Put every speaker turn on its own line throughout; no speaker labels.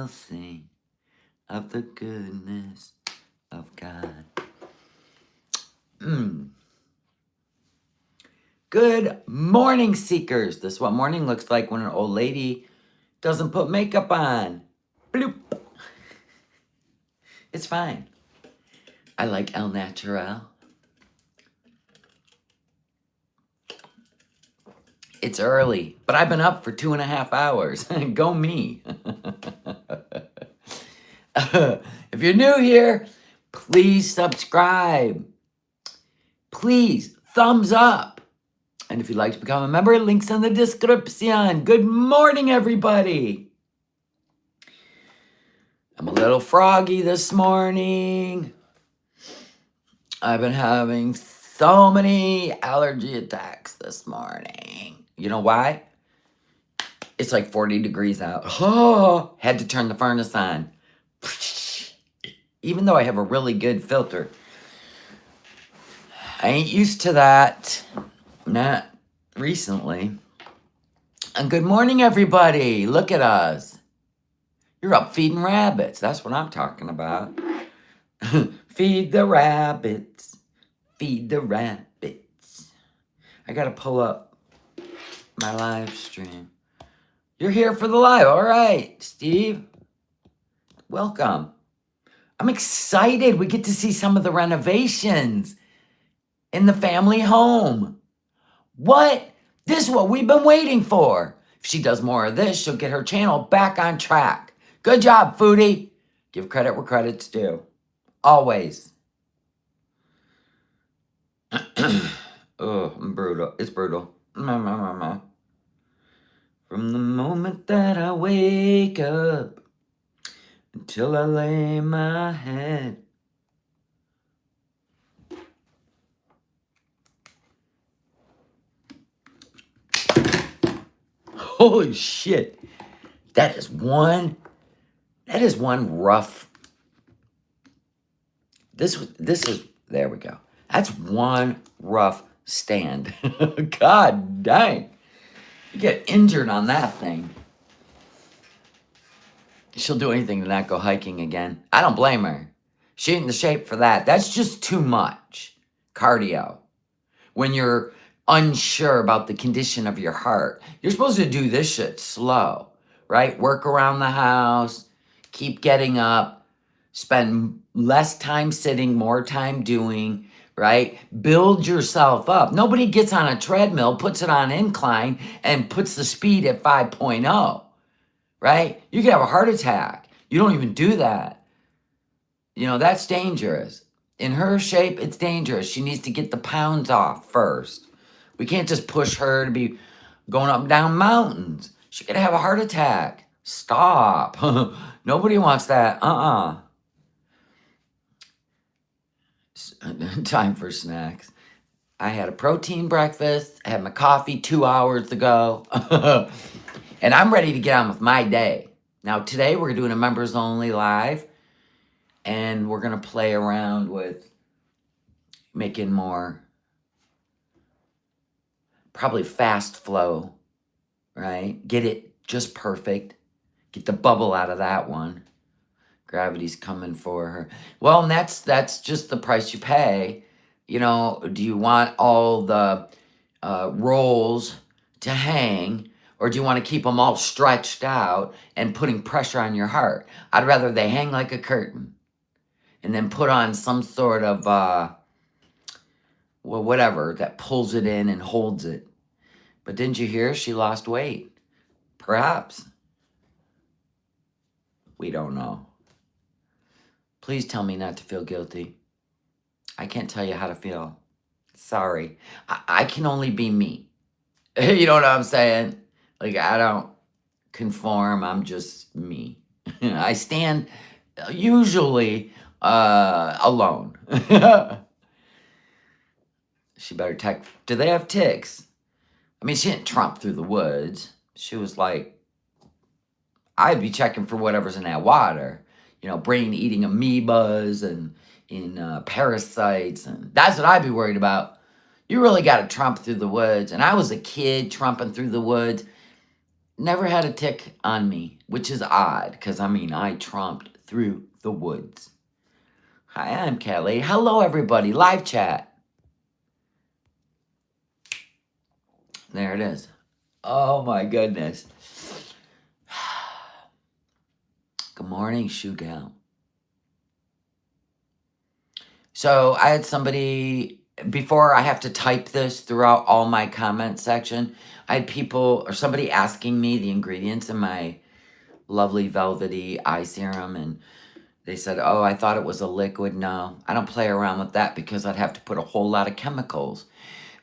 will sing of the goodness of God. Good morning, seekers. This is what morning looks like when an old lady doesn't put makeup on. Bloop. It's fine. I like El Natural. It's early, but I've been up for 2.5 hours. Go me. If you're new here, please subscribe. Please, thumbs up. And if you'd like to become a member, links in the description. Good morning, everybody. I'm a little froggy this morning. I've been having so many allergy attacks this morning. You know why? It's like 40 degrees out. Oh, had to turn the furnace on. Even though I have a really good filter. I ain't used to that. Not recently. And good morning, everybody. Look at us. You're up feeding rabbits. That's what I'm talking about. Feed the rabbits. Feed the rabbits. I gotta pull up my live stream. You're here for the live. All right, Steve. Welcome. I'm excited. We get to see some of the renovations in the family home. What? This is what we've been waiting for. If she does more of this, she'll get her channel back on track. Good job, Foodie. Give credit where credit's due. Always. Oh, I'm brutal. It's brutal. From the moment that I wake up until I lay my head. Holy shit. That is one rough. This is, there we go. That's one rough stand. God dang. You get injured on that thing. She'll do anything to not go hiking again. I don't blame her. She ain't in the shape for that. That's just too much cardio. When you're unsure about the condition of your heart, you're supposed to do this shit slow, right? Work around the house, keep getting up, spend less time sitting, more time doing, right? Build yourself up. Nobody gets on a treadmill, puts it on incline, and puts the speed at 5.0, right? You could have a heart attack. You don't even do that. You know, that's dangerous. In her shape, it's dangerous. She needs to get the pounds off first. We can't just push her to be going up and down mountains. She could have a heart attack. Stop. Nobody wants that. Time for snacks. I had a protein breakfast. I had my coffee 2 hours ago. And I'm ready to get on with my day. Now, today we're doing a members only live. And we're going to play around with making more, probably fast flow, right? Get it just perfect. Get the bubble out of that one. Gravity's coming for her. Well, and that's just the price you pay. You know, do you want all the rolls to hang, or do you want to keep them all stretched out and putting pressure on your heart? I'd rather they hang like a curtain. And then put on some sort of, well, whatever, that pulls it in and holds it. But didn't you hear she lost weight? Perhaps. We don't know. Please tell me not to feel guilty. I can't tell you how to feel. Sorry. I can only be me. You know what I'm saying? Like, I don't conform. I'm just me. I stand usually alone. She better text. Do they have ticks? I mean, she didn't tromp through the woods. She was like, I'd be checking for whatever's in that water. You know, brain-eating amoebas and parasites. And that's what I'd be worried about. You really got to tromp through the woods. And I was a kid tromping through the woods. never had a tick on me, which is odd because I mean, I tromped through the woods. Hi, I'm Kelly. Hello, everybody. Live chat. There it is. Oh my goodness. Good morning, Shoe Gal. So I had somebody, before I have to type this throughout all my comment section, I had people or somebody asking me the ingredients in my lovely velvety eye serum, and they said, oh, I thought it was a liquid. No, I don't play around with that because I'd have to put a whole lot of chemicals.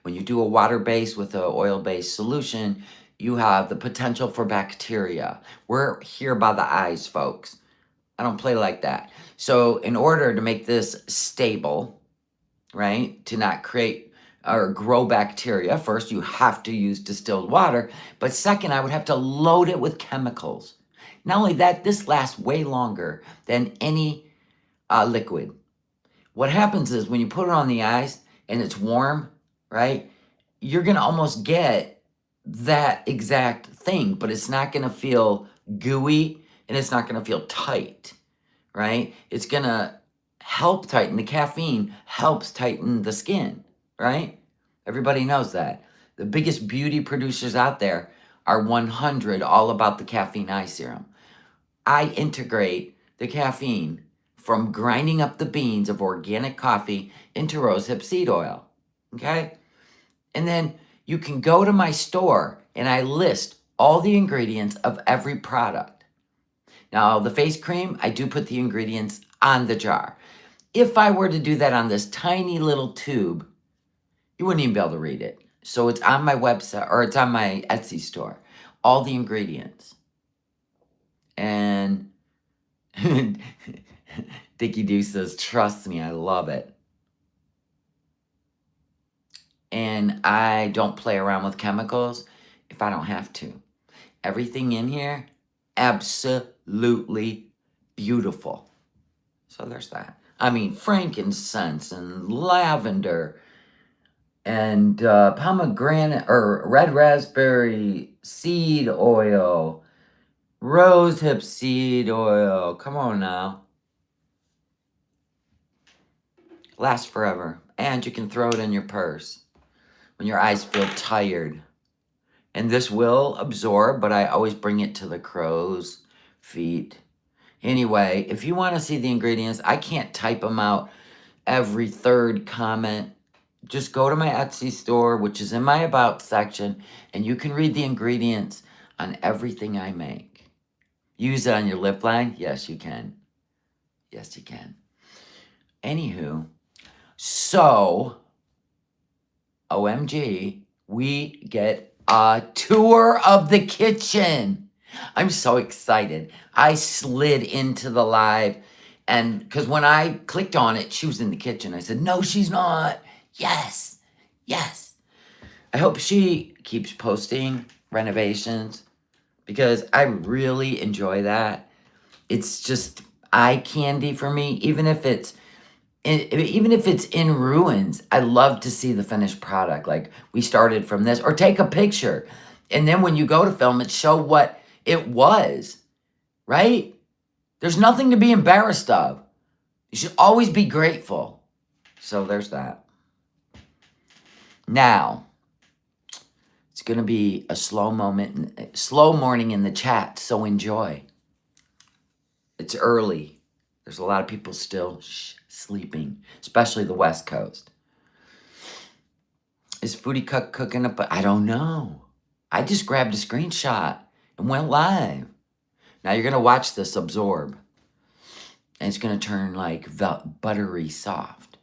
When you do a water-based with an oil-based solution, you have the potential for bacteria. We're here by the eyes, folks. I don't play like that. So in order to make this stable, right, to not create or grow bacteria, first you have to use distilled water, but second, I would have to load it with chemicals. Not only that, this lasts way longer than any liquid. What happens is when you put it on the eyes and it's warm, right, you're going to almost get that exact thing, but it's not going to feel gooey and it's not going to feel tight, right? It's going to help tighten. The caffeine helps tighten the skin, right? Everybody knows that. The biggest beauty producers out there are 100, all about the caffeine eye serum. I integrate the caffeine from grinding up the beans of organic coffee into rosehip seed oil, okay? And then you can go to my store and I list all the ingredients of every product. Now, the face cream, I do put the ingredients on the jar. If I were to do that on this tiny little tube, you wouldn't even be able to read it. So it's on my website, or it's on my Etsy store, all the ingredients. And Dickie Doo says, trust me, I love it. And I don't play around with chemicals if I don't have to. Everything in here, absolutely beautiful. So there's that. I mean, frankincense and lavender and pomegranate or red raspberry seed oil, rosehip seed oil. Come on now. Lasts forever. And you can throw it in your purse when your eyes feel tired. And this will absorb, but I always bring it to the crow's feet. Anyway, if you want to see the ingredients, I can't type them out every third comment. Just go to my Etsy store, which is in my About section, and you can read the ingredients on everything I make. Use it on your lip line? Yes, you can. Yes, you can. Anywho, so, OMG, we get a tour of the kitchen. I'm so excited. I slid into the live, and because when I clicked on it, she was in the kitchen. I said, no, she's not. Yes, yes. I hope she keeps posting renovations because I really enjoy that. It's just eye candy for me, even if it's in ruins. I love to see the finished product. Like, we started from this, or take a picture. And then when you go to film it, show what it was, right? There's nothing to be embarrassed of. You should always be grateful. So there's that. Now, it's going to be a slow morning in the chat, so enjoy. It's early. There's a lot of people still sleeping, especially the West Coast. Is Foodie cooking up? I don't know. I just grabbed a screenshot and went live. Now you're going to watch this absorb. And it's going to turn like buttery soft.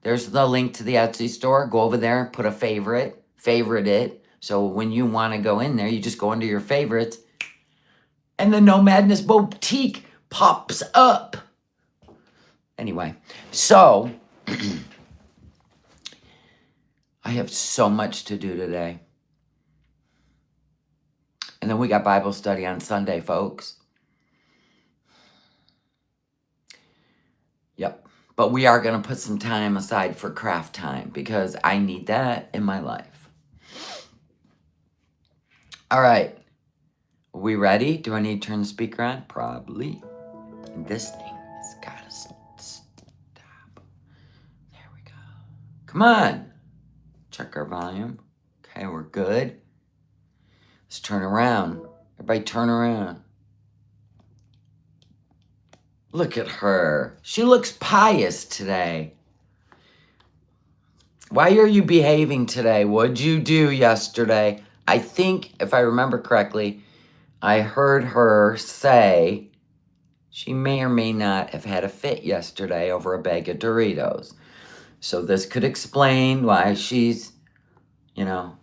There's the link to the Etsy store. Go over there and put a favorite it. So when you want to go in there, you just go under your favorites. And the No Madness Boutique pops up. Anyway, so I have so much to do today. And then we got Bible study on Sunday, folks. Yep. But we are going to put some time aside for craft time because I need that in my life. All right. we ready? Do I need to turn the speaker on? Probably. And this thing has got to stop. There we go. Come on. Check our volume. Okay, we're good. Let's turn around. Everybody turn around. Look at her. She looks pious today. Why are you behaving today? What'd you do yesterday? I think, if I remember correctly, I heard her say she may or may not have had a fit yesterday over a bag of Doritos. So this could explain why she's, I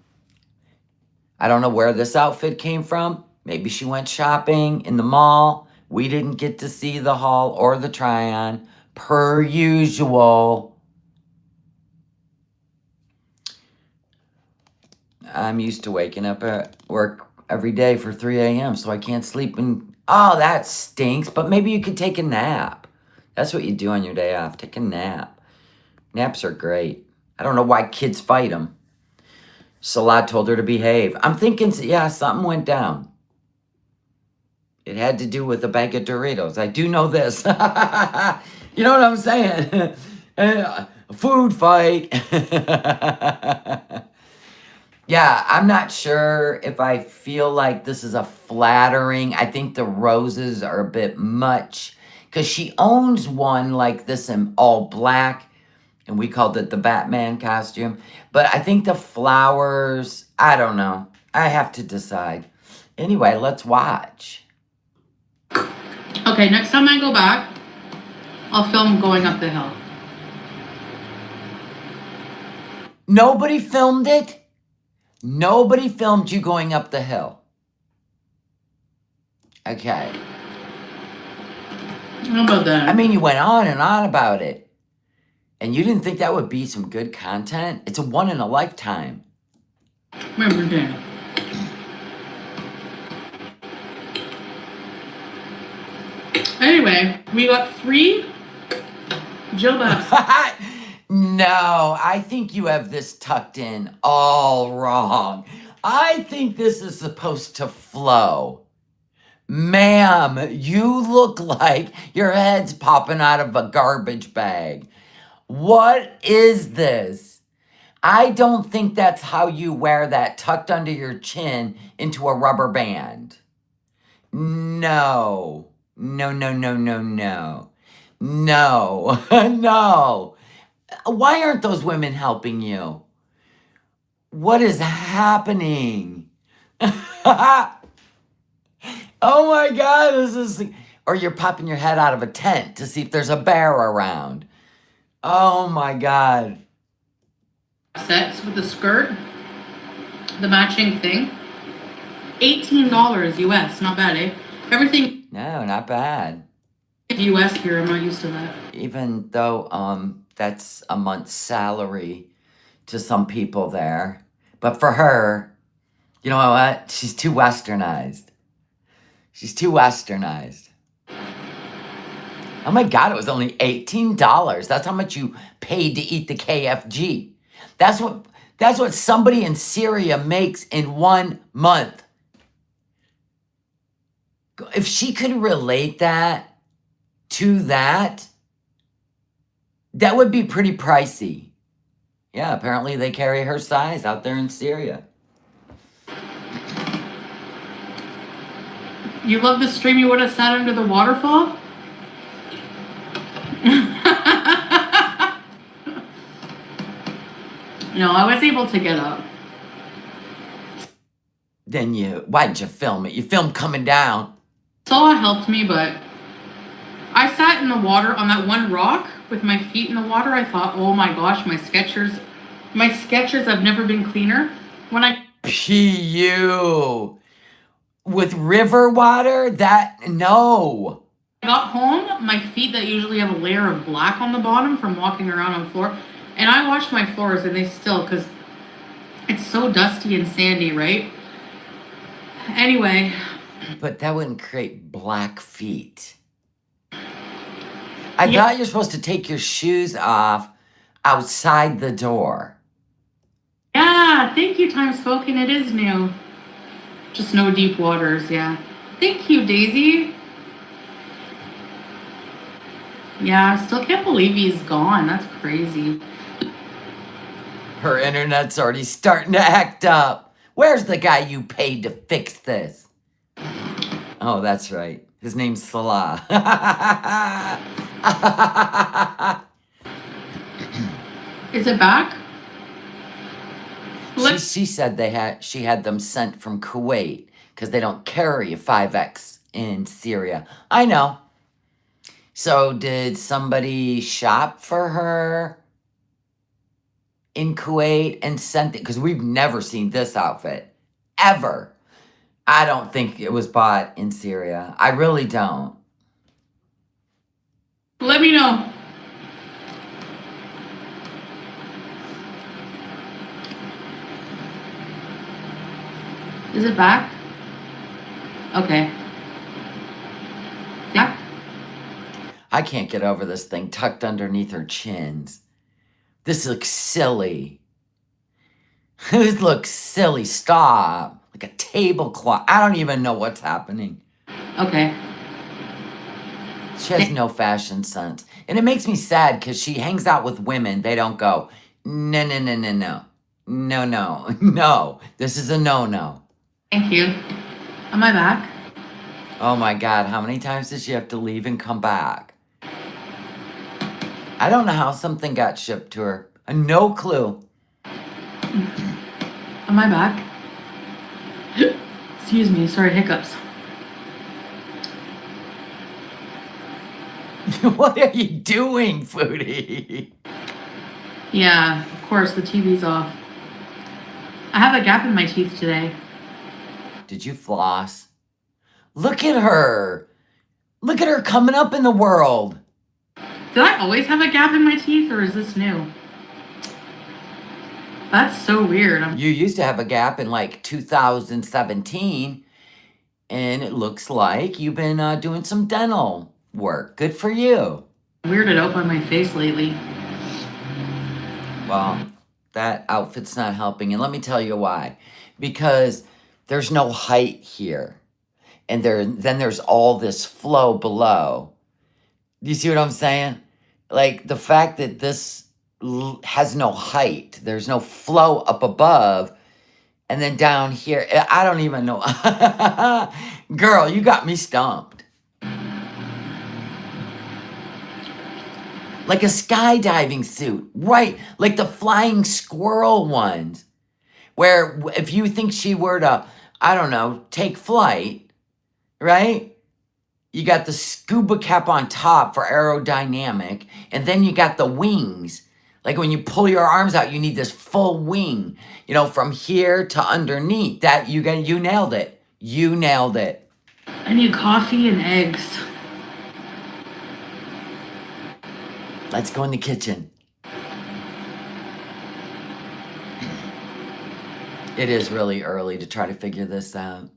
don't know where this outfit came from. Maybe she went shopping in the mall. We didn't get to see the haul or the try-on, per usual. I'm used to waking up at work every day for 3 a.m., so I can't sleep. Oh, that stinks, but maybe you could take a nap. That's what you do on your day off, take a nap. Naps are great. I don't know why kids fight them. Salah told her to behave. I'm thinking, yeah, something went down. It had to do with a bag of Doritos. I do know this. You know what I'm saying? Food fight. Yeah, I'm not sure if I feel like this is a flattering. I think the roses are a bit much because she owns one like this in all black, and we called it the Batman costume. But I think the flowers, I don't know. I have to decide. Anyway, let's watch.
Okay, next time I go back, I'll film going up the hill.
Nobody filmed it? Nobody filmed you going up the hill. Okay.
How about that?
I mean, you went on and on about it. And you didn't think that would be some good content? It's a one in a lifetime.
Remember that. Anyway, we got 3 jilbabs.
No, I think you have this tucked in all wrong. I think this is supposed to flow. Ma'am, you look like your head's popping out of a garbage bag. What is this? I don't think that's how you wear that tucked under your chin into a rubber band. No. No, no, no, no, no. No. No. Why aren't those women helping you? What is happening? Oh my God, this is... Or you're popping your head out of a tent to see if there's a bear around. Oh my God.
Sets with the skirt, the matching thing. $18 US, not bad, eh? Everything...
No, not bad.
US here, I'm not used to that.
Even though that's a month's salary to some people there. But for her, you know what? She's too westernized. She's too westernized. Oh my God, it was only $18. That's how much you paid to eat the KFG. That's what somebody in Syria makes in 1 month. If she could relate that to that, that would be pretty pricey. Yeah, apparently they carry her size out there in Syria.
You love the stream, you would have sat under the waterfall? No, I was able to get up.
Then why'd you film it? You filmed coming down.
Salah helped me, but I sat in the water on that one rock with my feet in the water. I thought, oh my gosh, my Skechers have never been cleaner. When I...
P.U. With river water? No.
I got home, my feet that usually have a layer of black on the bottom from walking around on the floor, and I washed my floors and they still, because it's so dusty and sandy, right? Anyway.
But that wouldn't create black feet. I thought you're supposed to take your shoes off outside the door.
Yeah, thank you, Time Spoken. It is new. Just no deep waters, yeah. Thank you, Daisy. Yeah, I still can't believe he's gone. That's crazy.
Her internet's already starting to act up. Where's the guy you paid to fix this? Oh, that's right. His name's Salah.
Is it back?
She said she had them sent from Kuwait because they don't carry a 5X in Syria. I know. So did somebody shop for her in Kuwait and sent it? Because we've never seen this outfit. Ever. I don't think it was bought in Syria. I really don't.
Let me know. Is it back? Okay. Yeah.
I can't get over this thing tucked underneath her chins. This looks silly. This looks silly. Stop. Like a tablecloth. I don't even know what's happening.
Okay.
She has no fashion sense. And it makes me sad because she hangs out with women. They don't go, no, no, no, no, no. No, no, no. This is a no-no.
Thank you. Am I back?
Oh my God, how many times does she have to leave and come back? I don't know how something got shipped to her. No clue.
Am I back? Excuse me, sorry, hiccups.
What are you doing, Foodie?
Yeah, of course, the TV's off. I have a gap in my teeth today.
Did you floss? Look at her. Look at her coming up in the world.
Did I always have a gap in my teeth, or is this new? That's so weird.
You used to have a gap in like 2017, and it looks like you've been doing some dental work. Good for you.
Weirded out by my face lately.
Well, that outfit's not helping, and let me tell you why. Because there's no height here, and then there's all this flow below. You see what I'm saying? Like the fact that this has no height, there's no flow up above, and then down here, I don't even know. Girl, you got me stumped. Like a skydiving suit, right? Like the flying squirrel ones, where if you think she were to, I don't know, take flight, right? You got the scuba cap on top for aerodynamic, and then you got the wings. Like when you pull your arms out, you need this full wing, from here to underneath. That you nailed it. You nailed it.
I need coffee and eggs.
Let's go in the kitchen. It is really early to try to figure this out.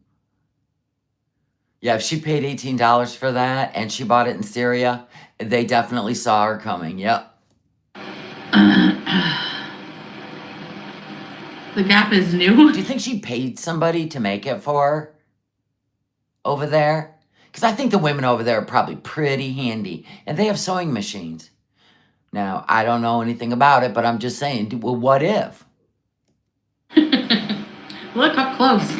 Yeah, if she paid $18 for that and she bought it in Syria, they definitely saw her coming. Yep.
The gap is new.
Do you think she paid somebody to make it for her over there? Because I think the women over there are probably pretty handy, and they have sewing machines. Now, I don't know anything about it, but I'm just saying, well, what if?
Look up close.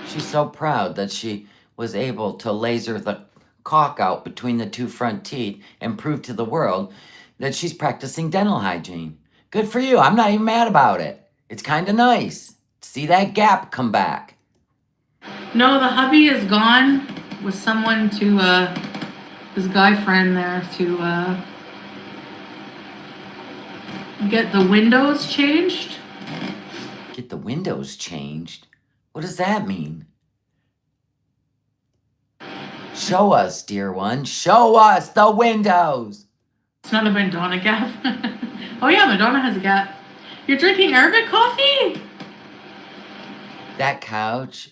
She's so proud that she was able to laser the caulk out between the two front teeth and prove to the world that she's practicing dental hygiene. Good for you. I'm not even mad about it. It's kind of nice. See that gap come back.
No, the hubby is gone with someone to, his guy friend there to, get the windows changed.
Get the windows changed? What does that mean? Show us, dear one. Show us the windows.
It's not a Madonna gap. Oh yeah, Madonna has a gap. You're drinking Arabic coffee?
That couch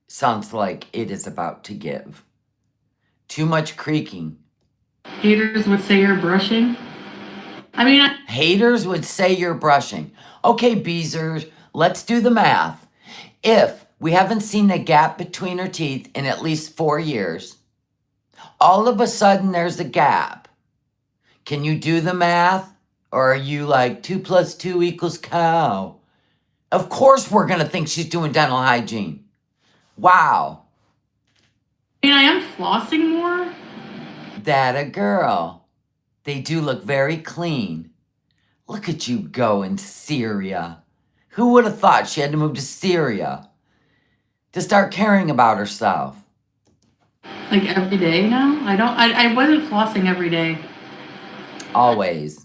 sounds like it is about to give. Too much creaking.
Haters would say you're brushing.
Haters would say you're brushing. Okay, Beezers, let's do the math. If We haven't seen a gap between her teeth in at least 4 years. All of a sudden, there's a gap. Can you do the math? Or are you like 2 plus 2 equals cow? Of course, we're going to think she's doing dental hygiene. Wow.
I mean, I am flossing more.
That a girl. They do look very clean. Look at you go in Syria. Who would have thought she had to move to Syria to start caring about herself?
Like every day now? I wasn't flossing every day.
Always.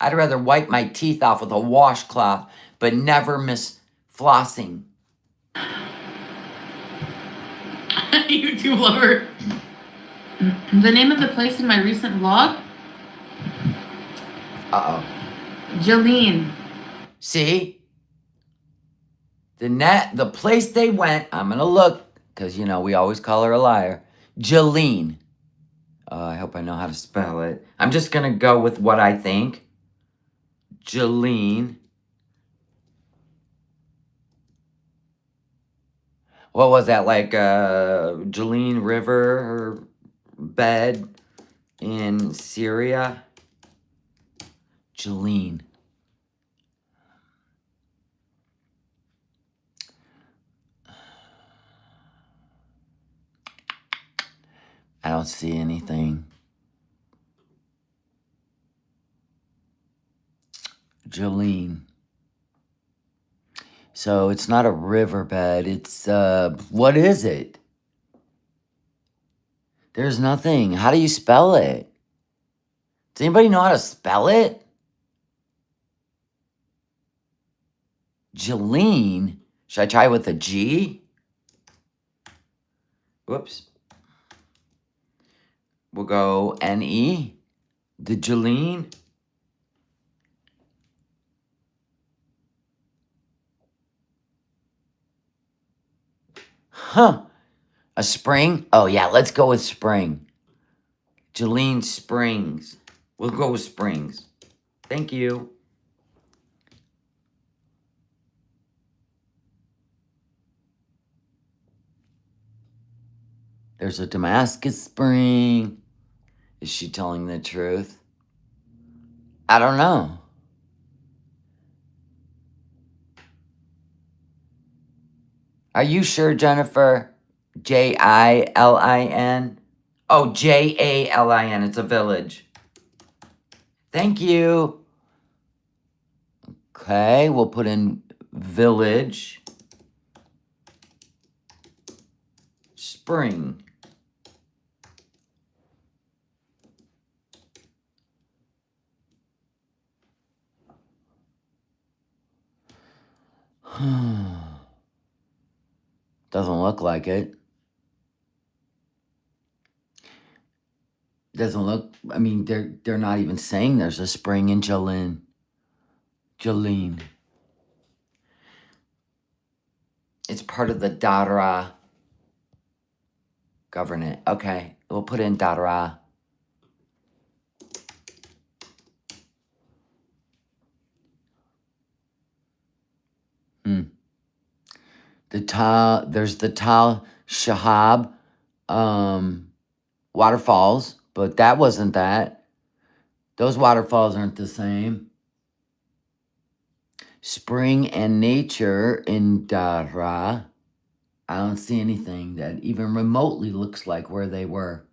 I'd rather wipe my teeth off with a washcloth, but never miss flossing.
YouTube lover. The name of the place in my recent vlog?
Uh-oh.
Jolene.
See? The place they went, I'm going to look, because, you know, we always call her a liar. Jolene. I hope I know how to spell it. I'm just going to go with what I think. Jolene. What was that, like Jolene River or bed in Syria? Jolene. I don't see anything. Jolene. So it's not a riverbed. It's, what is it? There's nothing. How do you spell it? Does anybody know how to spell it? Jolene. Should I try with a G? Whoops. We'll go N-E. The Jolene. Huh. A spring? Oh, yeah, let's go with spring. Jolene Springs. We'll go with Springs. Thank you. There's a Damascus spring. Is she telling the truth? I don't know. Are you sure, Jennifer? J-I-L-I-N? Oh, J-A-L-I-N. It's a village. Thank you. Okay, we'll put in village. Spring. Doesn't look like it. Doesn't look, I mean, they're not even saying there's a spring in Jolene. Jolene. It's part of the Dara government. Okay, we'll put in Dara. There's the Tal Shahab waterfalls, but that wasn't that. Those waterfalls aren't the same. Spring and nature in Dara. I don't see anything that even remotely looks like where they were.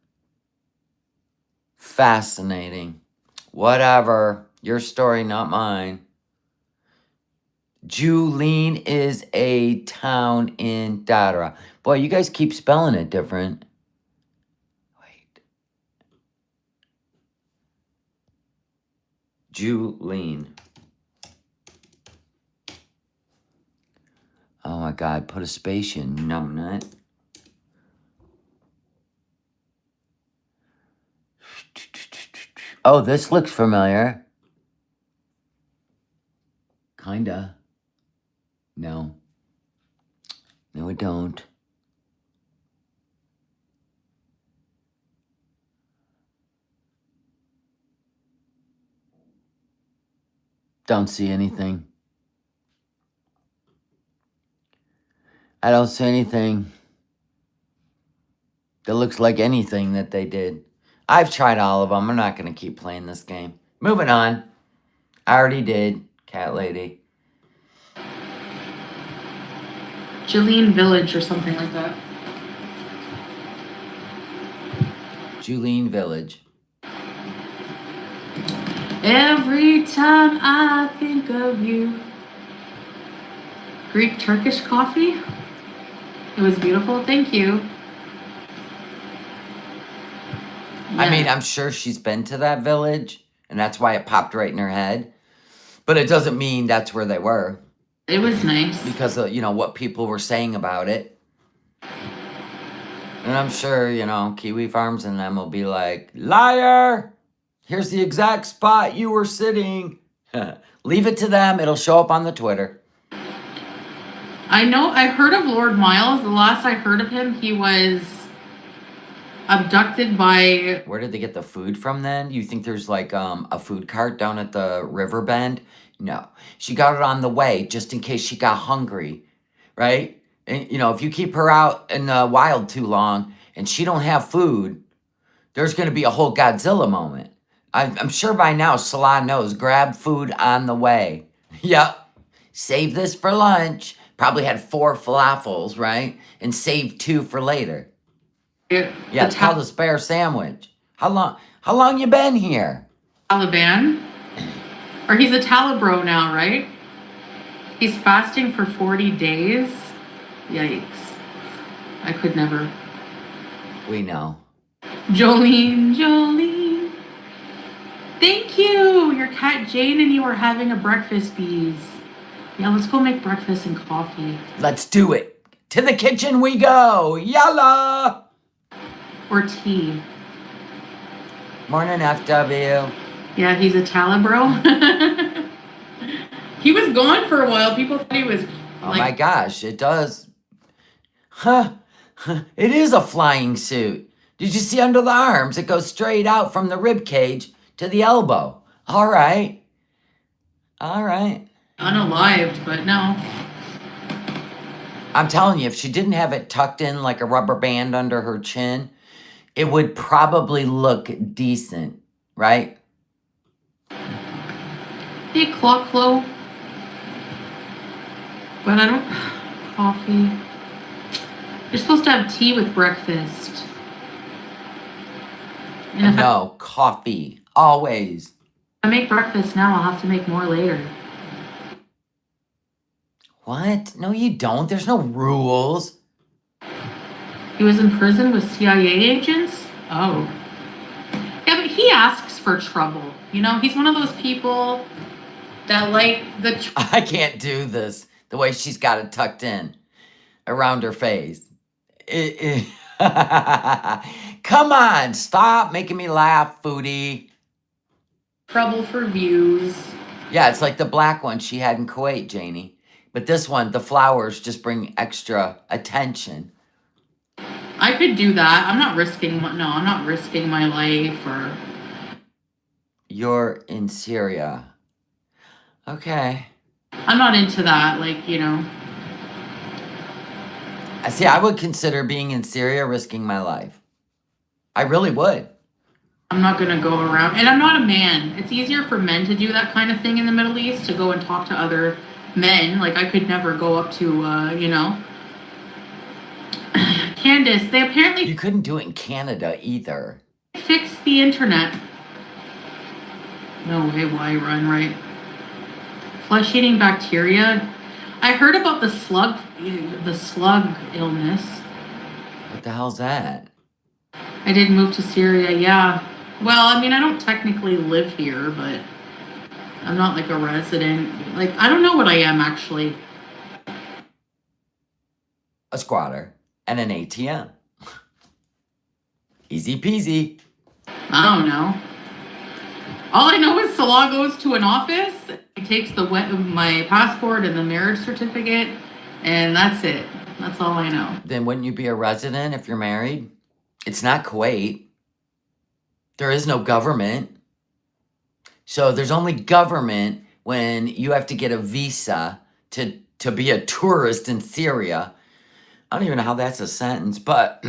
Fascinating. Whatever. Your story, not mine. Jolene is a town in Dara. Boy, you guys keep spelling it different. Wait. Jolene. Oh my God, put a space in, numbnut. Oh, this looks familiar. Kinda. No. No, it don't. Don't see anything. I don't see anything that looks like anything that they did. I've tried all of them. I'm not going to keep playing this game. Moving on. I already did. Cat lady.
Jillian Village or something like that.
Julene Village.
Every time I think of you. Greek Turkish coffee. It was beautiful. Thank you.
I mean,
Yeah.
I'm sure she's been to that village, and that's why it popped right in her head. But it doesn't mean that's where they were.
It was nice.
Because of, what people were saying about it. And I'm sure, Kiwi Farms and them will be like, liar! Here's the exact spot you were sitting. Leave it to them. It'll show up on the Twitter.
I heard of Lord Miles. The last I heard of him, he was abducted by...
Where did they get the food from then? You think there's like a food cart down at the river bend? No. She got it on the way just in case she got hungry, right? And, if you keep her out in the wild too long and she don't have food, there's going to be a whole Godzilla moment. I'm sure by now Salah knows. Grab food on the way. Yep. Save this for lunch. Probably had 4 falafels, right? And save 2 for later. Yeah, it's called a spare sandwich. How long you been here?
Taliban? Or he's a Talibro now, right? He's fasting for 40 days? Yikes. I could never.
We know.
Jolene. Thank you. Your cat Jane and you are having a breakfast, bees. Yeah, let's go make breakfast and coffee.
Let's do it. To the kitchen we go. Yalla.
Or tea.
Morning, FW.
Yeah, he's a Talibro. He was gone for a while. People thought he was...
Oh my gosh, it does. Huh. It is a flying suit. Did you see under the arms? It goes straight out from the rib cage to the elbow. All right.
Unalived, but no.
I'm telling you, if she didn't have it tucked in like a rubber band under her chin, it would probably look decent, right?
Hey, Clocklo. But I don't... Coffee. You're supposed to have tea with breakfast. And
No, coffee. Always.
If I make breakfast now, I'll have to make more later.
What? No, you don't. There's no rules.
He was in prison with CIA agents? Oh. Yeah, but he asks for trouble. He's one of those people that like the...
I can't do this the way she's got it tucked in around her face. Come on, stop making me laugh, Foodie.
Trouble for views.
Yeah, it's like the black one she had in Kuwait, Janie. But this one, the flowers just bring extra attention.
I could do that. I'm not risking my life or...
You're in Syria. Okay.
I'm not into that,
See, I would consider being in Syria risking my life. I really would.
I'm not going to go around. And I'm not a man. It's easier for men to do that kind of thing in the Middle East, to go and talk to other men. I could never go up to, Candace, they apparently...
You couldn't do it in Canada either.
Fixed the internet. No way, why run, right? Flesh-eating bacteria. I heard about the slug illness.
What the hell's that?
I did move to Syria, yeah. Well, I don't technically live here, but I'm not a resident. I don't know what I am, actually.
A squatter and an ATM. Easy peasy.
I don't know. All I know is Salah goes to an office, he takes my passport and the marriage certificate, and that's it. That's all I know.
Then wouldn't you be a resident if you're married? It's not Kuwait. There is no government. So there's only government when you have to get a visa to be a tourist in Syria. I don't even know how that's a sentence, but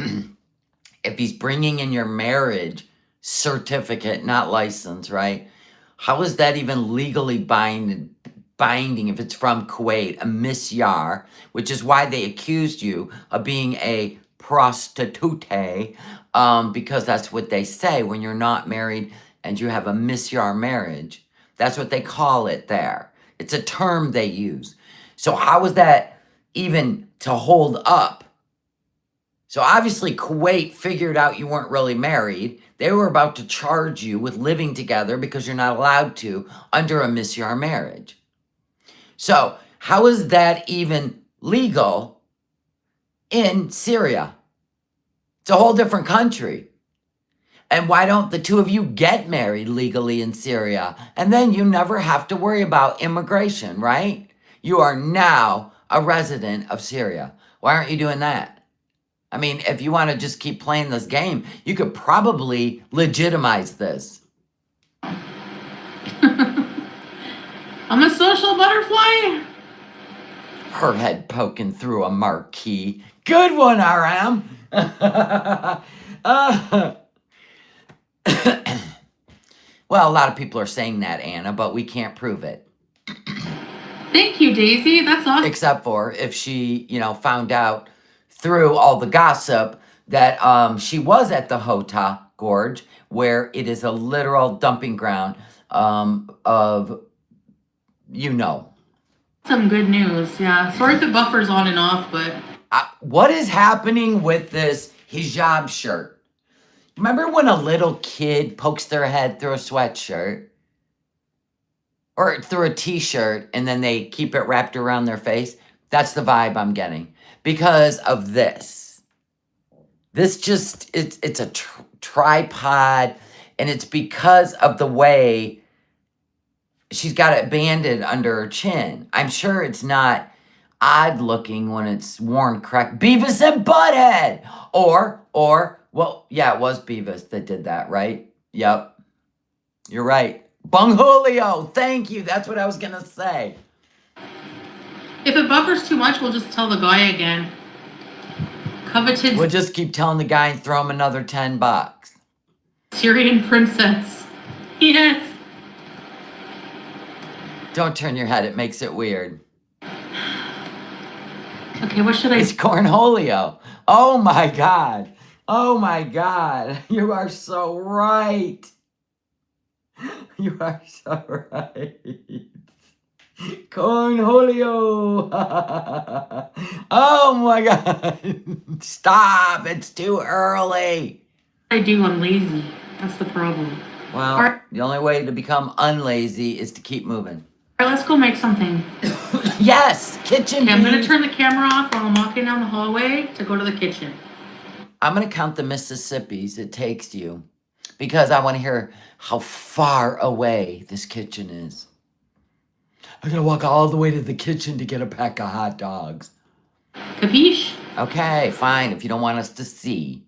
if he's bringing in your marriage certificate, not license, right? How is that even legally binding if it's from Kuwait, a misyar, which is why they accused you of being a prostitute, because that's what they say when you're not married and you have a misyar marriage. That's what they call it there. It's a term they use. So how is that even to hold up? So obviously Kuwait figured out you weren't really married. They were about to charge you with living together because you're not allowed to under a misyar marriage. So how is that even legal in Syria? It's a whole different country. And why don't the two of you get married legally in Syria? And then you never have to worry about immigration, right? You are now a resident of Syria. Why aren't you doing that? I mean, if you want to just keep playing this game, you could probably legitimize this.
I'm a social butterfly.
Her head poking through a marquee. Good one, RM. Well, a lot of people are saying that, Anna, but we can't prove it.
Thank you, Daisy. That's awesome.
Except for if she, found out through all the gossip that she was at the Hota Gorge, where it is a literal dumping ground of,
Some good news, yeah. Sorry if the buffer's on and off, but...
What is happening with this hijab shirt? Remember when a little kid pokes their head through a sweatshirt? Or through a t-shirt and then they keep it wrapped around their face? That's the vibe I'm getting. Because of this. This just, it's a tripod. And it's because of the way she's got it banded under her chin. I'm sure it's not odd looking when it's worn correct. Beavis and Butthead! Well, yeah, it was Beavis that did that, right? Yep. You're right. Bung Julio! Thank you. That's what I was going to say.
If it buffers too much, we'll just tell the guy again. Coveted...
We'll just keep telling the guy and throw him another $10.
Syrian princess. Yes.
Don't turn your head. It makes it weird.
Okay, what should I...
It's Cornholio. Oh, my God. Oh, my God. You are so right. You are so right. Cornholio. Oh, my God. Stop. It's too early.
I'm lazy. That's the problem.
Well,
All right.
The only way to become unlazy is to keep moving.
All right, let's go make something.
Yes, kitchen.
Okay, I'm going to turn the camera off while I'm walking down the hallway to go to the kitchen.
I'm going to count the Mississippis it takes you because I want to hear how far away this kitchen is. I got to walk all the way to the kitchen to get a pack of hot dogs.
Capiche?
Okay, fine, if you don't want us to see.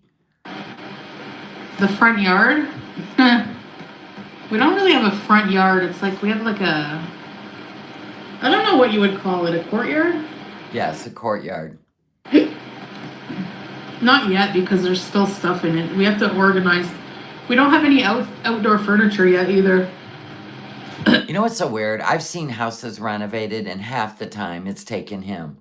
The front yard? We don't really have a front yard. It's like we have like a... I don't know what you would call it. A courtyard?
Yes, a courtyard.
Not yet, because there's still stuff in it. We have to organize. We don't have any outdoor furniture yet either.
You know what's so weird? I've seen houses renovated and half the time it's taken him.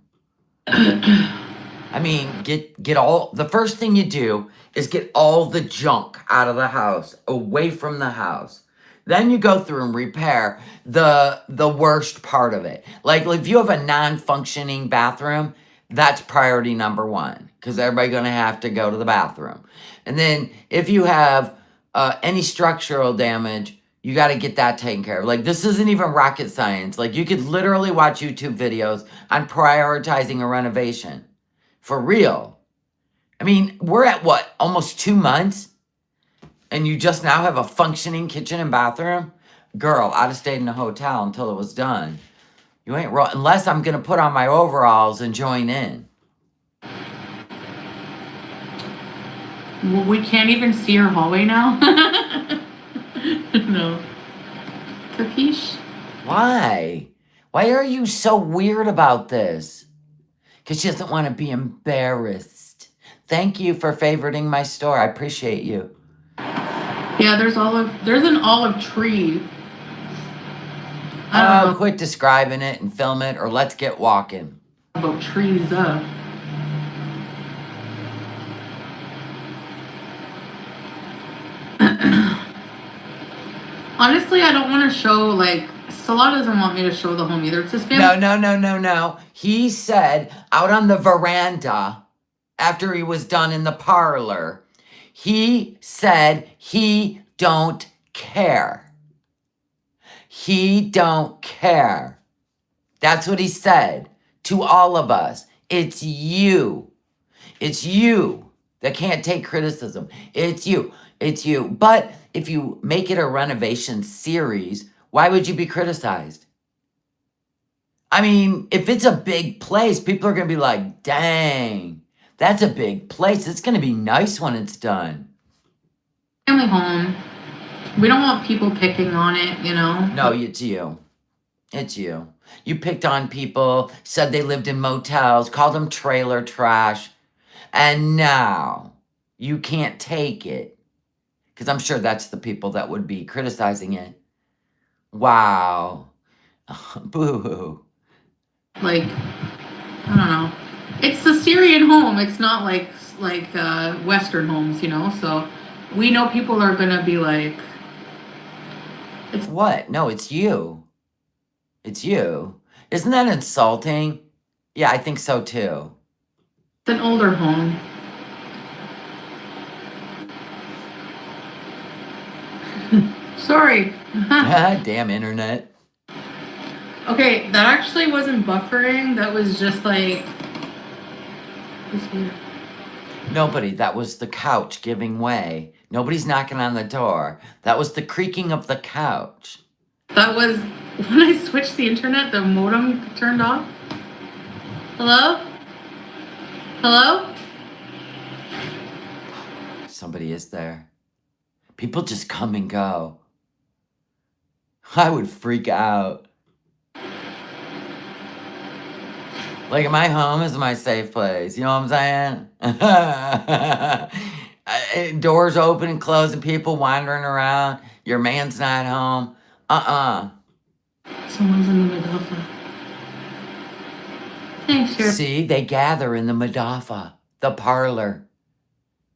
I mean, get all... The first thing you do is get all the junk out of the house, away from the house. Then you go through and repair the worst part of it. Like if you have a non-functioning bathroom, that's priority number one. Because everybody's going to have to go to the bathroom. And then if you have any structural damage, you got to get that taken care of. Like this isn't even rocket science. Like you could literally watch YouTube videos on prioritizing a renovation. For real. I mean, we're at what? Almost 2 months? And you just now have a functioning kitchen and bathroom? Girl, I'd have stayed in a hotel until it was done. You ain't wrong. Unless I'm going to put on my overalls and join in.
Well, we can't even see our hallway now. No. Capiche?
Why? Why are you so weird about this? because she doesn't want to be embarrassed. Thank you for favoriting my store. I appreciate you.
Yeah, there's an olive tree. I don't know
Quit describing it and film it, or let's get walking.
about trees. Honestly, I don't want to show, like, Salah doesn't want me to show the home either. It's his family.
No. He said out on the veranda after he was done in the parlor, he said he don't care. He don't care. That's what he said to all of us. It's you. It's you that can't take criticism. It's you. It's you. But if you make it a renovation series, why would you be criticized? I mean, if it's a big place, people are going to be like, dang, that's a big place. It's going to be nice when it's done.
Family home. We don't want people picking on it, you know?
No, it's you. It's you. You picked on people, said they lived in motels, called them trailer trash, and now you can't take it. Because I'm sure that's the people that would be criticizing it. Wow. Boo-hoo.
Like, I don't know. It's the Syrian home. It's not like Western homes, you know? So we know people are going to be like...
It's what? No, it's you. It's you. Isn't that insulting? Yeah, I think so too.
It's an older home. Sorry.
Damn internet.
Okay, that actually wasn't buffering. That was just like...
Nobody. That was the couch giving way. Nobody's knocking on the door. That was the creaking of the couch.
That was... When I switched the internet, the modem turned off. Hello? Hello?
Somebody is there. People just come and go. I would freak out. Like, my home is my safe place. You know what I'm saying? Doors open and close and people wandering around. Your man's not home.
Someone's in the Madofa. Thanks, sure.
See, they gather in the Madofa, the parlor.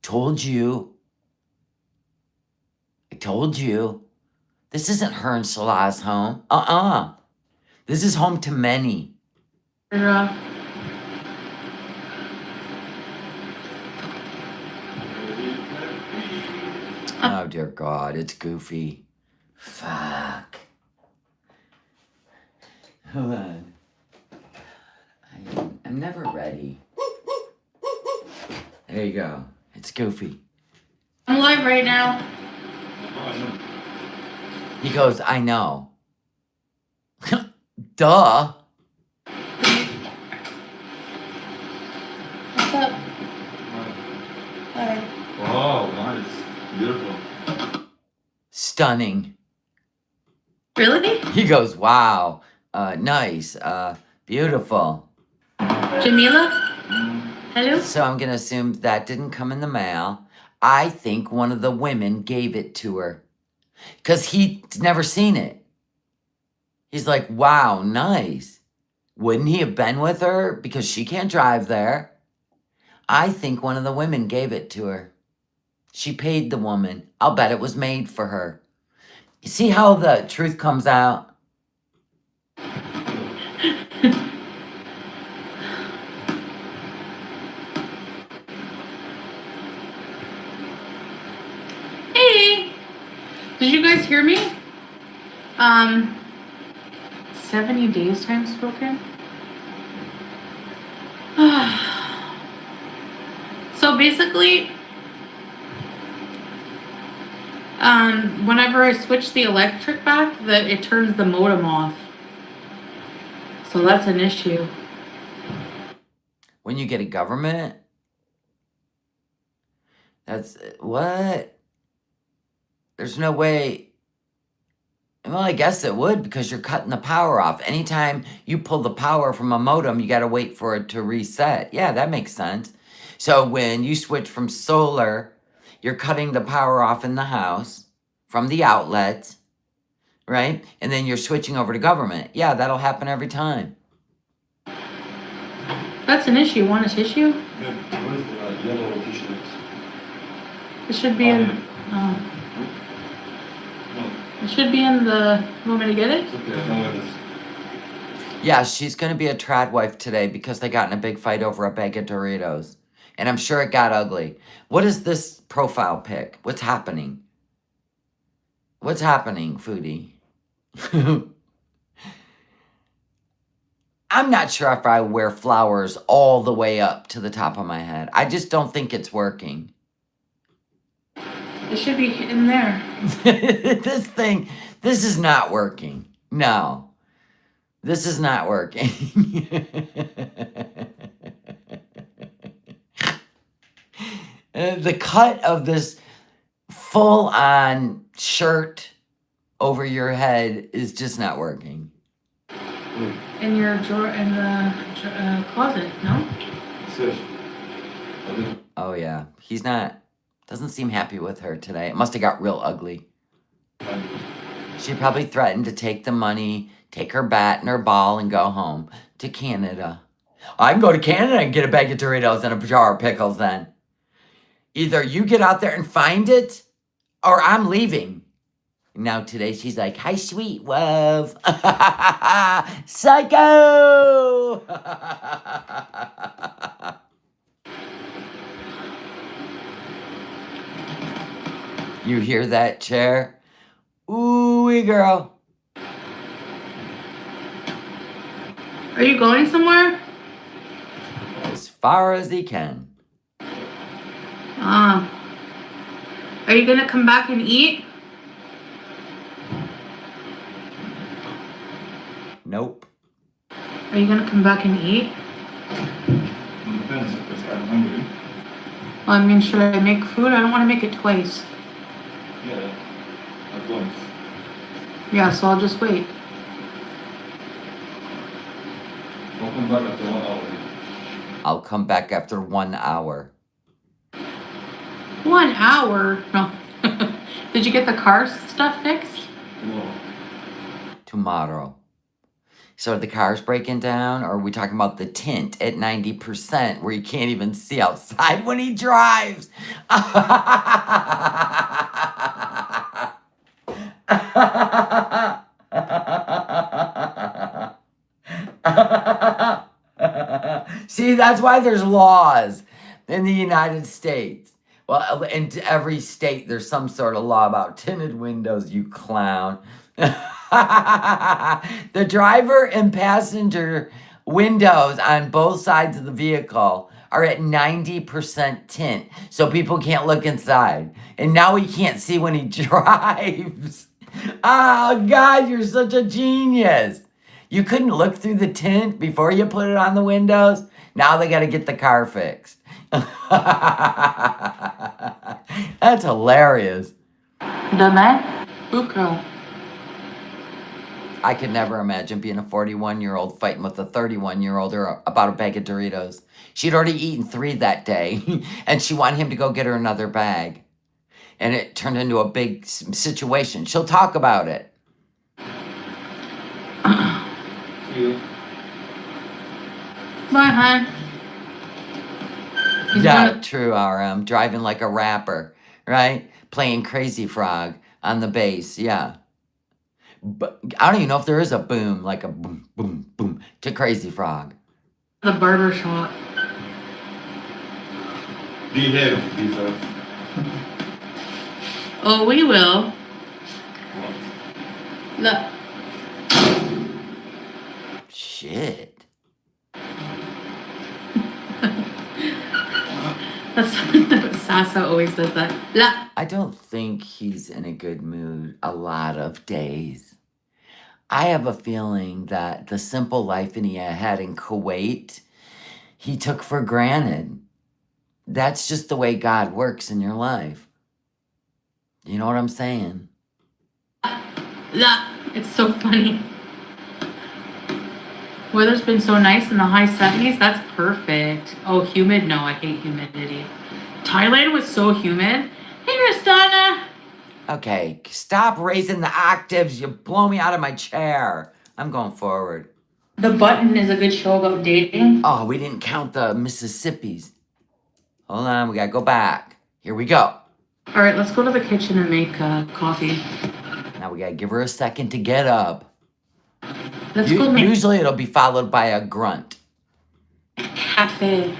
Told you. I told you. This isn't her and Salah's home. This is home to many. Oh, dear God, it's goofy. Fuck. Hold on. I'm never ready. There you go. It's goofy.
I'm live right now.
He goes, I know. Duh.
What's up? Hi.
Wow, nice. Beautiful.
Stunning.
Really?
He goes, wow. Nice. Beautiful.
Jamila? Hello?
So I'm going to assume that didn't come in the mail. I think one of the women gave it to her. Because he's never seen it. He's like, wow, nice. Wouldn't he have been with her? Because she can't drive there. I think one of the women gave it to her. She paid the woman. I'll bet it was made for her. You see how the truth comes out?
Hey! Did you guys hear me? 70 days time spoken? So basically, whenever I switch the electric back, it turns the modem off. So that's an issue.
When you get a government? That's... What? There's no way... Well, I guess it would because you're cutting the power off. Anytime you pull the power from a modem, you got to wait for it to reset. Yeah, that makes sense. So when you switch from solar, you're cutting the power off in the house from the outlet, right? And then you're switching over to government. Yeah, that'll happen every time.
That's an issue. Want a tissue?
Yeah, where's the yellow t-shirt?
It should be in.
No,
It should be in the. You want me to get it?
it's okay. I know where this.
Yeah, she's going to be a trad wife today because they got in a big fight over a bag of Doritos. And I'm sure it got ugly. What is this profile pic? What's happening? What's happening, Foodie? I'm not sure if I wear flowers all the way up to the top of my head. I just don't think it's working.
It should be in there.
This is not working. No. This is not working. The cut of this full-on shirt over your head is just not working.
In your drawer, in the closet, no?
Search.
Oh, yeah. He's doesn't seem happy with her today. It must have got real ugly. She probably threatened to take the money, take her bat and her ball, and go home to Canada. I can go to Canada and get a bag of Doritos and a jar of pickles then. Either you get out there and find it, or I'm leaving. Now today she's like, hi, sweet love. Psycho! You hear that, chair? Ooh, girl.
Are you going somewhere?
As far as he can.
Are you gonna come back and eat?
Nope.
Are you gonna come back and eat?
Depends if I'm hungry.
Well, I mean, should I make food? I don't want to make it twice.
Yeah, at once.
Yeah, so I'll just wait.
I'll come back after 1 hour.
I'll come back after 1 hour.
1 hour? No. Did you get the car stuff fixed?
Tomorrow.
Tomorrow. So are the cars breaking down, or are we talking about the tint at 90% where you can't even see outside when he drives? See, that's why there's laws in the United States. Well, in every state, there's some sort of law about tinted windows, you clown. The driver and passenger windows on both sides of the vehicle are at 90% tint, so people can't look inside. And now he can't see when he drives. Oh, God, you're such a genius. You couldn't look through the tint before you put it on the windows? Now they got to get the car fixed. That's hilarious.
Demain? Buco.
I could never imagine being a 41-year-old fighting with a 31-year-old or about a bag of Doritos. She'd already eaten 3 that day, and she wanted him to go get her another bag. And it turned into a big situation. She'll talk about it.
See you.
Bye, hon. He's
Yeah,
gonna-
true, RM. Driving like a rapper, right? Playing Crazy Frog on the bass, yeah. But I don't even know if there is a boom, like a boom, boom, boom, to Crazy Frog.
The barber shop.
Behave, Jesus.
Oh, we will.
What?
Look.
Shit.
That's what Sasa always does that. La.
I don't think he's in a good mood a lot of days. I have a feeling that the simple life he had in Kuwait, he took for granted. That's just the way God works in your life. You know what I'm saying?
La. It's so funny. Weather's been so nice in the high 70s. That's perfect. Oh, humid? No, I hate humidity. Thailand was so humid. Hey, Ristana.
Okay, stop raising the octaves. You blow me out of my chair. I'm going forward.
The Button is a good show about dating.
Oh, we didn't count the Mississippis. Hold on, we gotta go back. Here we go.
All right, let's go to the kitchen and make coffee.
Now we gotta give her a second to get up.
Let's go make
Usually it'll be followed by a grunt.
cafe.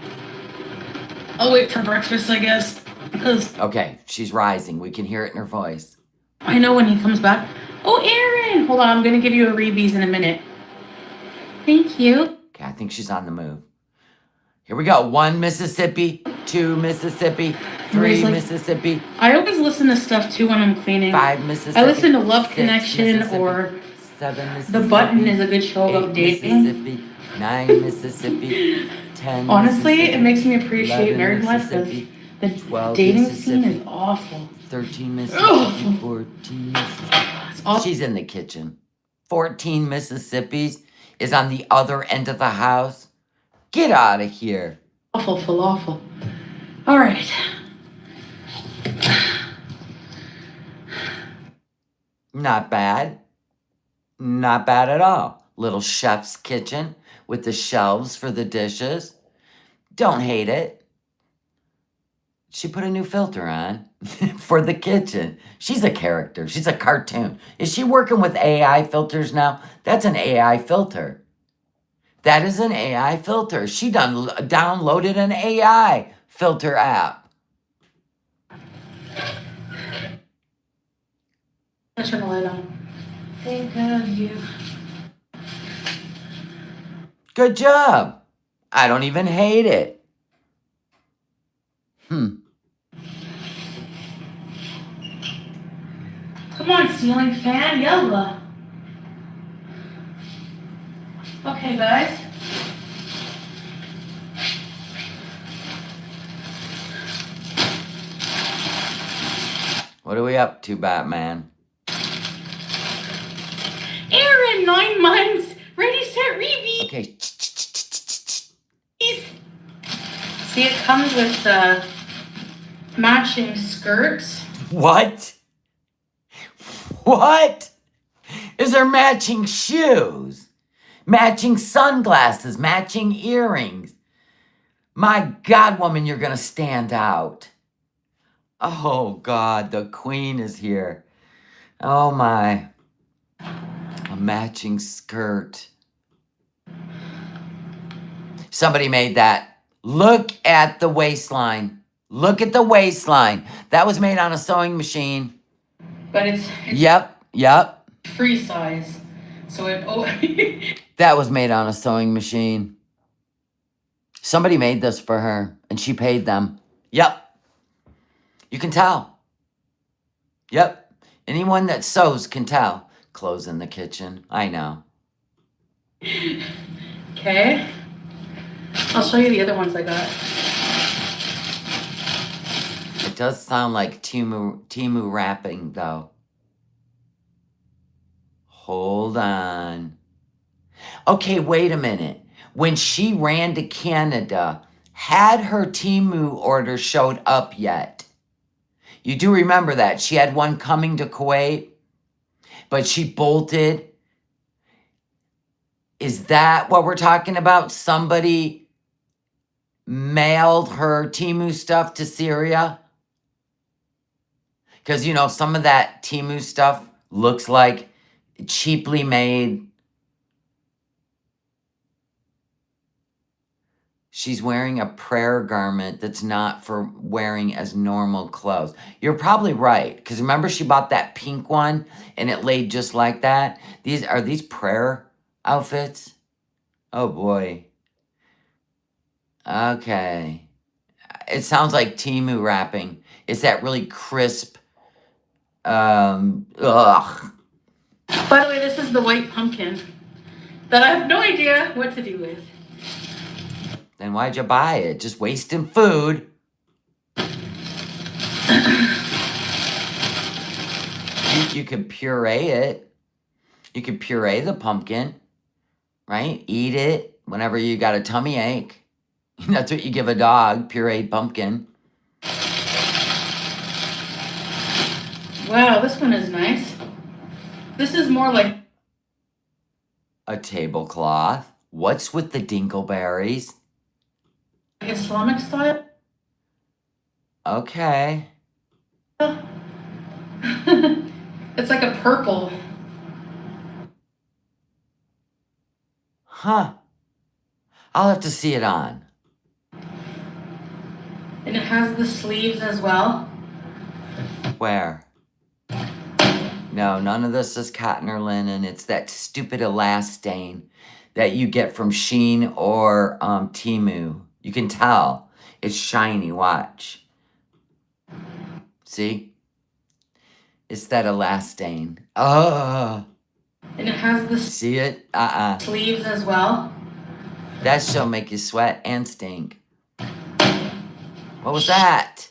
I'll wait for breakfast, I guess, because
Okay, she's rising. We can hear it in her voice.
I know when he comes back. Oh, Aaron! Hold on, I'm gonna give you a Reese's in a minute. Thank you.
Okay, I think she's on the move. Here we go. 1 Mississippi, 2 Mississippi, 3
like-
Mississippi,
I always listen to stuff too when I'm cleaning.
5 Mississippi.
I listen to Love
6
Connection
Mississippi,
or
7 Mississippi.
The Button is a good show
8
about dating.
Mississippi, 9 Mississippi, 10
Honestly,
Mississippi,
it makes me appreciate
11
married life because
Mississippi,
the
12
dating
Mississippi.
scene is awful.
13 Mississippi,
Ugh.
14 Mississippi.
It's awful.
She's in the kitchen. 14 Mississippis is on the other end of the house. Get out of here.
Awful falafel. All right.
Not bad. Not bad at all. Little chef's kitchen with the shelves for the dishes. Don't hate it. She put a new filter on for the kitchen. She's a character. She's a cartoon. Is she working with AI filters now? That's an AI filter. That is an AI filter. She downloaded an AI filter app.
Let's turn the light on. Think of you.
Good job. I don't even hate it.
Come on, ceiling fan, yalla. Okay, guys.
What are we up to, Batman?
Aaron, 9 months. Ready, set, repeat.
Okay.
See, it comes with matching skirts.
What? What? Is there matching shoes? Matching sunglasses? Matching earrings? My God, woman, you're gonna stand out. Oh God, the queen is here. Oh my. A matching skirt. Somebody made that. Look at the waistline. Look at the waistline. That was made on a sewing machine.
But it's
Yep.
free size. So it
That was made on a sewing machine. Somebody made this for her and she paid them. Yep. You can tell. Yep. Anyone that sews can tell. Clothes in the kitchen. I know.
Okay. I'll show you the other ones I got.
It does sound like Timu rapping though. Hold on. Okay, wait a minute. When she ran to Canada, had her Timu order showed up yet? You do remember that. She had one coming to Kuwait, but she bolted. Is that what we're talking about? Somebody mailed her Timu stuff to Syria? Because, you know, some of that Timu stuff looks like cheaply made. She's wearing a prayer garment that's not for wearing as normal clothes. You're probably right. Because remember she bought that pink one and it laid just like that? Are these prayer outfits? Oh boy. Okay. It sounds like Timu rapping. It's that really crisp, ugh.
By the way, this is the white pumpkin that I have no idea what to do with.
Then why'd you buy it? Just wasting food. You could puree it. You could puree the pumpkin, right? Eat it whenever you got a tummy ache. That's what you give a dog, pureed pumpkin.
Wow, this one is nice. This is more like
A tablecloth. What's with the dingleberries?
Islamic style.
Okay.
It's like a purple.
Huh. I'll have to see it on.
And it has the sleeves as well.
Where? No, none of this is cotton or linen. It's that stupid elastane that you get from Shein or Temu. You can tell. It's shiny, watch. See? It's that elastane. Oh.
And it has the
See it?
sleeves as well.
That shall make you sweat and stink. What was that?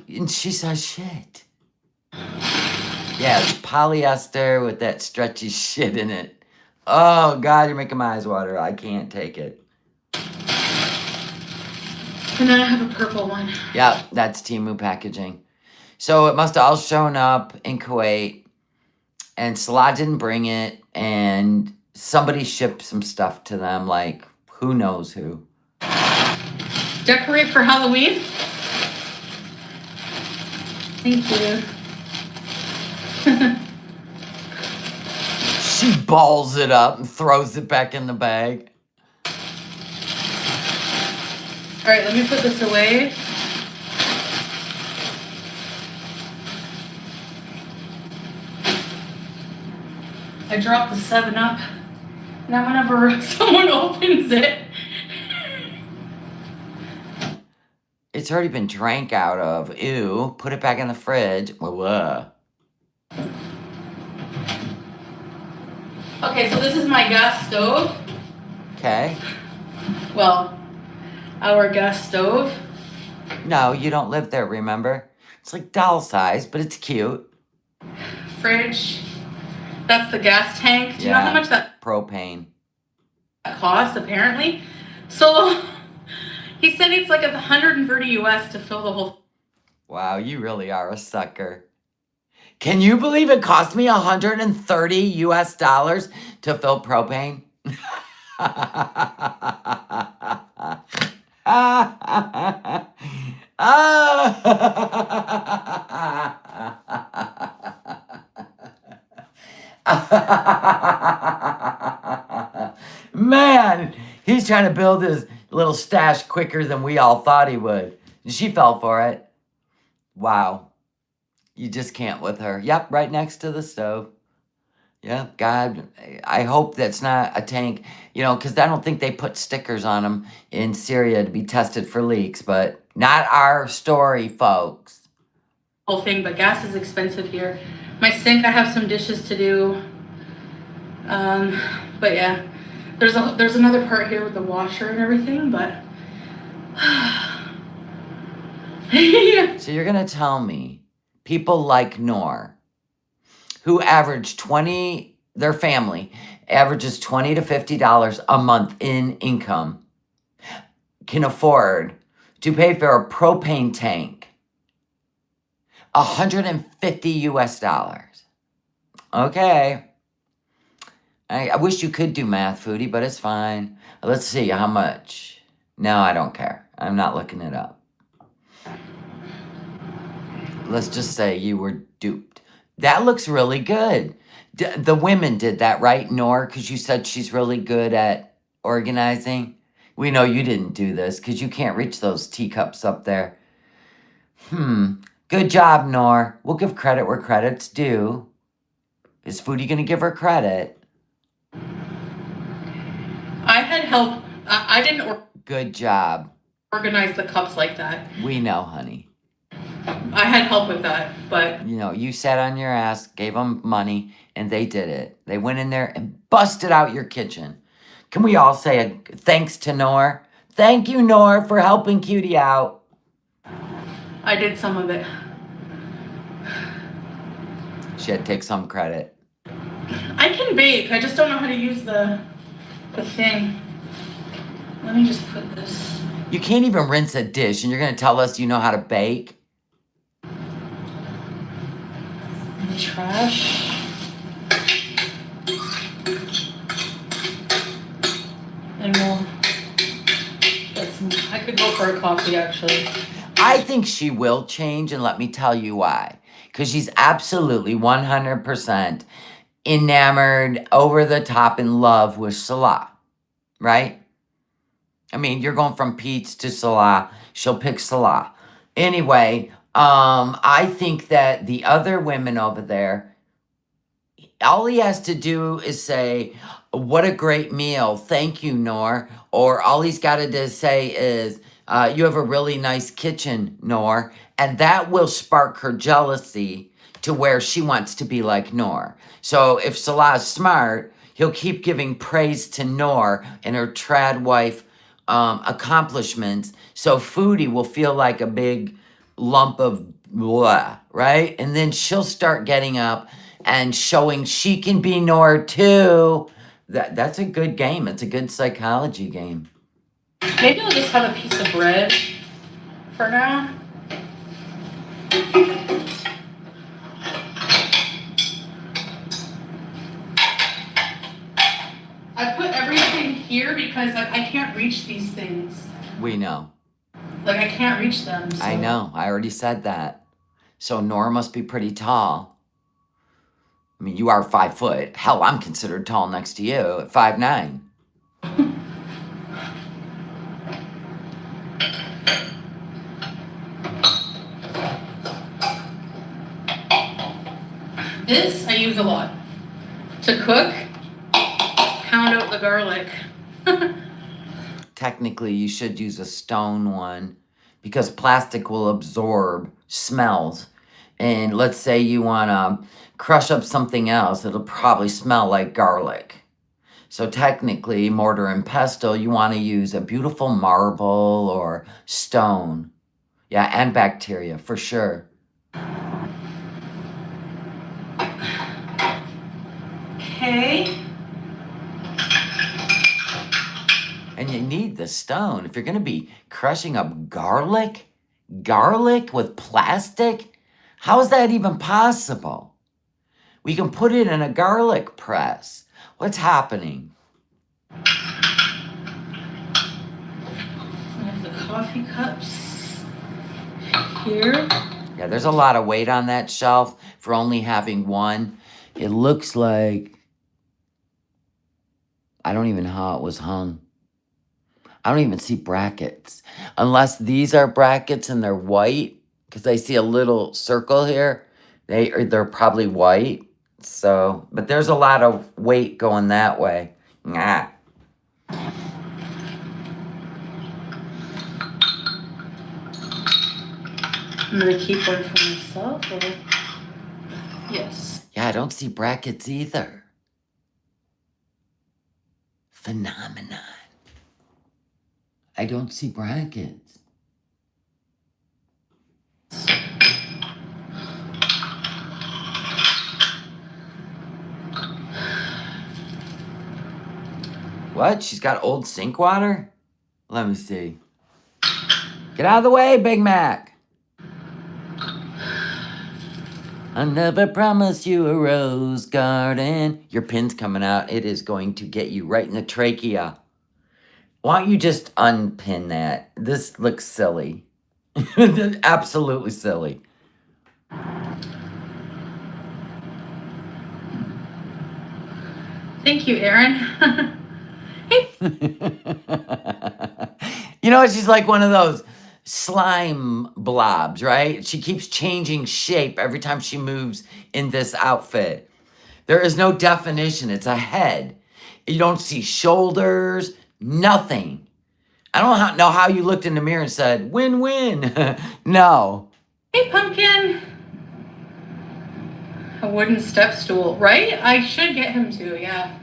And she says shit. Yeah, it's polyester with that stretchy shit in it. Oh, God, you're making my eyes water. I can't take it.
And then I have a purple one.
Yeah, that's Temu packaging. So it must have all shown up in Kuwait. And Salah didn't bring it. And somebody shipped some stuff to them. Like, who knows who.
Decorate for Halloween. Thank you.
She balls it up and throws it back in the bag.
All right, let me put this away. I dropped the 7-Up. Now whenever someone opens it,
It's already been drank out of. Ew. Put it back in the fridge. Whoa.
okay, so this is my gas stove.
Okay.
Well, our gas stove.
No, you don't live there, remember? It's like doll size, but it's cute.
Fridge. That's the gas tank. Do you know how much that
Propane.
costs, apparently? So he said it's like $130 US to fill the whole.
Wow, you really are a sucker. Can you believe it cost me $130 US to fill propane? Man, he's trying to build his little stash quicker than we all thought he would. She fell for it. Wow. You just can't with her. Yep, right next to the stove. Yep, God, I hope that's not a tank, you know, because I don't think they put stickers on them in Syria to be tested for leaks, but not our story, folks.
Whole thing, but gas is expensive here. My sink, I have some dishes to do. But yeah, there's another part here with the washer and everything, but yeah.
So you're going to tell me people like Noor, who their family averages $20 to $50 a month in income, can afford to pay for a propane tank $150 US. Okay. I wish you could do math, Foodie, but it's fine. Let's see how much. No, I don't care. I'm not looking it up. Let's just say you were duped. That looks really good. The women did that, right, Noor? Because you said she's really good at organizing. We know you didn't do this because you can't reach those teacups up there. Good job, Noor. We'll give credit where credit's due. Is Foodie going to give her credit?
I had help. I didn't
Good job.
organize the cups like that.
We know, honey.
I had help with that, but
You know, you sat on your ass, gave them money, and they did it. They went in there and busted out your kitchen. Can we all say a thanks to Noor? Thank you, Noor, for helping Cutie out.
I did some of it.
She had to take some credit.
I can bake. I just don't know how to use the thing. Let me just put this.
You can't even rinse a dish, and you're going to tell us you know how to bake?
In the trash. And we'll get some. I could go for a coffee, actually.
I think she will change, and let me tell you why. Because she's absolutely 100% enamored, over the top, in love with Salah, right? I mean, you're going from Pete's to Salah. She'll pick Salah. Anyway, I think that the other women over there, all he has to do is say, what a great meal. Thank you, Nor. Or all he's got to say is, you have a really nice kitchen, Nor. And that will spark her jealousy to where she wants to be like Nor. So if Salah's smart, he'll keep giving praise to Nor and her trad wife accomplishments. So Foodie will feel like a big lump of blah, right? And then she'll start getting up and showing she can be Nor too. That's a good game. It's a good psychology game.
Maybe I'll just have a piece of bread for now. I put everything here because I can't reach these things.
We know.
Like, I can't reach them. So.
I know. I already said that. So Nora must be pretty tall. I mean, you are 5 foot. Hell, I'm considered tall next to you at 5'9".
This I use a lot. To cook, pound out the garlic.
Technically, you should use a stone one because plastic will absorb smells. And let's say you want to crush up something else, it'll probably smell like garlic. So technically, mortar and pestle, you want to use a beautiful marble or stone. Yeah, and bacteria, for sure.
Okay.
And you need the stone. If you're going to be crushing up garlic with plastic, how is that even possible? We can put it in a garlic press. What's happening?
I have the coffee cups here.
Yeah, there's a lot of weight on that shelf for only having one. It looks like, I don't even know how it was hung. I don't even see brackets. Unless these are brackets and they're white, because I see a little circle here. They're probably white. So, but there's a lot of weight going that way. Nah.
I'm gonna keep one for myself. Or... Yes.
Yeah, I don't see brackets either. Phenomenon. I don't see brackets. What? She's got old sink water? Let me see. Get out of the way, Big Mac. I never promised you a rose garden. Your pin's coming out. It is going to get you right in the trachea. Why don't you just unpin that? This looks silly. Absolutely silly.
Thank you, Aaron.
You know, she's like one of those slime blobs, right? She keeps changing shape every time she moves in this outfit. There is no definition. It's a head. You don't see shoulders, nothing. I don't know how you looked in the mirror and said, win-win. No.
Hey, Pumpkin. A wooden step stool, right? I should get him to, yeah.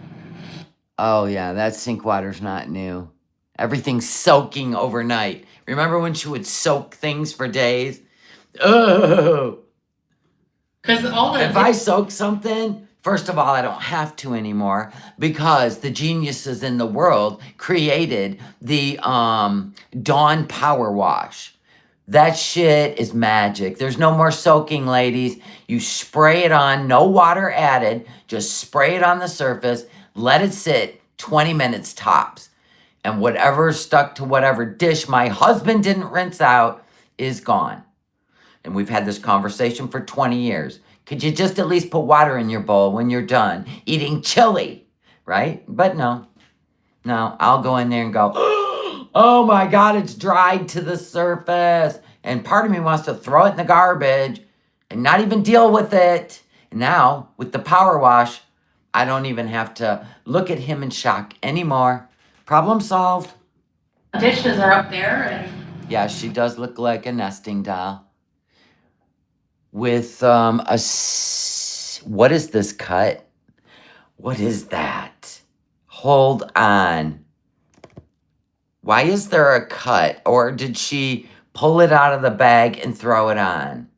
Oh, yeah, that sink water's not new. Everything's soaking overnight. Remember when she would soak things for days? Oh!
Because all the
If I soak something, first of all, I don't have to anymore because the geniuses in the world created the Dawn Power Wash. That shit is magic. There's no more soaking, ladies. You spray it on, no water added. Just spray it on the surface. Let it sit 20 minutes tops. And whatever stuck to whatever dish my husband didn't rinse out is gone. And we've had this conversation for 20 years. Could you just at least put water in your bowl when you're done eating chili, right? But no, I'll go in there and go, oh my God, it's dried to the surface. And part of me wants to throw it in the garbage and not even deal with it. And now, with the power wash, I don't even have to look at him in shock anymore. Problem solved.
dishes are up there, and
Yeah, she does look like a nesting doll. With what is this cut? What is that? Hold on. Why is there a cut? Or did she pull it out of the bag and throw it on?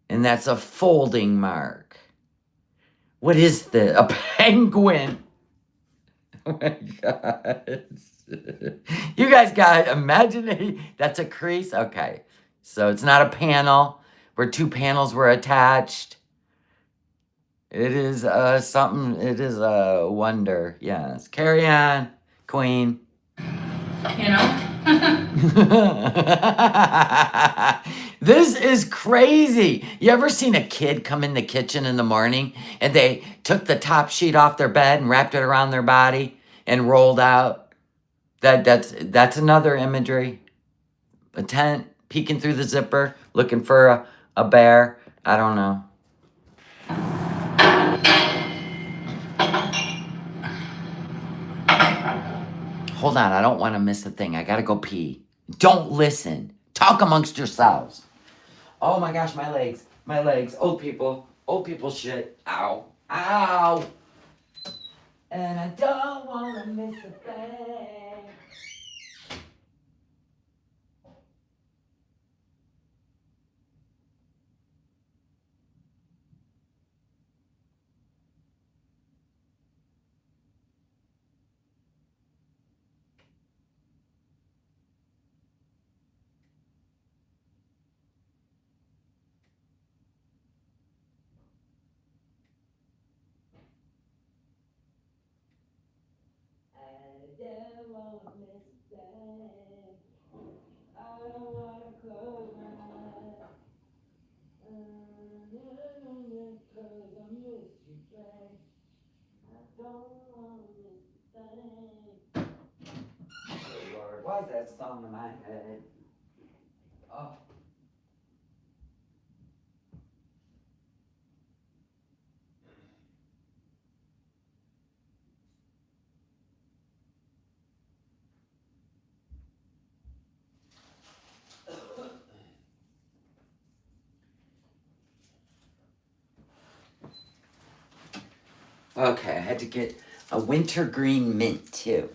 And that's a folding mark. What is this? A penguin. Oh my God. You guys got imagine that's a crease? Okay. So it's not a panel where two panels were attached. It is something, it is a wonder. Yes. Carry on, queen.
you know.
This is crazy. You ever seen a kid come in the kitchen in the morning and they took the top sheet off their bed and wrapped it around their body and rolled out? That's another imagery. A tent, peeking through the zipper, looking for a bear. I don't know. Hold on, I don't want to miss a thing. I gotta go pee. Don't listen. Talk amongst yourselves. Oh my gosh, my legs. My legs. Old people shit. Ow. Ow. And I don't want to miss a thing. Lord, why is that song in my head? Oh. Okay, I had to get a wintergreen mint too.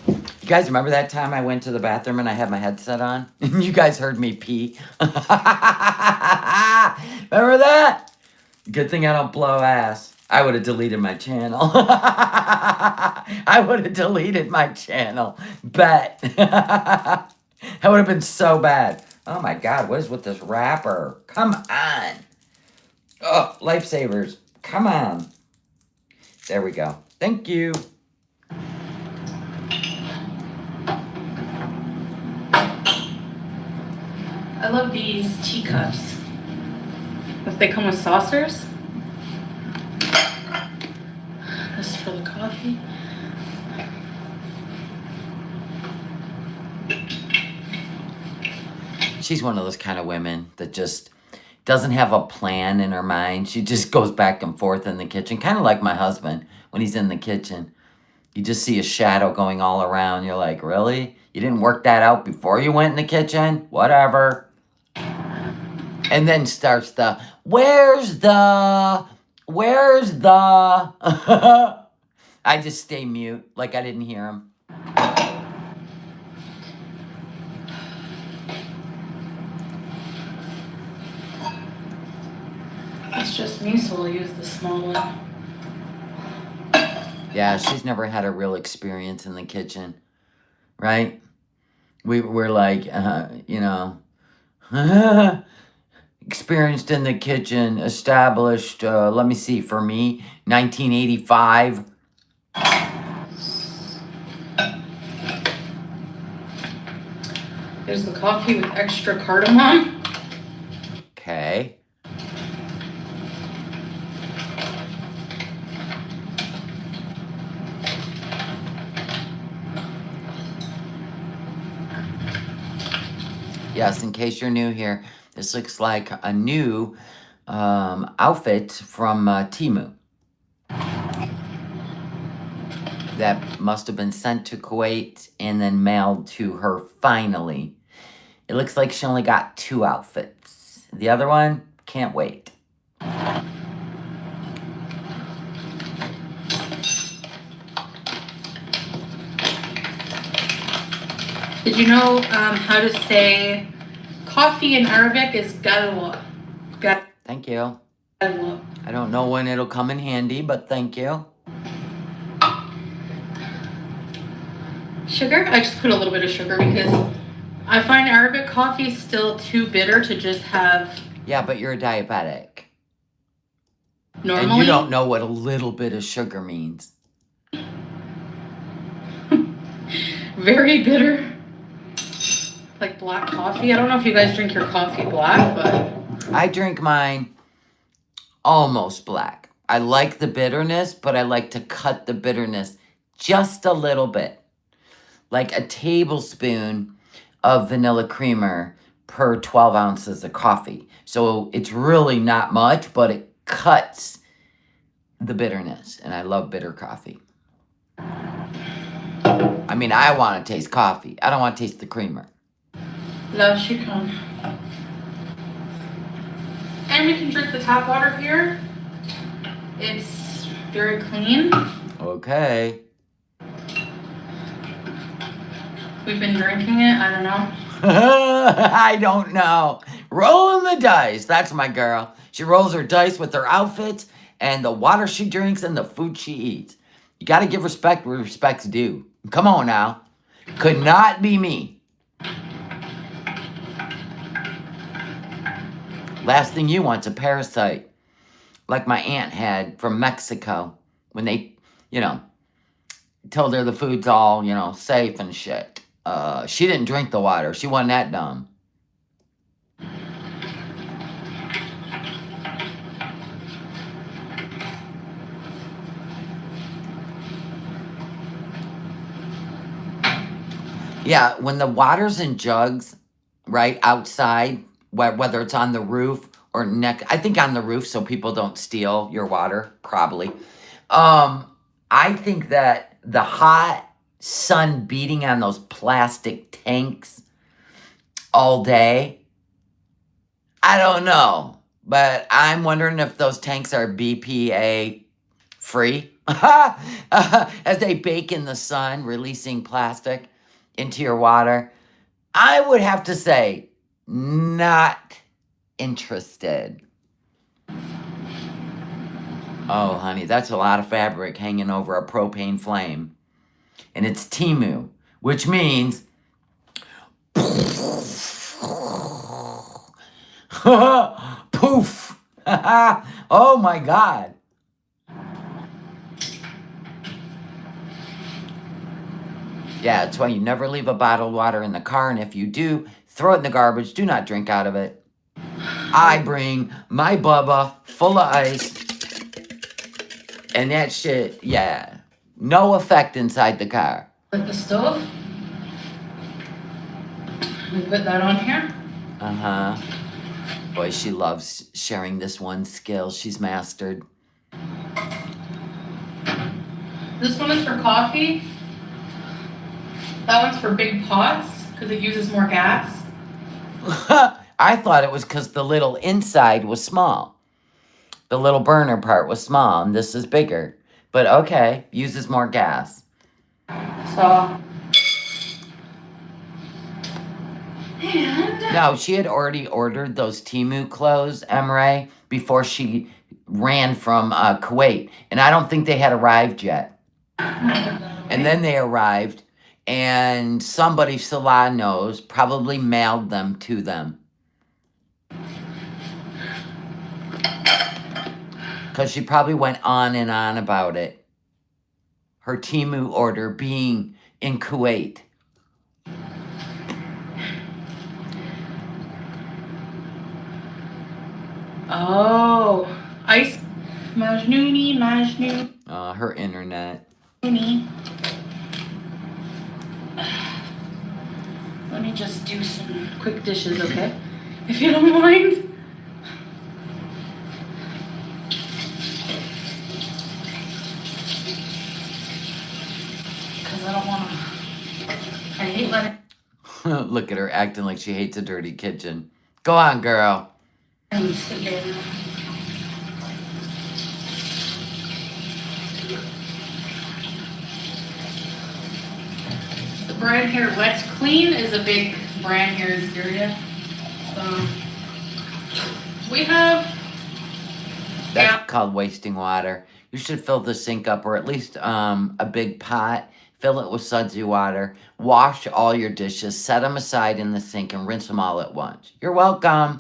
You guys remember that time I went to the bathroom and I had my headset on? And you guys heard me pee? Remember that? Good thing I don't blow ass. I would have deleted my channel. I would have deleted my channel. Bet. That would have been so bad. Oh my God, what is with this wrapper? Come on. Oh, lifesavers. Come on. There we go. Thank you.
I love these teacups. If they come with saucers. This is for the coffee.
She's one of those kind of women that just doesn't have a plan in her mind. She just goes back and forth in the kitchen. Kind of like my husband when he's in the kitchen. You just see a shadow going all around. You're like, really? You didn't work that out before you went in the kitchen? Whatever. And then starts the, where's the? I just stay mute like I didn't hear him.
It's just me, so I'll use the small one.
Yeah, she's never had a real experience in the kitchen, right? We're like, you know, experienced in the kitchen, established, let me see, for me, 1985.
There's the coffee with extra cardamom.
Okay. Yes, in case you're new here, this looks like a new outfit from Temu. That must have been sent to Kuwait and then mailed to her finally. It looks like she only got 2 outfits. The other one, can't wait.
Did you know how to say coffee in Arabic is galwa?
Thank you.
Galwa.
I don't know when it'll come in handy, but thank you.
Sugar? I just put a little bit of sugar because I find Arabic coffee still too bitter to just have
Yeah, but you're a diabetic.
normally.
And you don't know what a little bit of sugar means.
Very bitter. Like black coffee. I don't know if you guys drink your coffee black, but
I drink mine almost black. I like the bitterness, but I like to cut the bitterness just a little bit. Like a tablespoon of vanilla creamer per 12 ounces of coffee. So it's really not much, but it cuts the bitterness. And I love bitter coffee. I mean, I want to taste coffee. I don't want to taste the creamer.
la shukran. And we can drink the tap water here. It's very clean.
Okay.
We've been drinking it. I don't know.
I don't know. Rolling the dice. That's my girl. She rolls her dice with her outfits and the water she drinks and the food she eats. You got to give respect where respect's due. Come on now. Could not be me. Last thing you want's a parasite. Like my aunt had from Mexico. When they, you know, told her the food's all, you know, safe and shit. She didn't drink the water. She wasn't that dumb. Yeah, when the water's in jugs, right, outside, whether it's on the roof or I think on the roof so people don't steal your water, probably. I think that the hot sun beating on those plastic tanks all day, I don't know, but I'm wondering if those tanks are BPA free as they bake in the sun, releasing plastic into your water. I would have to say, not interested. Oh, honey, that's a lot of fabric hanging over a propane flame. And it's Temu, which means poof. Oh my God. Yeah, that's why you never leave a bottled water in the car, and if you do, throw it in the garbage. Do not drink out of it. I bring my Bubba full of ice, and that shit, yeah, no effect inside the car.
With the stove. We put that on here.
Uh-huh. Boy, she loves sharing this one skill she's mastered.
This one is for coffee. That one's for big pots because it uses more gas.
I thought it was because the little inside was small. The little burner part was small, and this is bigger. But okay, uses more gas.
So And
No, she had already ordered those Temu clothes, Emre, before she ran from Kuwait. And I don't think they had arrived yet. And then they arrived, and somebody Salah knows probably mailed them to them. Because she probably went on and on about it. Her Temu order being in Kuwait.
oh, ice Majnooni.
Her internet.
Let me just do some quick dishes, okay? If you don't mind. Because I don't want to. I hate letting.
Look at her acting like she hates a dirty kitchen. Go on, girl.
And sit down. The brand here, Wet's Clean, is a big brand here in Syria. So we have.
That's called wasting water. You should fill the sink up, or at least a big pot. Fill it with sudsy water. Wash all your dishes. Set them aside in the sink and rinse them all at once. You're welcome.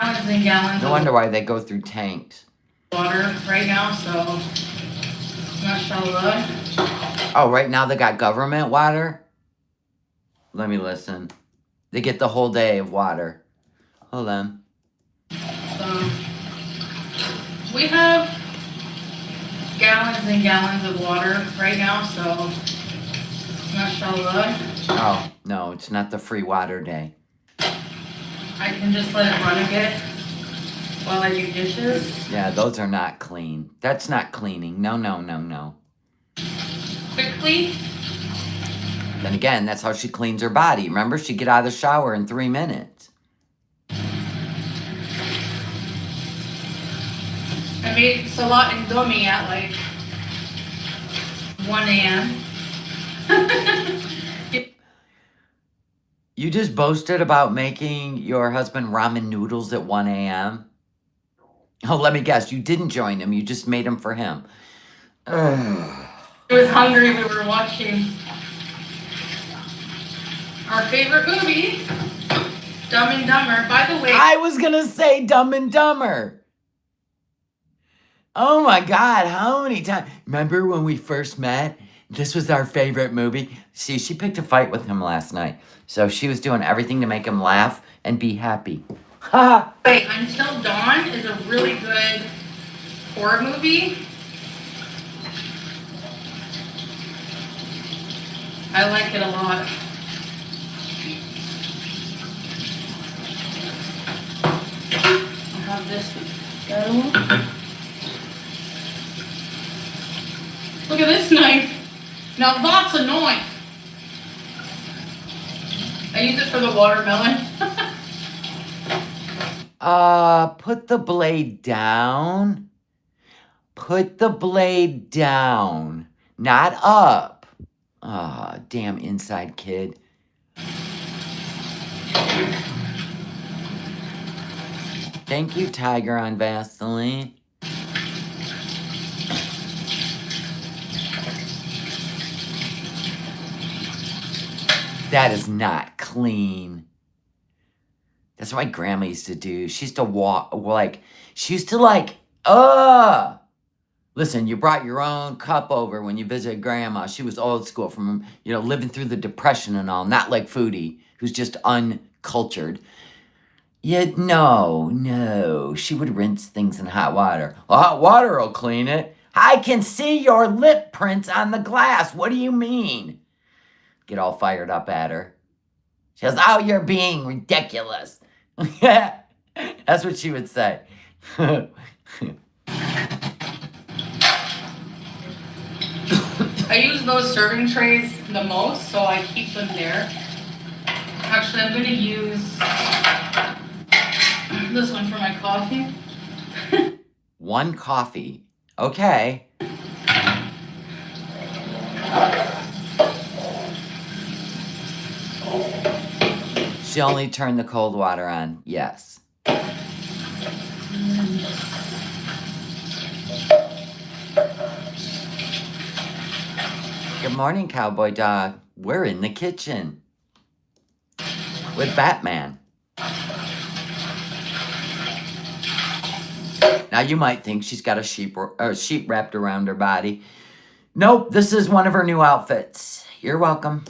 Gallons and gallons
No wonder why they go through tanks.
Water right now, so mashallah.
Oh, right now they got government water? Let me listen. They get the whole day of water. Hold on.
So we have gallons and gallons of water right now, so mashallah.
Oh, no, it's not the free water day.
I can just let it run a bit while I do dishes.
Yeah, those are not clean. That's not cleaning. No, no, no, no.
Quickly.
Then again, that's how she cleans her body. Remember, she'd get out of the shower in 3 minutes.
I made Salah and Domi at like 1 a.m.
You just boasted about making your husband ramen noodles at 1 a.m.? Oh, let me guess. You didn't join him. You just made them for him. Ugh.
He was hungry. We were watching our favorite movie, Dumb and Dumber. By the way,
I was going to say Dumb and Dumber. Oh my God, how many times? Remember when we first met? This was our favorite movie. See, she picked a fight with him last night. So she was doing everything to make him laugh and be happy. Ha!
wait, Until Dawn is a really good horror movie. I like it a lot. I'll have this go. Look at this knife. Now that's a knife. I use it for the watermelon.
Put the blade down. Put the blade down, not up. Ah, damn inside kid. Thank you, Tiger on Vaseline. That is not clean. That's what my grandma used to do. She used to Listen, you brought your own cup over when you visited grandma. She was old school from, living through the Depression and all. Not like Foodie, who's just uncultured. Yet, no. She would rinse things in hot water. Well, hot water will clean it. I can see your lip prints on the glass. What do you mean? Get all fired up at her. She goes, oh, you're being ridiculous. That's what she would say.
I use those serving trays the most, so I keep them there. Actually, I'm going to use this one for my coffee.
One coffee. Okay. She only turned the cold water on. Yes. Good morning, cowboy dog. We're in the kitchen with Batman. Now you might think she's got a sheet wrapped around her body. Nope, this is one of her new outfits. You're welcome.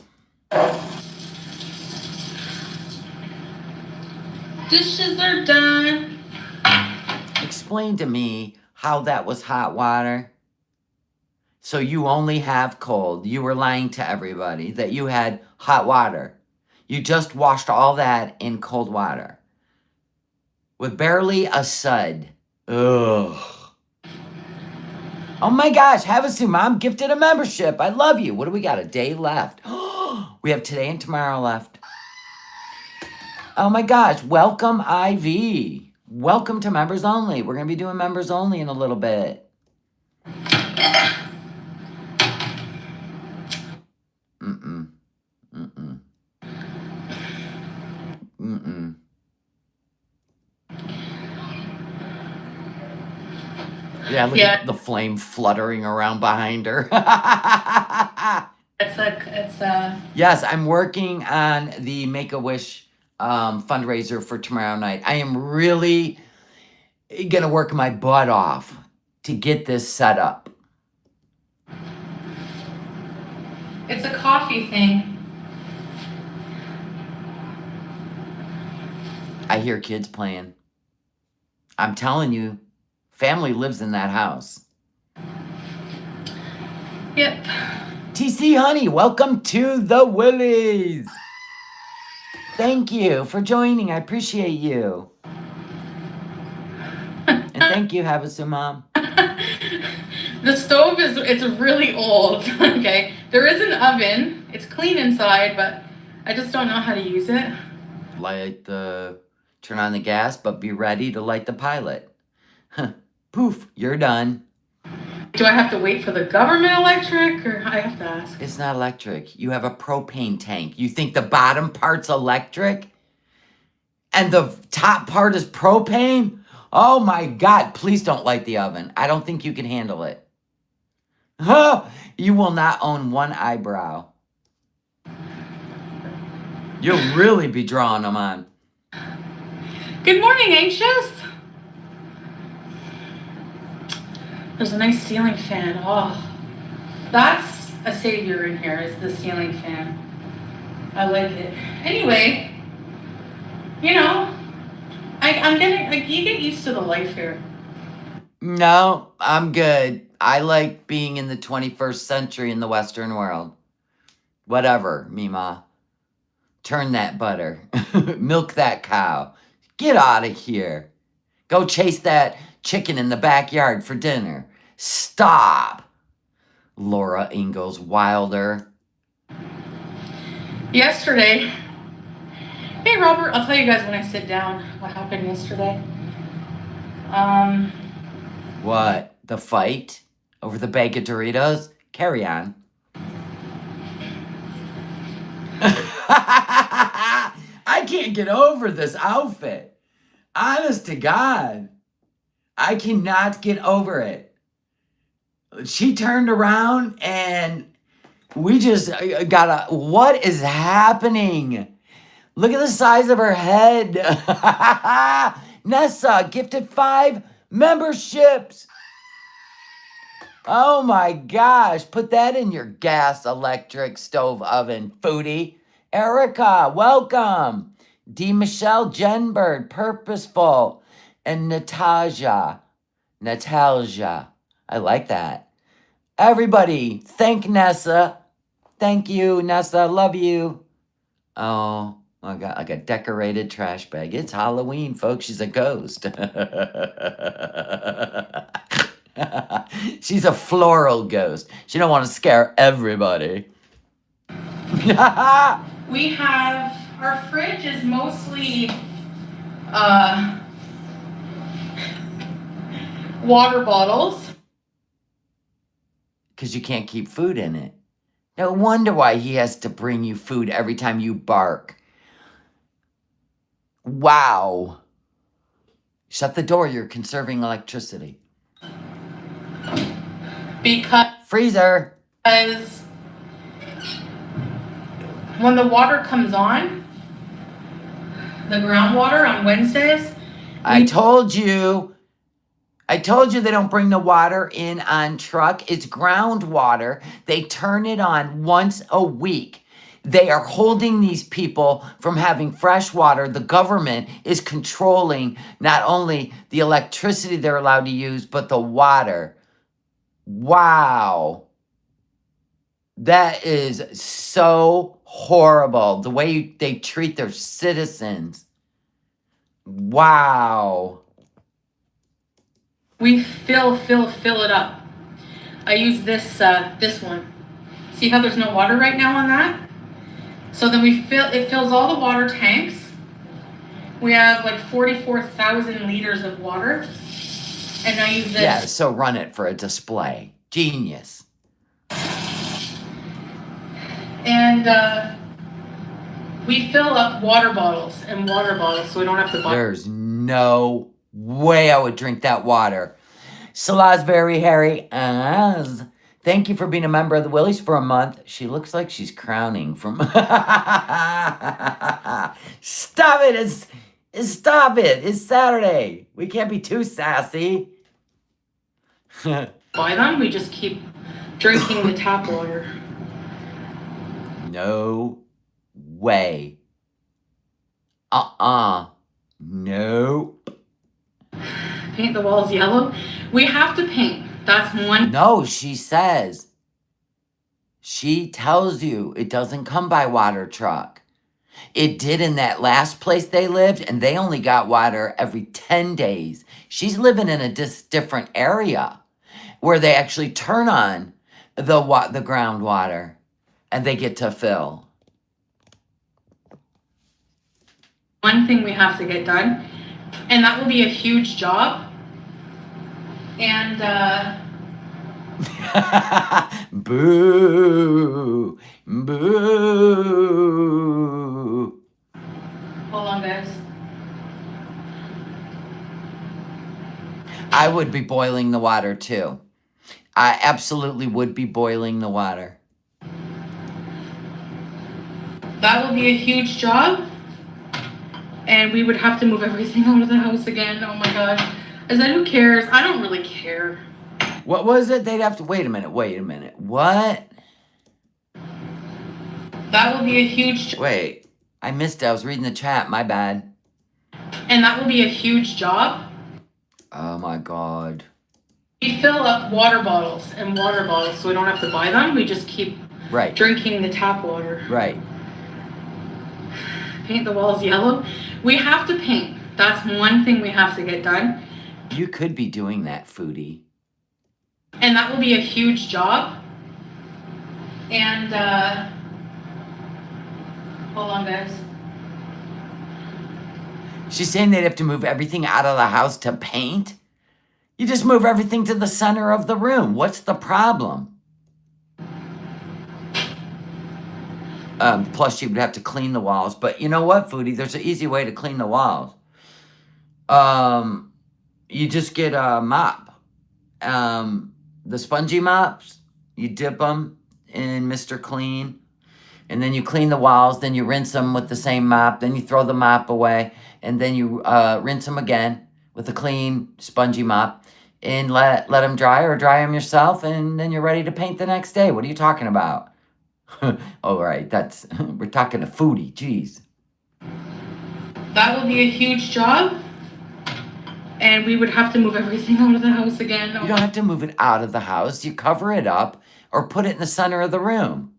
Dishes are done.
Explain to me how that was hot water. So you only have cold. You were lying to everybody that you had hot water. You just washed all that in cold water. With barely a sud. Ugh. Oh my gosh, Havasu Mom gifted a membership. I love you. What do we got? A day left. We have today and tomorrow left. Oh my gosh, welcome Ivy. Welcome to members only. We're going to be doing members only in a little bit. Mm-mm. Mm-mm. Mm-mm. Yeah, look at the flame fluttering around behind her.
It's a.
Yes, I'm working on the Make-A-Wish fundraiser for tomorrow night. I am really gonna work my butt off to get this set up.
It's a coffee thing.
I hear kids playing. I'm telling you, family lives in that house.
Yep.
TC Honey, welcome to the Willies. Thank you for joining. I appreciate you. And thank you, Havasu Mom.
The stove it's really old, okay? There is an oven. It's clean inside, but I just don't know how to use it.
Turn on the gas, but be ready to light the pilot. Poof, you're done.
Do I have to wait for the government electric, or I have to ask?
It's not electric. You have a propane tank. You think the bottom part's electric? And the top part is propane? Oh my God, please don't light the oven. I don't think you can handle it. Huh? You will not own one eyebrow. You'll really be drawing them on.
Good morning, Anxious. There's a nice ceiling fan. Oh, that's a savior in here, is the ceiling fan. I like it. Anyway, you know, I'm getting, like, you get used to the life here.
No, I'm good. I like being in the 21st century in the Western world. Whatever, Mima. Turn that butter. Milk that cow. Get out of here. Go chase that chicken in the backyard for dinner. Stop. Laura Ingalls Wilder.
Yesterday, hey Robert, I'll tell you guys when I sit down what happened yesterday.
What? The fight? Over the bag of Doritos? Carry on. I can't get over this outfit. Honest to God. I cannot get over it. She turned around and we just got what is happening? Look at the size of her head. Nessa gifted 5 memberships. Oh my gosh. Put that in your gas, electric, stove, oven, foodie. Erica, welcome. D. Michelle Jenbird, Purposeful. And Natasha. I like that. Everybody, thank Nessa. Thank you, Nessa. Love you. Oh, I got like a decorated trash bag. It's Halloween, folks. She's a ghost. She's a floral ghost. She don't want to scare everybody.
We have, our fridge is mostly water bottles.
Because you can't keep food in it. No wonder why he has to bring you food every time you bark. Wow. Shut the door. You're conserving electricity.
Because
Freezer.
when the water comes on, the groundwater on Wednesdays,
I told you they don't bring the water in on truck. It's groundwater. They turn it on once a week. They are holding these people from having fresh water. The government is controlling not only the electricity they're allowed to use, but the water. Wow. That is so horrible. The way they treat their citizens. Wow.
we fill it up. I use this one. See how there's no water right now on that? So then it fills all the water tanks. We have like 44,000 liters of water. And I use this.
Yeah, so run it for a display. Genius.
And we fill up water bottles so we don't have to buy.
There's no way I would drink that water. Salah's very hairy. Thank you for being a member of the Willies for a month. She looks like she's crowning from... Stop it. Stop it. It's Saturday. We can't be too sassy.
Buy them. We just keep drinking the tap water.
No way. Nope.
Paint the walls yellow. We have to paint. That's one.
No, she says. She tells you it doesn't come by water truck. It did in that last place they lived, and they only got water every 10 days. She's living in a different area where they actually turn on the groundwater and they get to fill.
One thing we have to get done, and that will be a huge job. And
Boo. Boo.
hold on, guys.
I would be boiling the water too. I absolutely would be boiling the water.
That will be a huge job. And we would have to move everything out of the house again. Oh my gosh. I said, who cares? I don't really care.
What was it? They'd have to... Wait a minute. What?
That will be a huge...
Wait. I missed it. I was reading the chat. My bad.
And that will be a huge job.
Oh my God.
We fill up water bottles so we don't have to buy them. We just keep drinking the tap water.
Right.
Paint the walls yellow. We have to paint. That's one thing we have to get done.
You could be doing that, Foodie.
And that will be a huge job. And hold on, guys.
She's saying they'd have to move everything out of the house to paint? You just move everything to the center of the room. What's the problem? Plus, you would have to clean the walls. But you know what, Foodie? There's an easy way to clean the walls. You just get a mop. The spongy mops, you dip them in Mr. Clean. And then you clean the walls. Then you rinse them with the same mop. Then you throw the mop away. And then you rinse them again with a clean, spongy mop. And let them dry or dry them yourself. And then you're ready to paint the next day. What are you talking about? All right, we're talking to Foodie. Jeez.
That will be a huge job. And we would have to move everything out of the house again.
You don't have to move it out of the house. You cover it up or put it in the center of the room.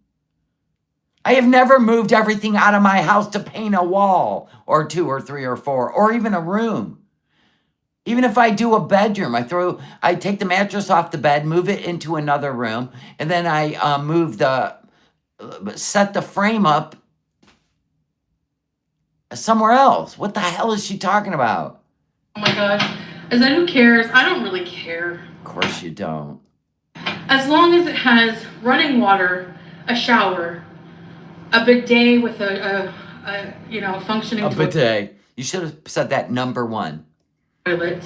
I have never moved everything out of my house to paint a wall or 2 or 3 or 4 or even a room. Even if I do a bedroom, I take the mattress off the bed, move it into another room, and then I set the frame up somewhere else. What the hell is she talking about?
Oh my gosh. I said, who cares? I don't really care.
Of course you don't.
As long as it has running water, a shower, a bidet with a functioning
A bidet. You should have said that number one.
toilet.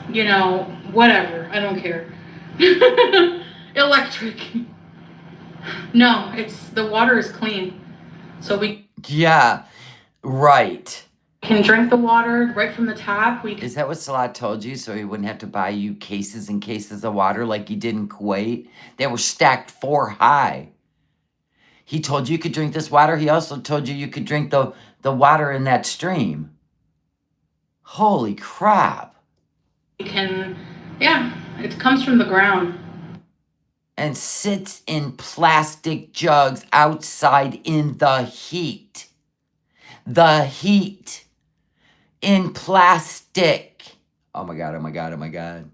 You know, whatever. I don't care. Electric. No, it's the water is clean. So we
Yeah, right.
can drink the water right from the tap. We can
Is that what Salah told you? So he wouldn't have to buy you cases and cases of water like he did in Kuwait? They were stacked 4 high. He told you could drink this water. He also told you could drink the water in that stream. Holy crap.
yeah, it comes from the ground.
And sits in plastic jugs outside in the heat. The heat. In plastic. Oh my God, oh my God, oh my God.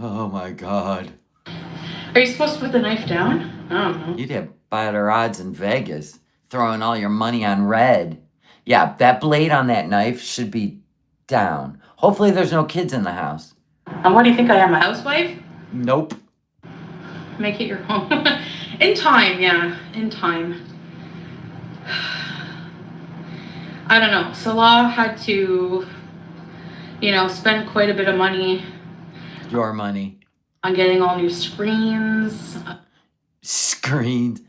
Oh my God.
Are you supposed to put the knife down? I don't know.
You'd have better odds in Vegas throwing all your money on red. Yeah, that blade on that knife should be down. Hopefully there's no kids in the house.
And what do you think I am, a housewife?
Nope.
Make it your home. In time, yeah, in time. I don't know. Salah had to, spend quite a bit of money
Your money.
on getting all new screens,
Screens.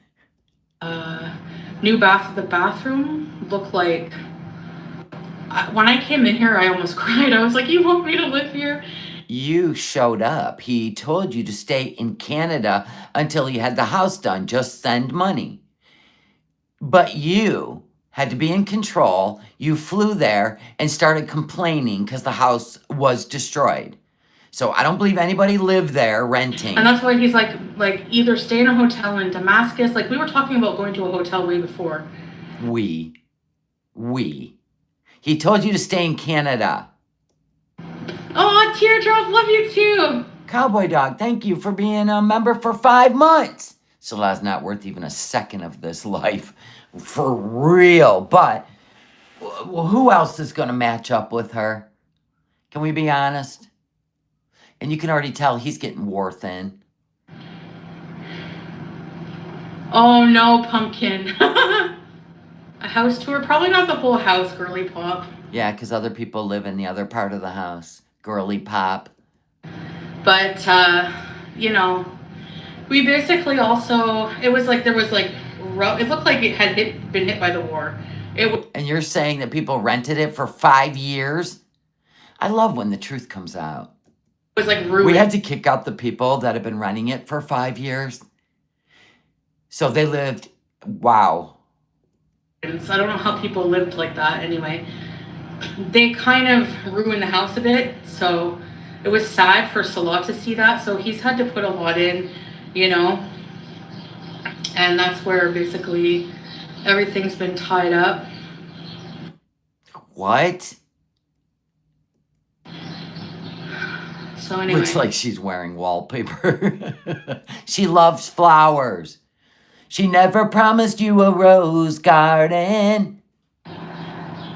new the bathroom looked like, when I came in here, I almost cried. I was like, you want me to live here?
You showed up. He told you to stay in Canada until you had the house done. Just send money. But you had to be in control. You flew there and started complaining because the house was destroyed. So I don't believe anybody lived there renting.
And that's why he's like either stay in a hotel in Damascus. Like we were talking about going to a hotel way before.
We. He told you to stay in Canada.
Oh, Teardrop, love you too.
Cowboy Dog, thank you for being a member for 5 months. Salah's not worth even a second of this life. For real. But who else is going to match up with her? Can we be honest? And you can already tell he's getting war thin.
Oh no, Pumpkin. A house tour? Probably not the whole house, girly pop.
Yeah, because other people live in the other part of the house. Girly pop.
But, we basically also, it was like, there was like, it looked like it had been hit by the war.
And you're saying that people rented it for 5 years? I love when the truth comes out.
It was like ruined.
We had to kick out the people that have been running it for 5 years. So they lived, wow.
So I don't know how people lived like that anyway. They kind of ruined the house a bit. So it was sad for Salah to see that. So he's had to put a lot in, And that's where basically everything's been tied up.
What?
So anyway.
Looks like she's wearing wallpaper. She loves flowers. She never promised you a rose garden.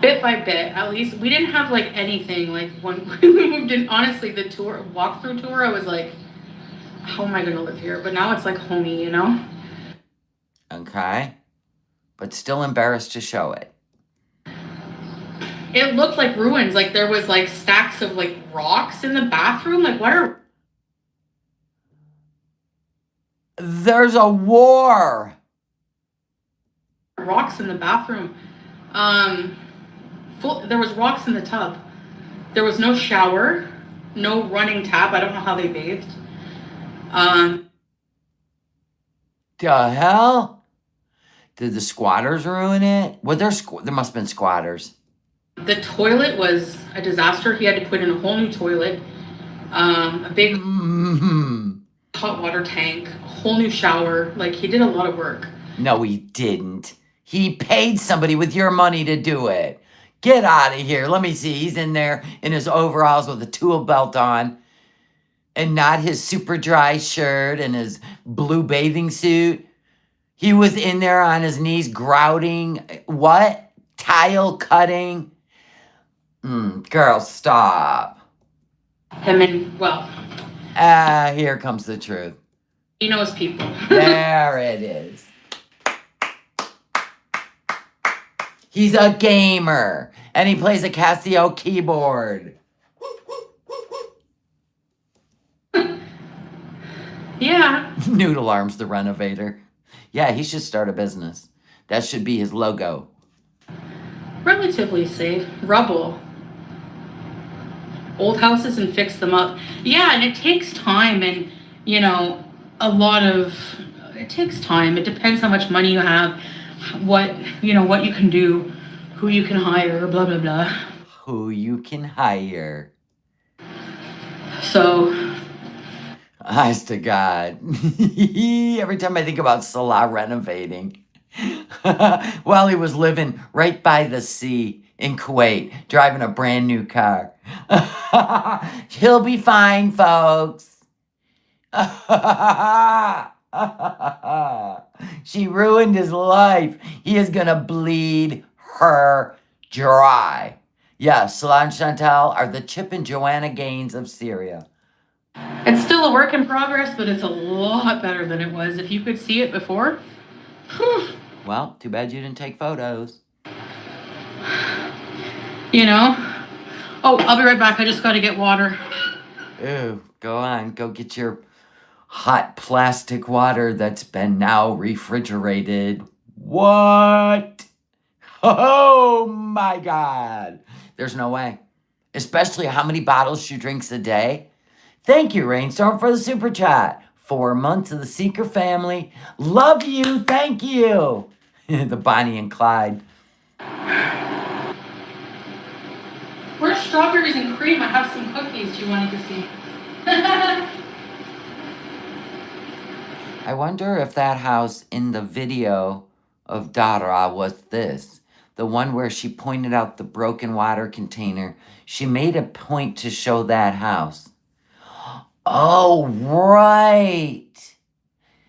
Bit by bit, at least. We didn't have like anything. Like when we moved in, honestly, the walkthrough tour, I was like, how am I going to live here? But now it's like homey,
Okay. But still embarrassed to show it.
It looked like ruins. Like there was like stacks of like rocks in the bathroom. Like what are...
There's a war.
Rocks in the bathroom. There was rocks in the tub. There was no shower, no running tap. I don't know how they bathed.
The hell? Did the squatters ruin it? Well, there must have been squatters.
The toilet was a disaster. He had to put in a whole new toilet, a big hot water tank, a whole new shower. Like he did a lot of work.
No, he didn't. He paid somebody with your money to do it. Get out of here. Let me see. He's in there in his overalls with a tool belt on and not his super dry shirt and his blue bathing suit. He was in there on his knees grouting. What? Tile cutting? Girl, stop.
Him and, well.
Here comes the truth.
He knows people.
There it is. He's a gamer. And he plays a Casio keyboard.
Yeah.
Noodle Arms the Renovator. Yeah, he should start a business. That should be his logo.
Relatively safe. Rubble. Old houses and fix them up. Yeah, and it takes time and, you know, it takes time. It depends how much money you have, what you can do, who you can hire, blah, blah, blah.
Who you can hire.
So,
Honest to God. Every time I think about Salah renovating. Well, he was living right by the sea in Kuwait, driving a brand new car. He'll be fine, folks. She ruined his life. He is gonna bleed her dry. Yes, Salah and Chantal are the Chip and Joanna Gaines of Syria.
it's still a work in progress, but it's a lot better than it was. If you could see it before,
Well, too bad you didn't take photos.
you know. Oh, I'll be right back. I just got to get water.
Ew, go on. Go get your hot plastic water that's been now refrigerated. What? Oh my God. There's no way. Especially how many bottles she drinks a day. Thank you, Rainstorm, for the super chat. 4 months of the Seeker family. Love you. Thank you. The Bonnie and Clyde.
Where's strawberries and cream? I have some cookies you wanted to see.
I wonder if that house in the video of Dara was this. The one where she pointed out the broken water container. She made a point to show that house. Oh, right.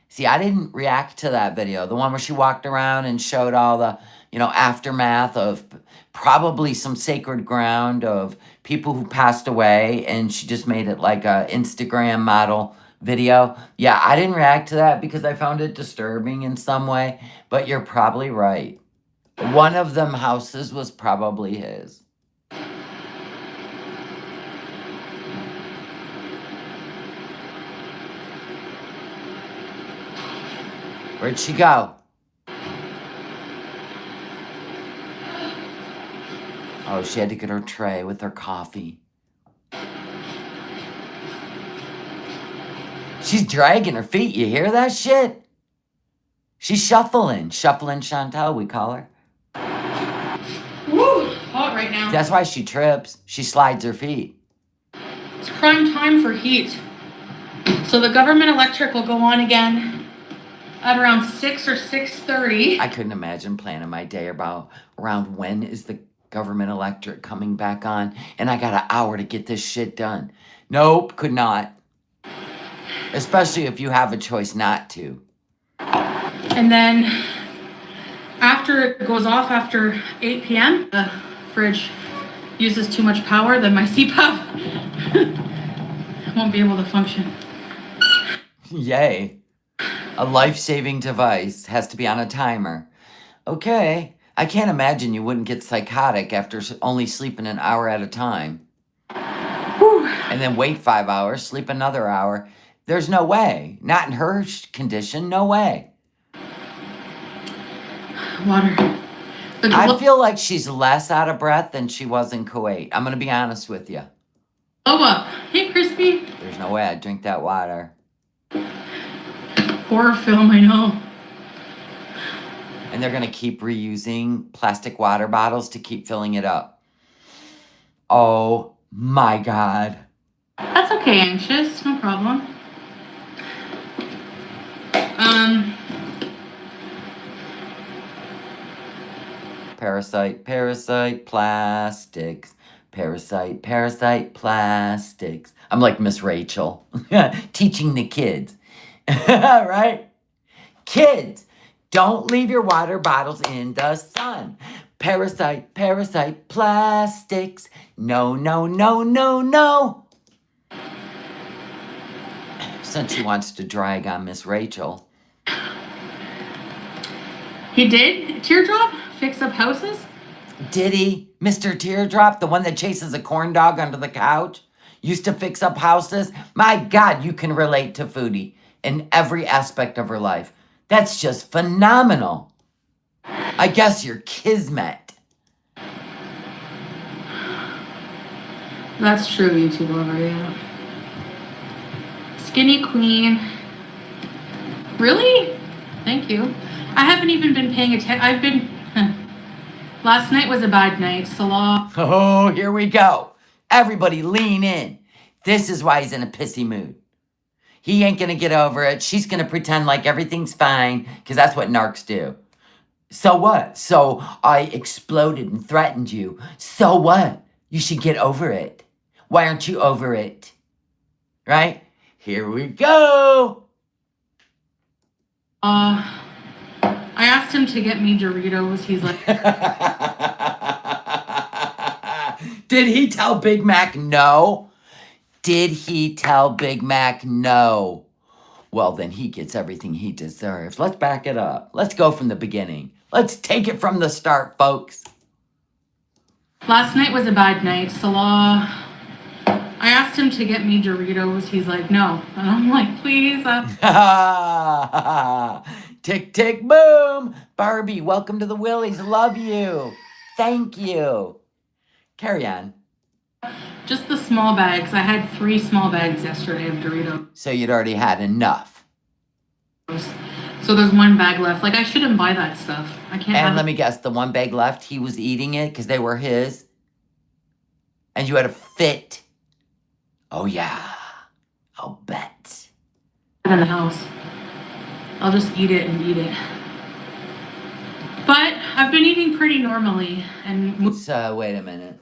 See, I didn't react to that video. The one where she walked around and showed all the, aftermath of probably some sacred ground of people who passed away. And she just made it like a Instagram model video. Yeah, I didn't react to that because I found it disturbing in some way. But you're probably right. One of them houses was probably his. Where'd she go? Oh, she had to get her tray with her coffee. She's dragging her feet. You hear that shit? She's shuffling. Shuffling Chantal, we call her.
Woo! Hot right now.
That's why she trips. She slides her feet.
It's prime time for heat. So the government electric will go on again at around 6 or 6:30.
I couldn't imagine planning my day around when is the government electric coming back on, and I got an hour to get this shit done. Nope, could not. Especially if you have a choice not to.
And then after it goes off after 8 p.m., the fridge uses too much power, then my CPAP won't be able to function.
Yay. A life-saving device has to be on a timer. Okay. I can't imagine you wouldn't get psychotic after only sleeping an hour at a time.
Whew.
And then wait 5 hours, sleep another hour. There's no way. Not in her condition. No way.
Water.
I feel like she's less out of breath than she was in Kuwait. I'm going to be honest with you.
Blow up. Hey, Crispy.
There's no way I'd drink that water.
Horror film, I know.
And they're going to keep reusing plastic water bottles to keep filling it up. Oh my God.
That's okay, Anxious. No problem.
Parasite, plastics. Parasite, plastics. I'm like Miss Rachel, teaching the kids. Right? Kids, don't leave your water bottles in the sun. Parasite, plastics. No, no, no, no, no. Since she wants to drag on Miss Rachel.
He did? Teardrop? Fix up houses?
Did he? Mr. Teardrop, the one that chases a corn dog under the couch? Used to fix up houses? My God, you can relate to Foodie in every aspect of her life. That's just phenomenal. I guess you're kismet.
That's true, YouTube lover, yeah. Skinny queen. Really? Thank you. I haven't even been paying attention. I've been... Last night was a bad night. Salah.
Oh, here we go. Everybody lean in. This is why he's in a pissy mood. He ain't gonna get over it. She's gonna pretend like everything's fine, because that's what narcs do. So what? So I exploded and threatened you. So what? You should get over it. Why aren't you over it? Right? Here we go.
I asked him to get me Doritos. He's like...
Did he tell Big Mac no? Did he tell Big Mac no? Well, then he gets everything he deserves. Let's back it up. Let's go from the beginning. Let's take it from the start, folks.
Last night was a bad night. Salah... I asked him to get me Doritos. He's like, no. And I'm like, please.
Tick, tick, boom. Barbie, welcome to the Willies. Love you. Thank you. Carry on.
Just the small bags. I had 3 small bags yesterday of Doritos.
So you'd already had enough.
So there's 1 bag left. Like, I shouldn't buy that stuff. I can't
And
have
let me guess, the 1 bag left, he was eating it because they were his. And you had a fit. Oh, yeah. I'll bet.
it in the house. I'll just eat it and eat it. But I've been eating pretty normally. And
So, wait a minute.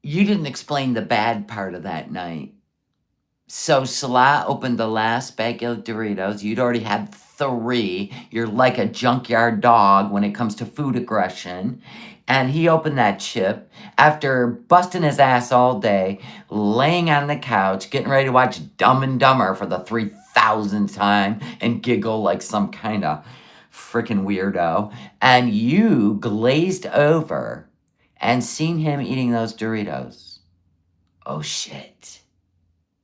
You didn't explain the bad part of that night. So Salah opened the last bag of Doritos. You'd already had 3. You're like a junkyard dog when it comes to food aggression. And he opened that chip after busting his ass all day, laying on the couch, getting ready to watch Dumb and Dumber for the 3,000th time and giggle like some kind of freaking weirdo. And you glazed over and seen him eating those Doritos. Oh, shit.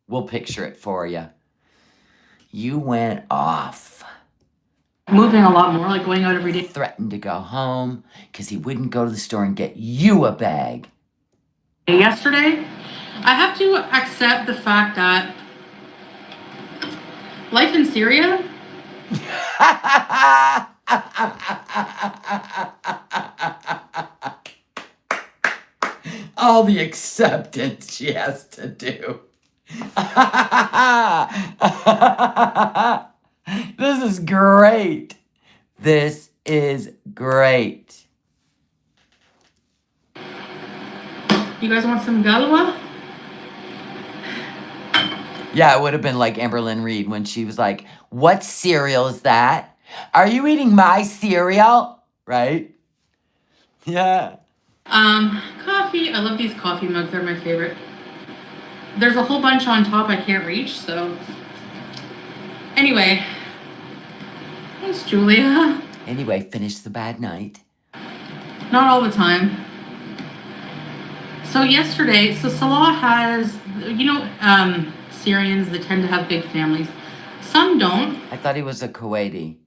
We'll picture it for you. You went off.
moving a lot more, like going out every day.
Threatened to go home because he wouldn't go to the store and get you a bag.
Yesterday, I have to accept the fact that life in Syria,
All the acceptance she has to do. This is great. This is great.
you guys want some galwa?
Yeah, it would have been like Amberlynn Reed when she was like, what cereal is that? Are you eating my cereal? Right? Yeah.
Coffee. I love these coffee mugs. They're my favorite. There's a whole bunch on top I can't reach, so. Anyway. Thanks, Julia.
Anyway, finish the bad night.
Not all the time. So yesterday, Salah has, Syrians that tend to have big families. Some don't.
I thought he was a Kuwaiti.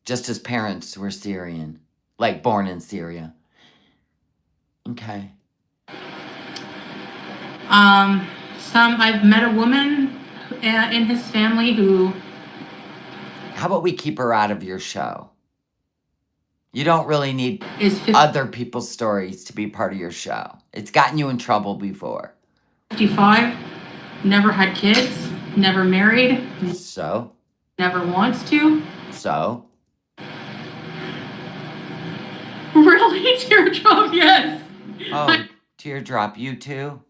Just his parents were Syrian. Like born in Syria. Okay.
I've met a woman in his family who...
How about we keep her out of your show? You don't really need
is
other people's stories to be part of your show. It's gotten you in trouble before.
55, never had kids, never married,
So?
never wants to.
So?
Really? Teardrop, yes.
Oh, teardrop, you too?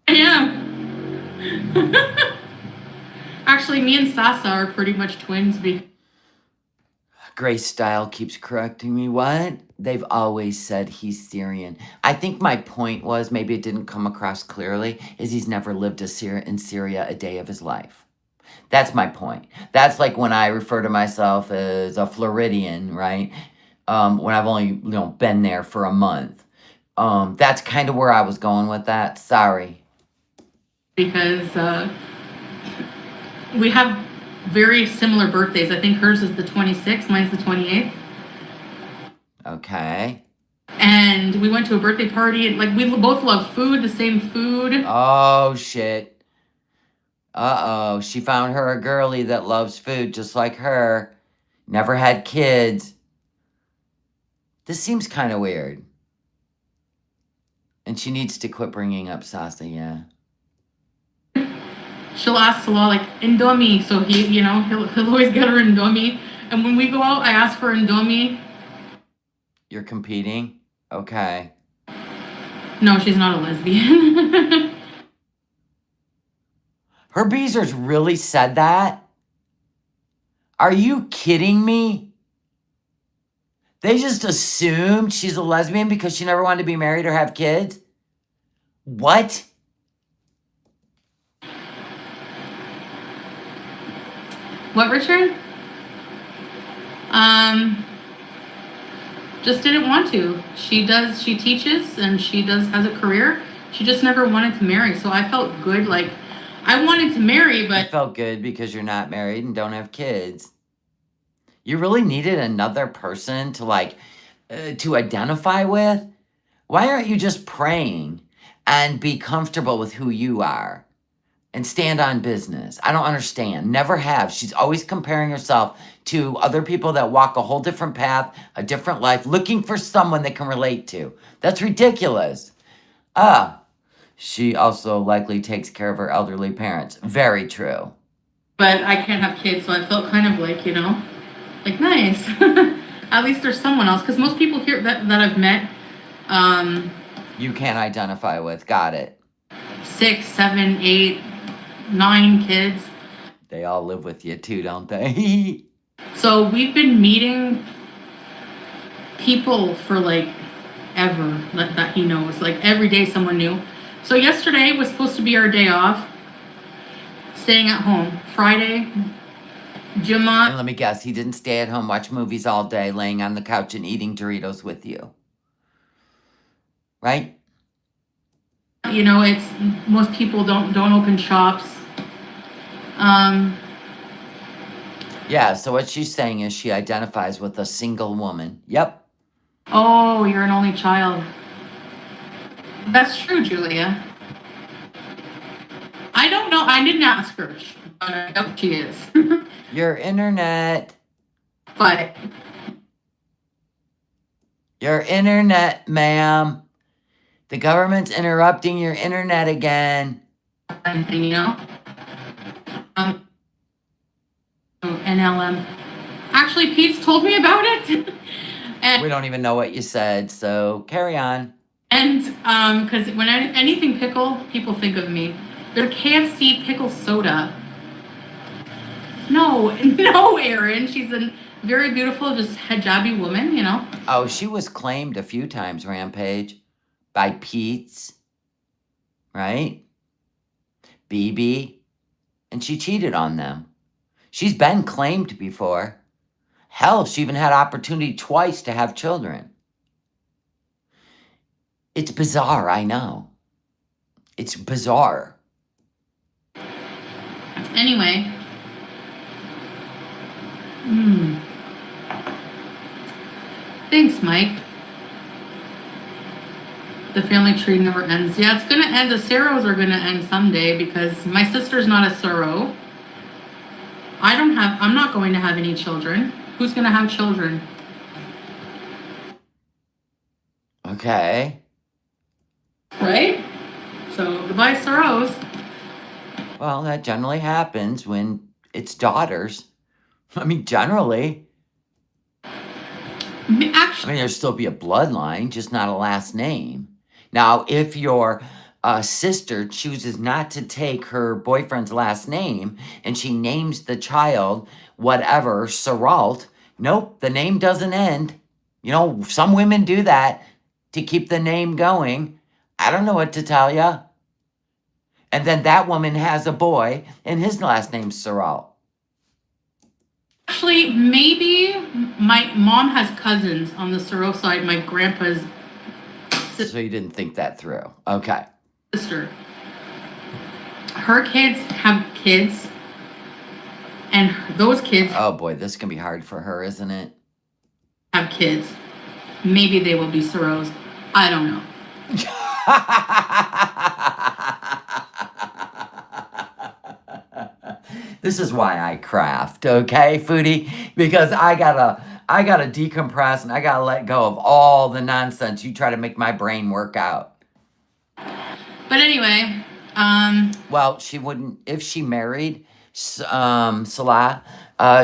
I am. Actually, me and Sasa are pretty much twins.
Grace Style keeps correcting me. What? They've always said he's Syrian. I think my point was, maybe it didn't come across clearly, is he's never lived in Syria a day of his life. That's my point. That's like when I refer to myself as a Floridian, right? when I've only, been there for a month. That's kind of where I was going with that. Sorry.
because we have very similar birthdays. I think hers is the 26th, mine's the 28th.
Okay.
And we went to a birthday party, and like we both love food, the same food.
Oh, shit. Uh-oh. She found her a girlie that loves food just like her. Never had kids. This seems kind of weird. And she needs to quit bringing up Sasa, yeah.
She'll ask Salah like Indomie, so he'll always get her Indomie. And when we go out, I ask for Indomie.
You're competing? Okay.
No, she's not a lesbian.
Her Beezers really said that? Are you kidding me? They just assumed she's a lesbian because she never wanted to be married or have kids? What?
What, Richard? Just didn't want to. She teaches and has a career. She just never wanted to marry. So I felt good. Like, I wanted to marry,
I
but
felt good because you're not married and don't have kids. You really needed another person to to identify with? Why aren't you just praying and be comfortable with who you are and stand on business? I don't understand. Never have. She's always comparing herself to other people that walk a whole different path, a different life, looking for someone they can relate to. That's ridiculous. She also likely takes care of her elderly parents. Very true.
I can't have kids, so I felt kind of like, like nice. At least there's someone else, because most people here that I've met,
You can't identify with. Got it.
6, 7, 8, 9 kids.
They all live with you too, don't they?
So we've been meeting people for like ever that he knows. Like every day someone new. So yesterday was supposed to be our day off. Staying at home. Friday,
And
Jumat.
let me guess, he didn't stay at home, watch movies all day, laying on the couch and eating Doritos with you. Right?
It's most people don't open shops.
Yeah, so what she's saying is she identifies with a single woman. Yep.
Oh, you're an only child. That's true, Julia. I don't know. I didn't ask her, but I know she is.
Your internet.
But
Your internet, ma'am. The government's interrupting your internet again.
NLM. Actually, Pete's told me about it.
We don't even know what you said, so carry on.
And because when anything pickle, people think of me. Their KFC pickle soda. No, Erin. She's a very beautiful, just hijabi woman,
Oh, she was claimed a few times, Rampage, by Pete's, right? BB, and she cheated on them. She's been claimed before. Hell, she even had opportunity twice to have children. It's bizarre, I know. It's bizarre.
Anyway. Thanks, Mike. The family tree never ends. Yeah, it's gonna end. The Saros are gonna end someday because my sister's not a Saro. I'm not going to have any children. Who's gonna have children?
Okay.
Right? So goodbye, Saros.
Well, that generally happens when it's daughters. I mean, generally.
Actually,
There'll still be a bloodline, just not a last name. Now, if your sister chooses not to take her boyfriend's last name and she names the child whatever, Saralt, nope, the name doesn't end. Some women do that to keep the name going. I don't know what to tell you. And then that woman has a boy and his last name's Saralt.
Actually, maybe my mom has cousins on the Sorrow side. My grandpa's
So you didn't think that through. Okay.
sister. Her kids have kids, and those kids
Oh boy, this can be hard for her, isn't it?
have kids. Maybe they will be Sorrows. I don't know.
This is why I craft, okay, Foodie? Because I gotta decompress and I gotta let go of all the nonsense you try to make my brain work out.
But anyway,
Well, she wouldn't if she married Salah.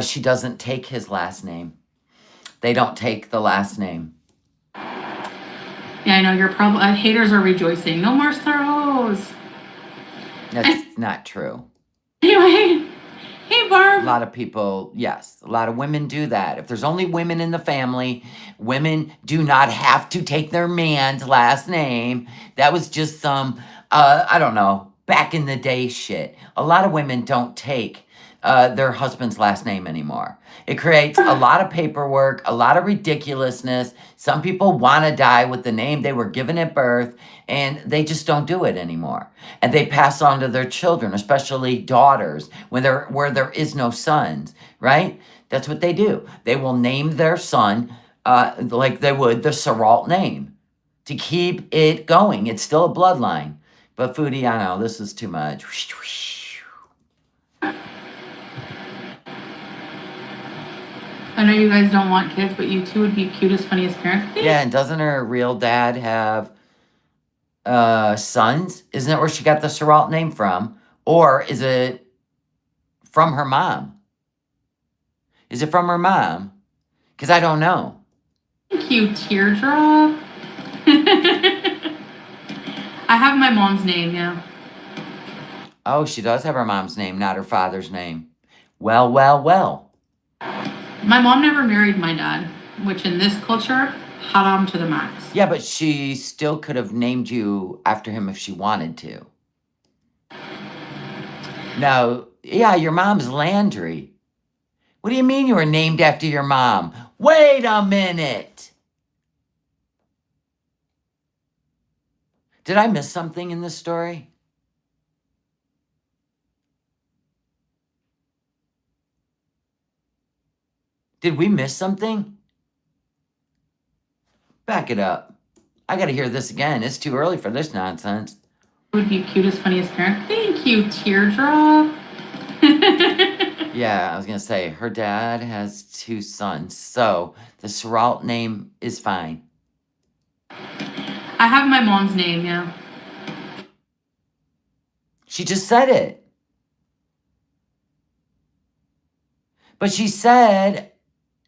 She doesn't take his last name. They don't take the last name.
yeah, I know your problem. Haters are rejoicing. No more Sorrows.
That's not true.
Anyway, hey
A
Barb.
lot of people, yes, a lot of women do that. If there's only women in the family, women do not have to take their man's last name. That was just some, I don't know, back in the day shit. A lot of women don't take their husband's last name anymore. It creates a lot of paperwork, a lot of ridiculousness. Some people want to die with the name they were given at birth, and they just don't do it anymore. And they pass on to their children, especially daughters, where there is no sons, right? That's what they do. They will name their son like they would the Siralt name to keep it going. It's still a bloodline. But Foodie, I know, this is too much.
I know you guys don't want kids, but you two would be cutest, funniest parents.
Yeah, and doesn't her real dad have sons? Isn't that where she got the Siralt name from? Or is it from her mom? Is it from her mom? Because I don't know.
Thank you, Teardrop. I have my mom's name, yeah.
Oh, she does have her mom's name, not her father's name. Well, well, well.
My mom never married my dad, which in this culture, haram to the max.
Yeah, but she still could have named you after him if she wanted to. No, yeah, your mom's Landry. What do you mean you were named after your mom? Wait a minute. Did I miss something in this story? Did we miss something? Back it up. I gotta hear this again. It's too early for this nonsense.
Would be cutest, funniest parent. Thank you, Teardrop.
Yeah, I was gonna say, her dad has 2 sons, so the Siralt name is fine.
I have my mom's name, yeah.
She just said it. But she said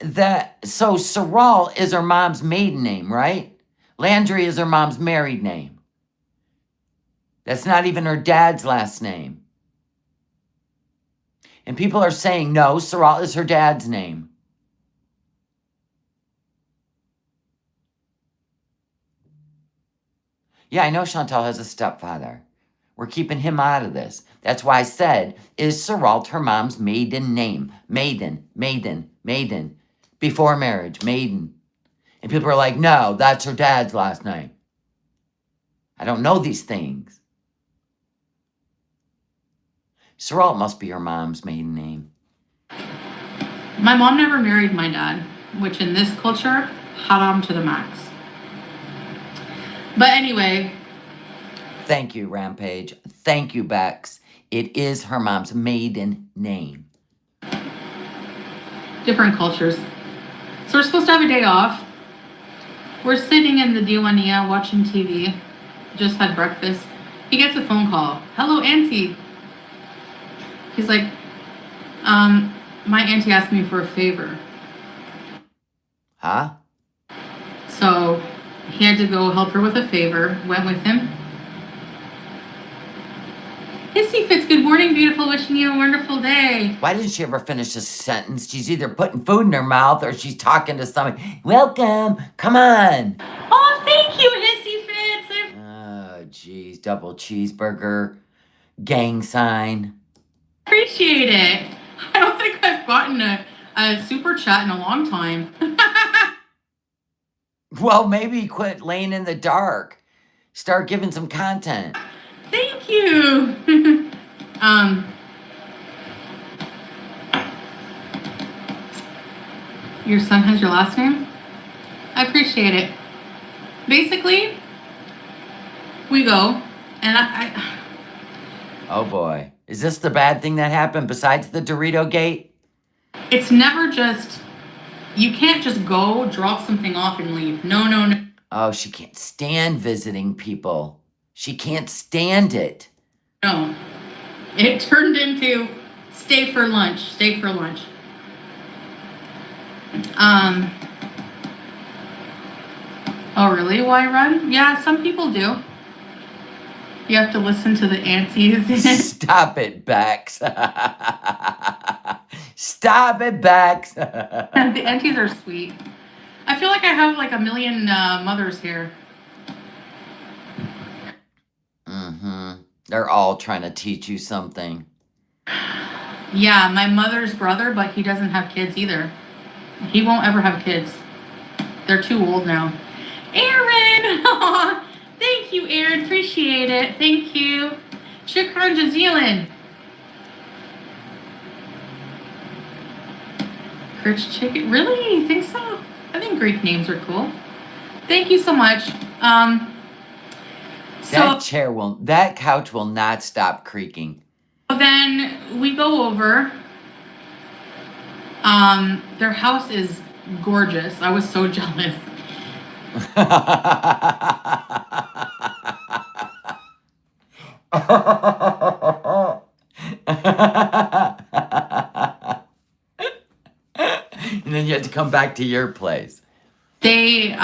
that, so Siralt is her mom's maiden name, right? Landry is her mom's married name. That's not even her dad's last name. And people are saying, no, Siralt is her dad's name. Yeah, I know Chantal has a stepfather. We're keeping him out of this. That's why I said, is Siralt her mom's maiden name? Maiden, maiden, maiden. Before marriage, maiden. And people are like, no, that's her dad's last name. I don't know these things. Siralt must be her mom's maiden name.
My mom never married my dad, which in this culture, haram to the max. But anyway.
Thank you, Rampage. Thank you, Bex. It is her mom's maiden name.
Different cultures. So we're supposed to have a day off. We're sitting in the Diwania watching TV. Just had breakfast. He gets a phone call. Hello, auntie. He's like, my auntie asked me for a favor.
Huh?
So he had to go help her with a favor. Went with him. Hissy Fits, good morning, beautiful. Wishing you a wonderful day.
Why didn't she ever finish a sentence? She's either putting food in her mouth or she's talking to somebody. Welcome. Come on.
Oh, thank you, Hissy Fits.
Oh, geez. Double cheeseburger. Gang sign.
Appreciate it. I don't think I've gotten a a super chat in a long time.
Well, maybe quit laying in the dark. Start giving some content.
Thank you. Your son has your last name? I appreciate it. Basically, we go, and I
Oh boy. Is this the bad thing that happened besides the Dorito gate?
it's never just, you can't just go, drop something off, and leave. No, no, no.
Oh, she can't stand visiting people. She can't stand it.
No. It turned into stay for lunch, stay for lunch. Oh really? Why run? Yeah, some people do. You have to listen to the aunties.
Stop it, Bex. Stop it, Bex.
The aunties are sweet. I feel like I have like a million mothers here.
Mm-hmm. They're all trying to teach you something.
Yeah, my mother's brother, but he doesn't have kids either. He won't ever have kids. They're too old now. Aaron! Thank you, Aaron. Appreciate it. Thank you. Shukran jazilan. Critch chicken. Really? You think so? I think Greek names are cool. Thank you so much.
That couch will not stop creaking.
Then we go over. Their house is gorgeous. I was so jealous.
And then you had to come back to your place.
They, a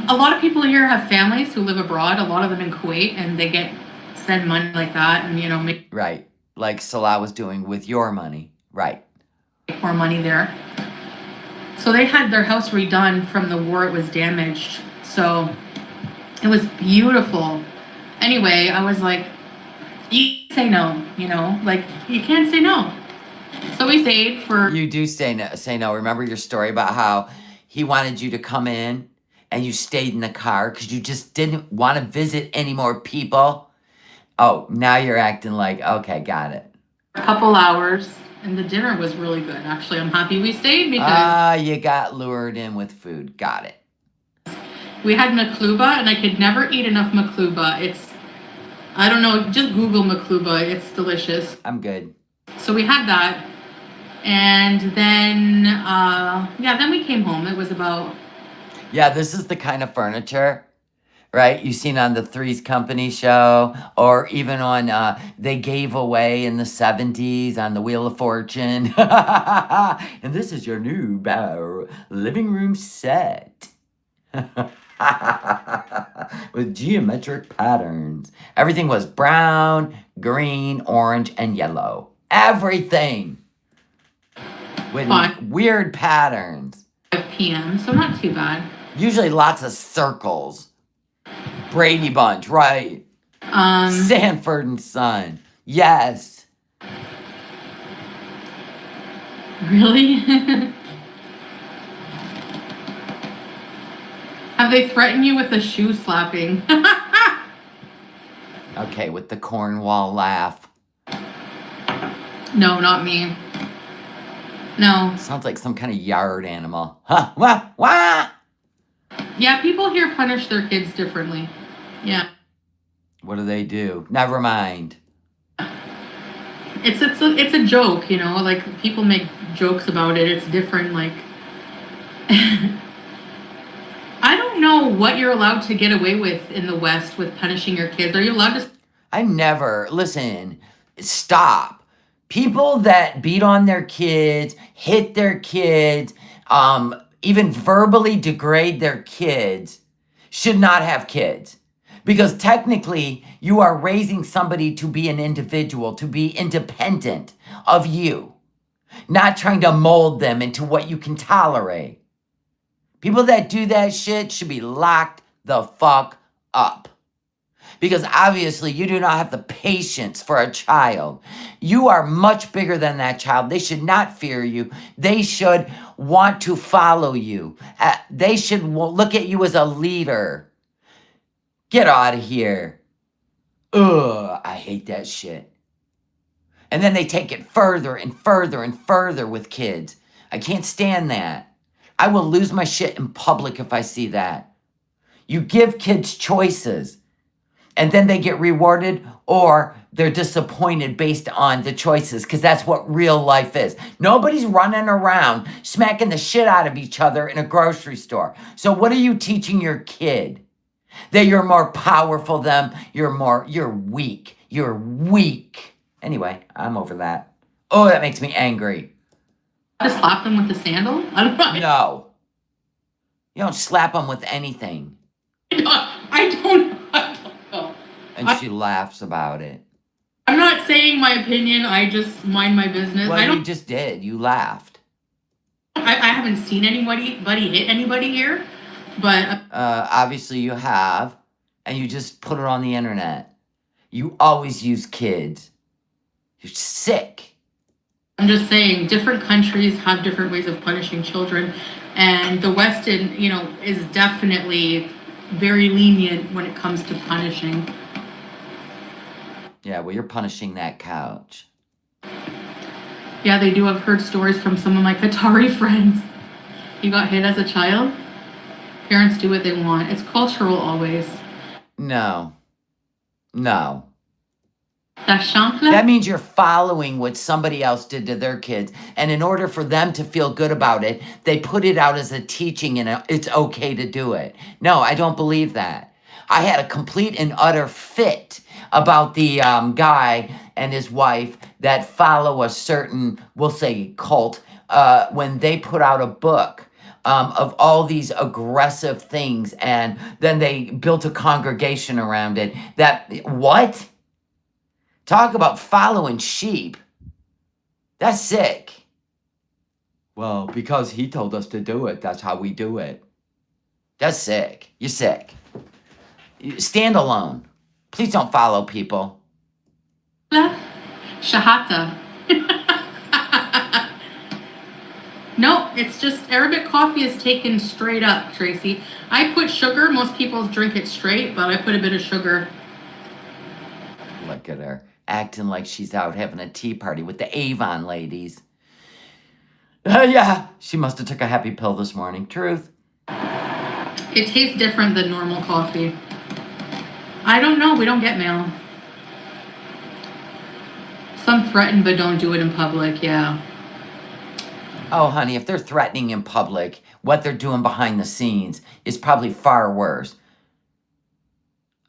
lot of people here have families who live abroad, a lot of them in Kuwait, and they send money like that and, make
Right. Like Salah was doing with your money. Right.
more money there. So they had their house redone from the war. It was damaged. So it was beautiful. Anyway, I was like, you say no, like you can't say no. So we stayed for...
You do say no. Remember your story about how he wanted you to come in and you stayed in the car because you just didn't want to visit any more people? Oh, now you're acting like, okay, got it.
a couple hours, and the dinner was really good. Actually, I'm happy we stayed because
you got lured in with food. Got it.
we had makluba, and I could never eat enough makluba. I don't know, just Google makluba. It's delicious.
I'm good.
So we had that, and then, then we came home. It was about...
Yeah, this is the kind of furniture, right? You've seen on the Three's Company show, or even on, they gave away in the 70s on the Wheel of Fortune. And this is your new living room set. With geometric patterns. Everything was brown, green, orange, and yellow. Everything. With weird patterns.
5 p.m., so not too bad.
Usually lots of circles. Brady Bunch, right. Sanford and Son. Yes.
Really? Have they threatened you with a shoe slapping?
Okay, with the Cornwall laugh.
No, not me. No.
Sounds like some kind of yard animal. Huh? Wah, wah!
Yeah, people here punish their kids differently. Yeah.
What do? Never mind.
It's a joke, like people make jokes about it. It's different, like I don't know what you're allowed to get away with in the West with punishing your kids. Are you allowed to...
Listen, stop. People that beat on their kids, hit their kids, even verbally degrade their kids should not have kids. Because technically, you are raising somebody to be an individual, to be independent of you. Not trying to mold them into what you can tolerate. People that do that shit should be locked the fuck up. because obviously you do not have the patience for a child. You are much bigger than that child. They should not fear you. They should want to follow you. They should look at you as a leader. Get out of here. Ugh, I hate that shit. And then they take it further and further and further with kids. I can't stand that. I will lose my shit in public if I see that. You give kids choices, and then they get rewarded or they're disappointed based on the choices, because that's what real life is. Nobody's running around smacking the shit out of each other in a grocery store. So what are you teaching your kid? That you're more powerful than them, you're weak. You're weak. Anyway, I'm over that. Oh, that makes me angry.
To slap them with the sandal? I don't know.
No. You don't slap them with anything.
I don't know.
And she laughs about it.
I'm not saying my opinion. I just mind my business.
Well, you just did. You laughed.
I haven't seen anybody hit anybody here, but
Obviously you have, and you just put it on the internet. You always use kids. You're sick.
I'm just saying different countries have different ways of punishing children, and the Western, is definitely very lenient when it comes to punishing.
Yeah, well, you're punishing that couch.
Yeah, they do. I've heard stories from some of my Qatari friends. You got hit as a child? Parents do what they want. It's cultural always.
No.
That's chancla?
That means you're following what somebody else did to their kids. And in order for them to feel good about it, they put it out as a teaching and it's okay to do it. No, I don't believe that. I had a complete and utter fit about the guy and his wife that follow a certain, we'll say, cult, when they put out a book of all these aggressive things, and then they built a congregation around it. What? Talk about following sheep. That's sick. Well, because he told us to do it, that's how we do it. That's sick. You're sick. Stand alone. Please don't follow people.
Shahata. No, it's just Arabic coffee is taken straight up, Tracy. I put sugar. Most people drink it straight, but I put a bit of sugar.
Look at her, acting like she's out having a tea party with the Avon ladies. Yeah, she must have took a happy pill this morning. Truth.
It tastes different than normal coffee. I don't know. We don't get mail. Some threaten, but don't do it in public. Yeah.
Oh, honey, if they're threatening in public, what they're doing behind the scenes is probably far worse.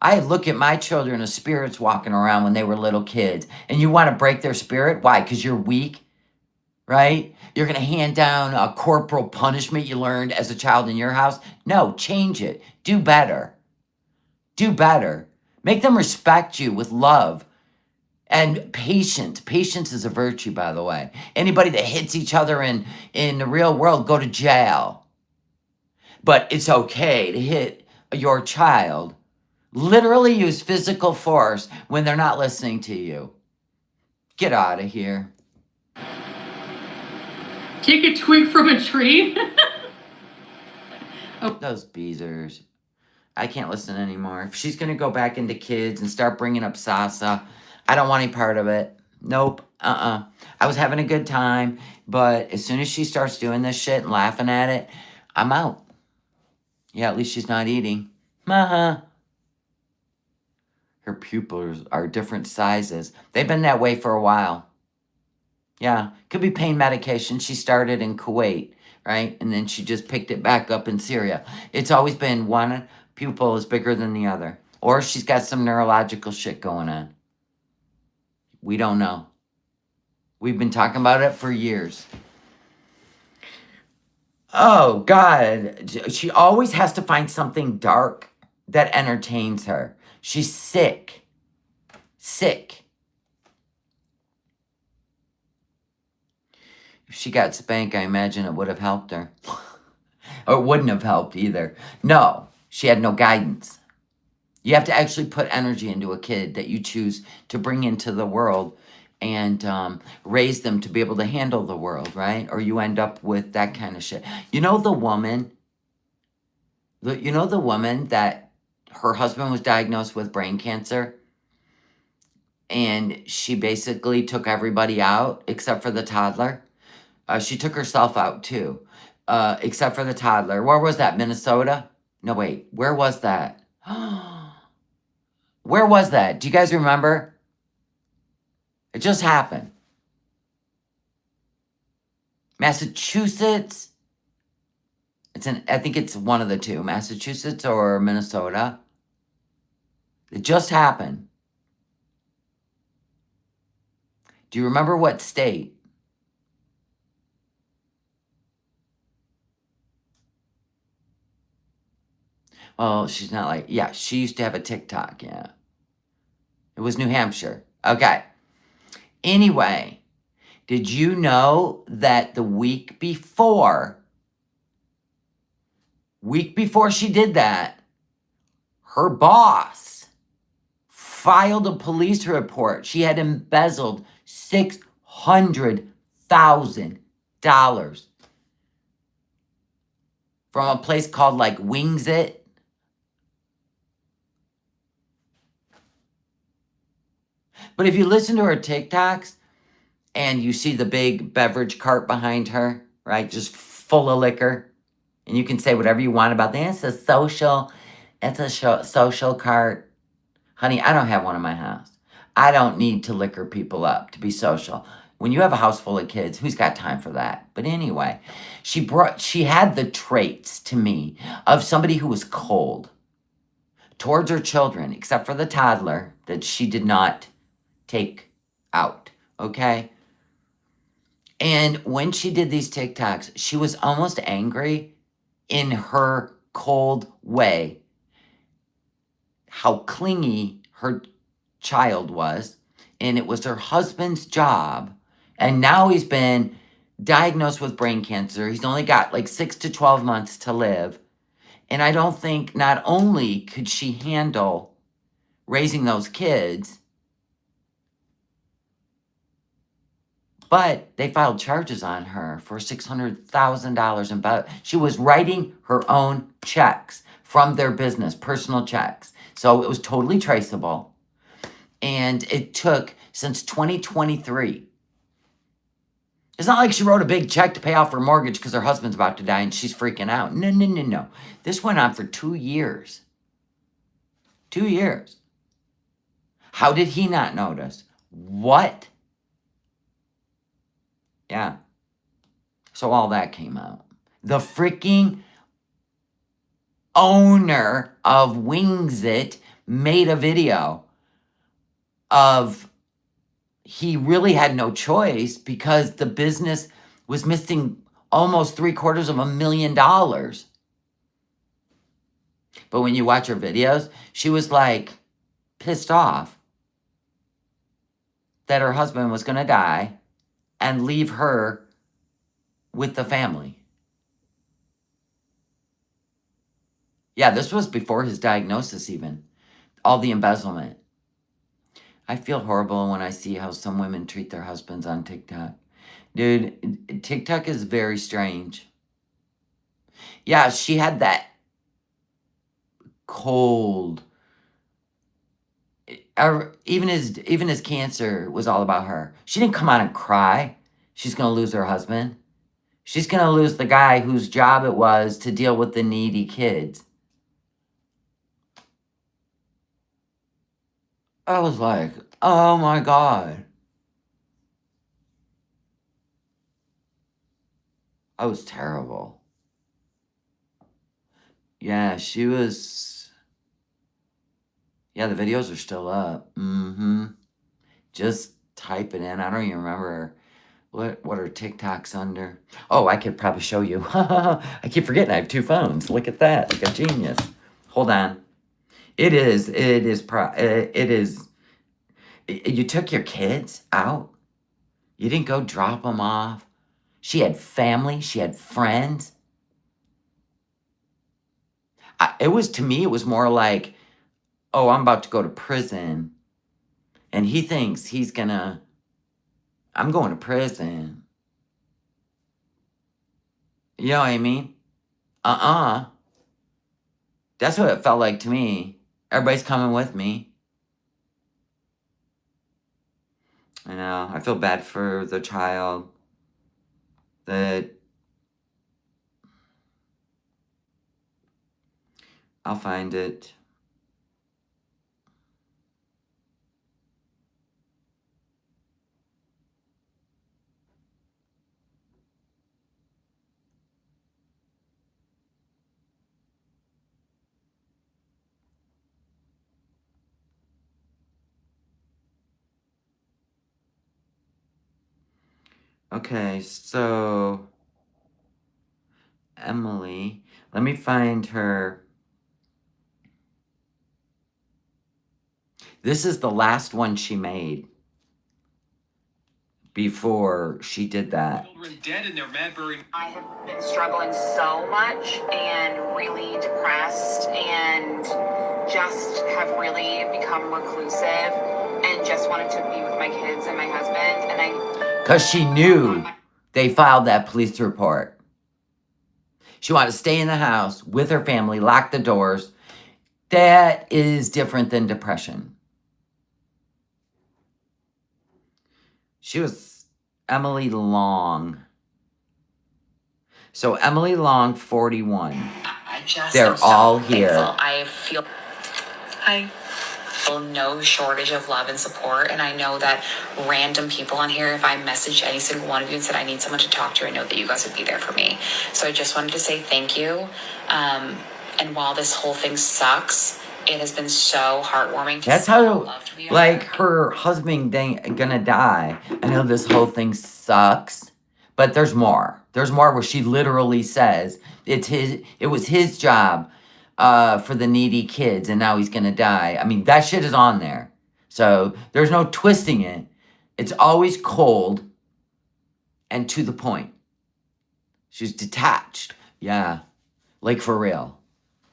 I look at my children as spirits walking around when they were little kids, and you want to break their spirit? Why? Because you're weak, right? You're going to hand down a corporal punishment you learned as a child in your house? No, change it. Do better. Do better. Make them respect you with love. And patience. Patience is a virtue, by the way. Anybody that hits each other in the real world, go to jail. But it's okay to hit your child. Literally use physical force when they're not listening to you. Get out of here.
Take a twig from a tree.
Those beezers. I can't listen anymore. If she's going to go back into kids and start bringing up Sasa, I don't want any part of it. Nope. I was having a good time, but as soon as she starts doing this shit and laughing at it, I'm out. Yeah, at least she's not eating. Her pupils are different sizes. They've been that way for a while. Yeah, could be pain medication. She started in Kuwait, right? And then she just picked it back up in Syria. It's always been one pupil is bigger than the other. Or she's got some neurological shit going on. We don't know. We've been talking about it for years. Oh, God. She always has to find something dark that entertains her. She's sick. Sick. If she got spanked, I imagine it would have helped her. Or it wouldn't have helped either. No, she had no guidance. You have to actually put energy into a kid that you choose to bring into the world and raise them to be able to handle the world, right? Or you end up with that kind of shit. You know the woman, that her husband was diagnosed with brain cancer and she basically took everybody out except for the toddler? She took herself out too, except for the toddler. Where was that? Minnesota? No, wait. Where was that? Where was that? Do you guys remember? It just happened. Massachusetts? I think it's one of the two, Massachusetts or Minnesota. It just happened. Do you remember what state? Well, she's not like, yeah, she used to have a TikTok, yeah. It was New Hampshire. Okay. Anyway, did you know that the week before she did that, her boss filed a police report. She had embezzled $600,000 from a place called like Wings It. But if you listen to her TikToks and you see the big beverage cart behind her, right, just full of liquor, and you can say whatever you want about that. It's a social cart. Honey, I don't have one in my house. I don't need to liquor people up to be social. When you have a house full of kids, who's got time for that? But anyway, she had the traits to me of somebody who was cold towards her children, except for the toddler that she did not take out, okay? And when she did these TikToks, she was almost angry in her cold way how clingy her child was, and it was her husband's job, and now he's been diagnosed with brain cancer. He's only got like 6 to 12 months to live, and I don't think not only could she handle raising those kids, but they filed charges on her for $600,000 in she was writing her own checks from their business, personal checks. So it was totally traceable. And it took since 2023. It's not like she wrote a big check to pay off her mortgage because her husband's about to die and she's freaking out. No. This went on for 2 years. 2 years. How did he not notice? What? Yeah. So all that came out. The freaking owner of Wings It made a video of he really had no choice because the business was missing almost $750,000. But when you watch her videos, she was like pissed off that her husband was going to die and leave her with the family. Yeah, this was before his diagnosis even. All the embezzlement. I feel horrible when I see how some women treat their husbands on TikTok. Dude, TikTok is very strange. Yeah, she had that cold. Even his cancer was all about her. She didn't come out and cry. She's going to lose her husband. She's going to lose the guy whose job it was to deal with the needy kids. I was like, oh my God. I was terrible. Yeah, she was. Yeah, the videos are still up. Just type it in. I don't even remember what are TikToks under. Oh, I could probably show you. I keep forgetting I have 2 phones. Look at that, like a genius. Hold on. It is. You took your kids out. You didn't go drop them off. She had family. She had friends. To me, it was more like oh, I'm about to go to prison. And he thinks I'm going to prison. You know what I mean? That's what it felt like to me. Everybody's coming with me. I know. I feel bad for the child that I'll find it. Okay, so Emily, let me find her. This is the last one she made before she did that.
Children dead in their Madbury.
I have been struggling so much and really depressed and just have really become reclusive and just wanted to be with my kids and my husband. And
Because she knew they filed that police report. She wanted to stay in the house with her family, lock the doors. That is different than depression. She was Emily Long. So Emily Long, 41.
I just
They're
am so
all here.
thankful. I feel no shortage of love and support, and I know that random people on here, if I message any single one of you and said I need someone to talk to, I know that you guys would be there for me. So I just wanted to say thank you. And while this whole thing sucks, it has been so heartwarming to
That's
see how
how,
loved we are.
like, her husband gonna die. I know this whole thing sucks, but there's more. There's more where she literally says it was his job for the needy kids, and now he's gonna die. I mean, that shit is on there. So there's no twisting it. It's always cold and to the point. She's detached. Yeah. Like, for real.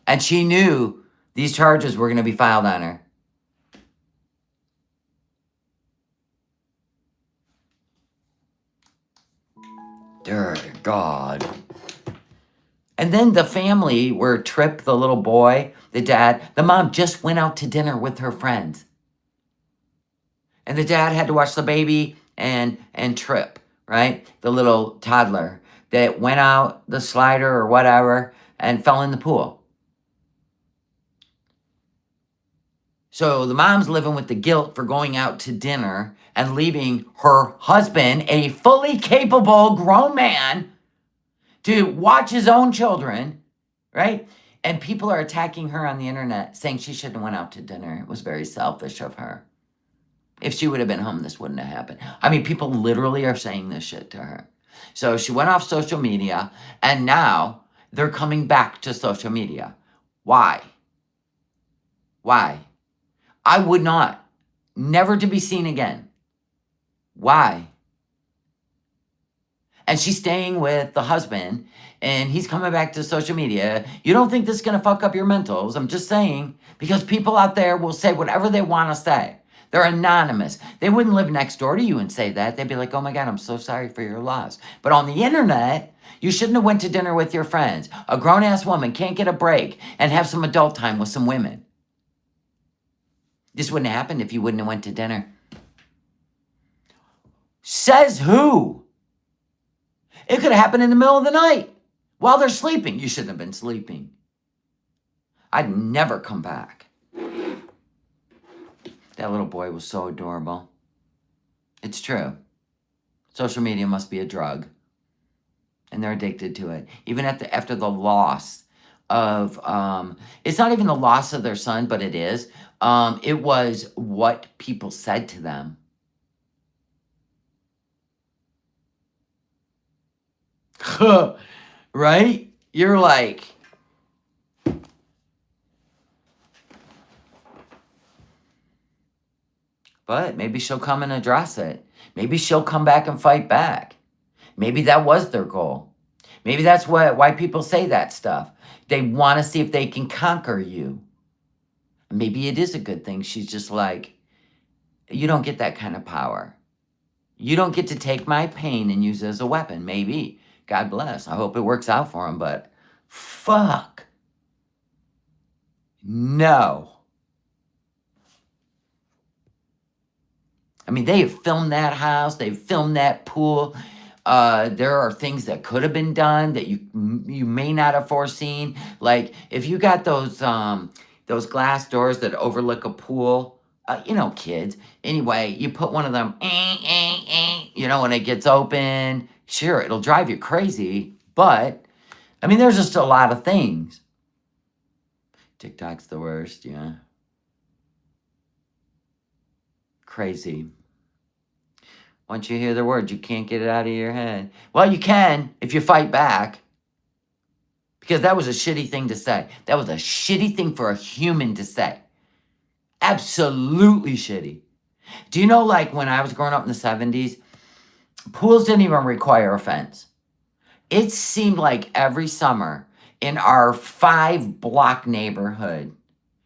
And she knew these charges were going to be filed on her. Dear God. And then the family where Trip, the little boy, the dad, the mom just went out to dinner with her friends. And the dad had to watch the baby and Trip, right? The little toddler that went out the slider or whatever and fell in the pool. So the mom's living with the guilt for going out to dinner and leaving her husband, a fully capable grown man, to watch his own children, right? And people are attacking her on the internet, saying she shouldn't have went out to dinner. It was very selfish of her. If she would have been home, this wouldn't have happened. I mean, people literally are saying this shit to her. So she went off social media, and now they're coming back to social media. Why? Why? I would not. Never to be seen again. Why? And she's staying with the husband, and he's coming back to social media. You don't think this is going to fuck up your mentals? I'm just saying, because people out there will say whatever they want to say. They're anonymous. They wouldn't live next door to you and say that. They'd be like, oh my God, I'm so sorry for your loss. But on the internet, you shouldn't have went to dinner with your friends. A grown-ass woman can't get a break and have some adult time with some women. This wouldn't have happened if you wouldn't have went to dinner. Says who? It could have happened in the middle of the night while they're sleeping. You shouldn't have been sleeping. I'd never come back. That little boy was so adorable. It's true. Social media must be a drug. And they're addicted to it. Even after the loss of, it's not even the loss of their son, but it is. It was what people said to them. Right? You're like, but maybe she'll come and address it. Maybe she'll come back and fight back. Maybe that was their goal. Maybe that's why people say that stuff. They want to see if they can conquer you. Maybe it is a good thing. She's just like, you don't get that kind of power. You don't get to take my pain and use it as a weapon. Maybe. God bless. I hope it works out for him, but fuck. No. I mean, they have filmed that house. They've filmed that pool. There are things that could have been done that you may not have foreseen. Like if you got those glass doors that overlook a pool, you know, kids. Anyway, you put one of them, you know, when it gets open. Sure, it'll drive you crazy, but I mean, there's just a lot of things. TikTok's the worst, yeah. Crazy. Once you hear the word, you can't get it out of your head. Well, you can if you fight back. Because that was a shitty thing to say. That was a shitty thing for a human to say. Absolutely shitty. Do you know, like, when I was growing up in the 70s, pools didn't even require a fence. It seemed like every summer in our 5-block neighborhood,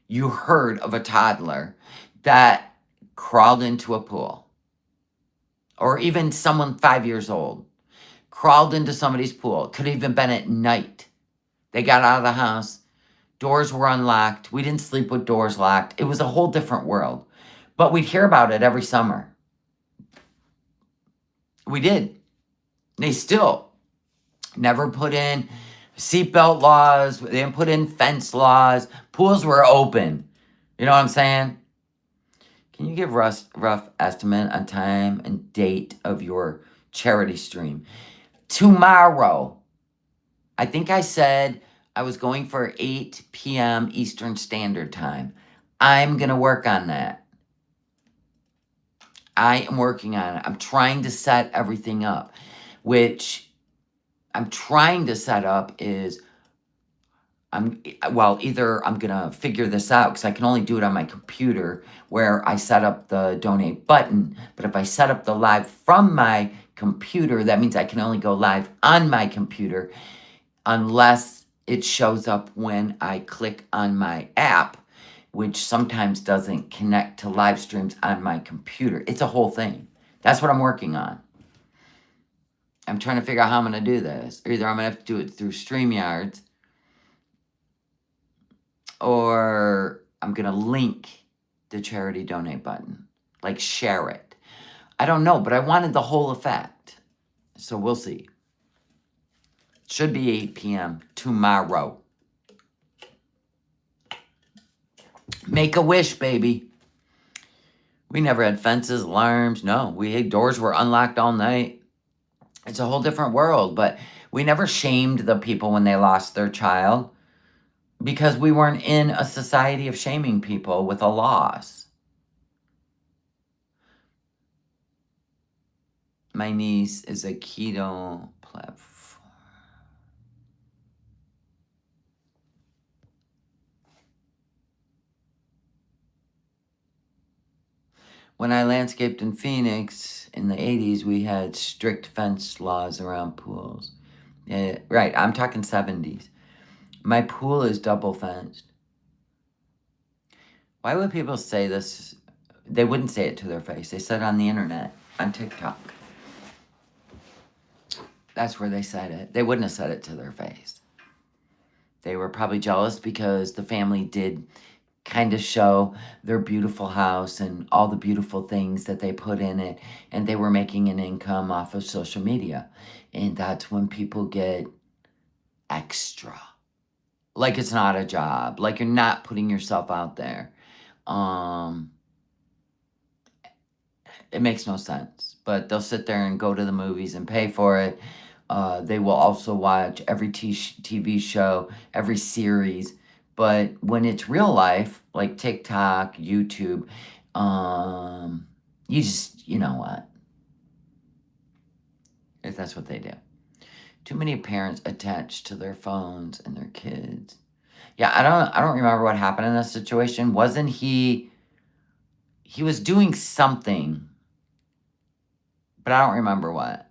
you heard of a toddler that crawled into a pool. Or even someone 5 years old crawled into somebody's pool. Could have even been at night. They got out of the house. Doors were unlocked. We didn't sleep with doors locked. It was a whole different world. But we'd hear about it every summer. We did. They still never put in seatbelt laws. They didn't put in fence laws. Pools were open. You know what I'm saying? Can you give rough estimate on time and date of your charity stream? Tomorrow. I think I said I was going for 8 p.m. Eastern Standard Time. I'm going to work on that. I am working on it. I'm trying to set everything up, which I'm trying to set up is either I'm going to figure this out because I can only do it on my computer where I set up the donate button. But if I set up the live from my computer, that means I can only go live on my computer unless it shows up when I click on my app, which sometimes doesn't connect to live streams on my computer. It's a whole thing. That's what I'm working on. I'm trying to figure out how I'm going to do this. Either I'm going to have to do it through StreamYards, or I'm going to link the charity donate button, like share it. I don't know, but I wanted the whole effect. So we'll see. Should be 8 p.m. tomorrow. Make a wish, baby. We never had fences, alarms. No, doors were unlocked all night. It's a whole different world, but we never shamed the people when they lost their child because we weren't in a society of shaming people with a loss. My niece is a keto platform. When I landscaped in Phoenix in the 80s, we had strict fence laws around pools. Right, I'm talking 70s. My pool is double fenced. Why would people say this? They wouldn't say it to their face. They said it on the internet, on TikTok. That's where they said it. They wouldn't have said it to their face. They were probably jealous because the family did kind of show their beautiful house and all the beautiful things that they put in it, and they were making an income off of social media. And that's when people get extra. Like it's not a job. Like you're not putting yourself out there. It makes no sense. But they'll sit there and go to the movies and pay for it. They will also watch every TV show, every series. But when it's real life, like TikTok, YouTube, you know what? If that's what they do. Too many parents attached to their phones and their kids. Yeah, I don't remember what happened in this situation. Wasn't he was doing something, but I don't remember what.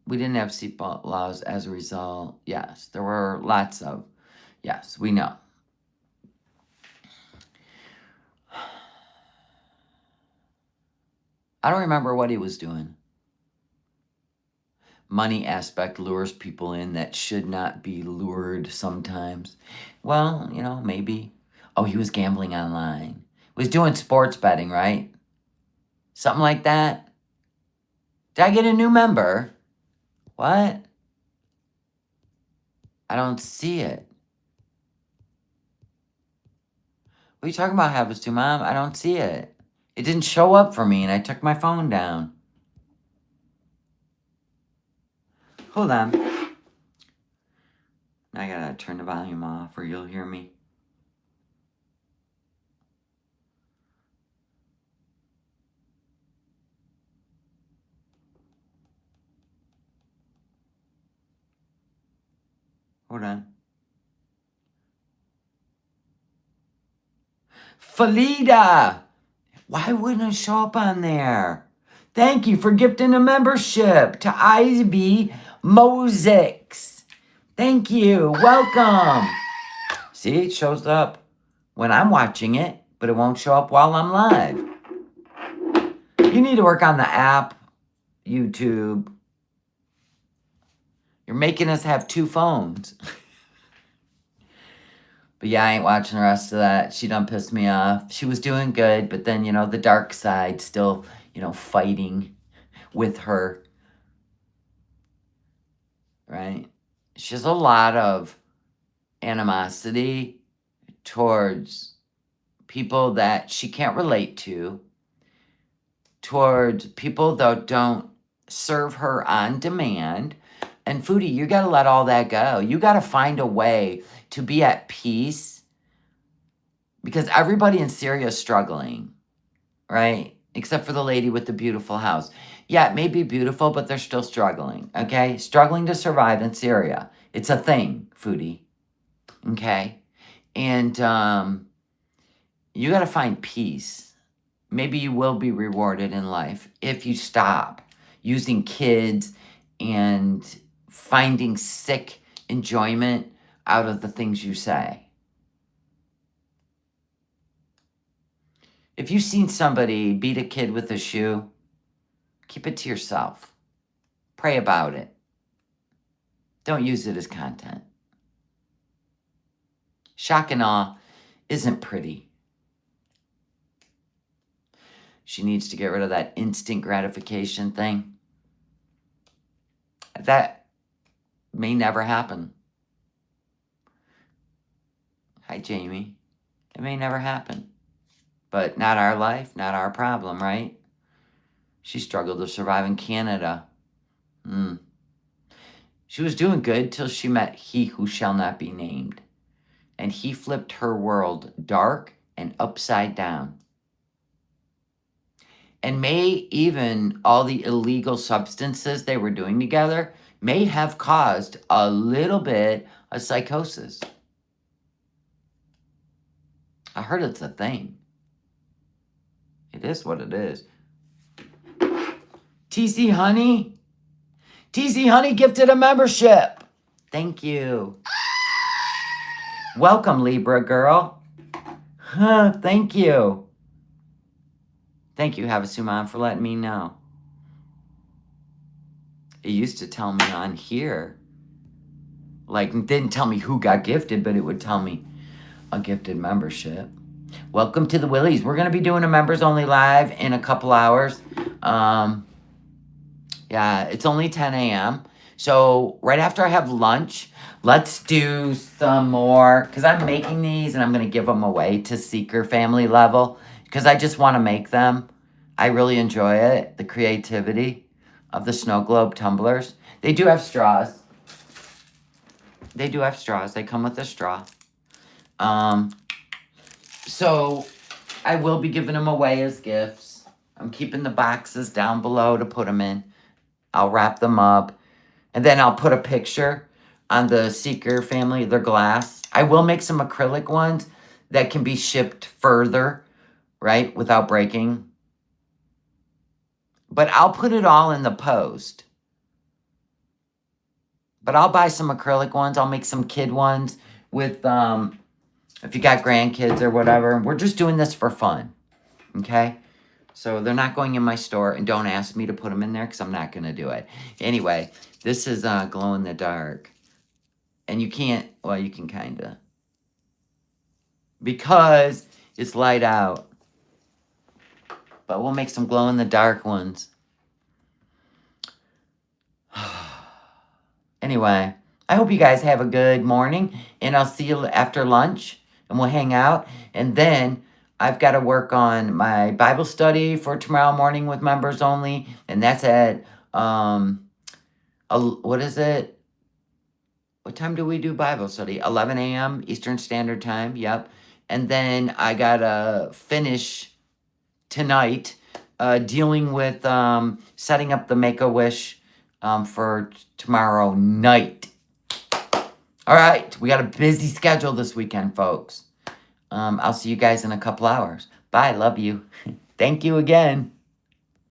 We didn't have seatbelt laws as a result. Yes, there were lots of, yes, we know. I don't remember what he was doing. Money aspect lures people in that should not be lured sometimes. Well, maybe. Oh, he was gambling online. Was doing sports betting, right? Something like that. Did I get a new member? What? I don't see it. What are you talking about, Happens to Mom? I don't see it. It didn't show up for me and I took my phone down. Hold on. I gotta turn the volume off or you'll hear me. Hold on. Felida! Why wouldn't it show up on there? Thank you for gifting a membership to Ivy Mosix. Thank you. Welcome. See, it shows up when I'm watching it, but it won't show up while I'm live. You need to work on the app, YouTube. You're making us have 2 phones. But yeah, I ain't watching the rest of that. She done pissed me off. She was doing good, but then, the dark side still, fighting with her. Right? She has a lot of animosity towards people that she can't relate to, towards people that don't serve her on demand. And Foodie, you got to let all that go. You got to find a way to be at peace because everybody in Syria is struggling, right? Except for the lady with the beautiful house. Yeah, it may be beautiful, but they're still struggling, okay? Struggling to survive in Syria. It's a thing, Foodie, okay? And you got to find peace. Maybe you will be rewarded in life if you stop using kids and finding sick enjoyment out of the things you say. If you've seen somebody beat a kid with a shoe, keep it to yourself. Pray about it. Don't use it as content. Shock and awe isn't pretty. She needs to get rid of that instant gratification thing. That may never happen. Hi, Jamie. It may never happen. But not our life, not our problem, right? She struggled to survive in Canada. She was doing good till she met he who shall not be named. And he flipped her world dark and upside down. And may even all the illegal substances they were doing together may have caused a little bit of psychosis. I heard it's a thing. It is what it is. TC Honey? TC Honey gifted a membership. Thank you. Welcome, Libra girl. Thank you. Thank you, Havasuman, for letting me know. It used to tell me on here. Like, it didn't tell me who got gifted, but it would tell me a gifted membership. Welcome to the Willies. We're going to be doing a members only live in a couple hours. Yeah, it's only 10 a.m. So right after I have lunch, let's do some more. Because I'm making these and I'm going to give them away to Seeker family level. Because I just want to make them. I really enjoy it. The creativity of the snow globe tumblers. They do have straws. They do have straws. They come with a straw. So I will be giving them away as gifts. I'm keeping the boxes down below to put them in. I'll wrap them up. And then I'll put a picture on the Seeker family, their glass. I will make some acrylic ones that can be shipped further, right, without breaking. But I'll put it all in the post. But I'll buy some acrylic ones. I'll make some kid ones with, if you got grandkids or whatever. We're just doing this for fun, okay? So they're not going in my store, and don't ask me to put them in there because I'm not going to do it. Anyway, this is glow in the dark. And you can't, well, you can kind of. Because it's light out. But we'll make some glow in the dark ones. Anyway, I hope you guys have a good morning, and I'll see you after lunch, and we'll hang out. And then I've got to work on my Bible study for tomorrow morning with members only, and that's at what is it? What time do we do Bible study? 11 a.m. Eastern Standard Time. Yep. And then I gotta finish tonight dealing with setting up the Make-A-Wish for tomorrow night. All right, we got a busy schedule this weekend, folks. I'll see you guys in a couple hours. Bye, love you. Thank you again.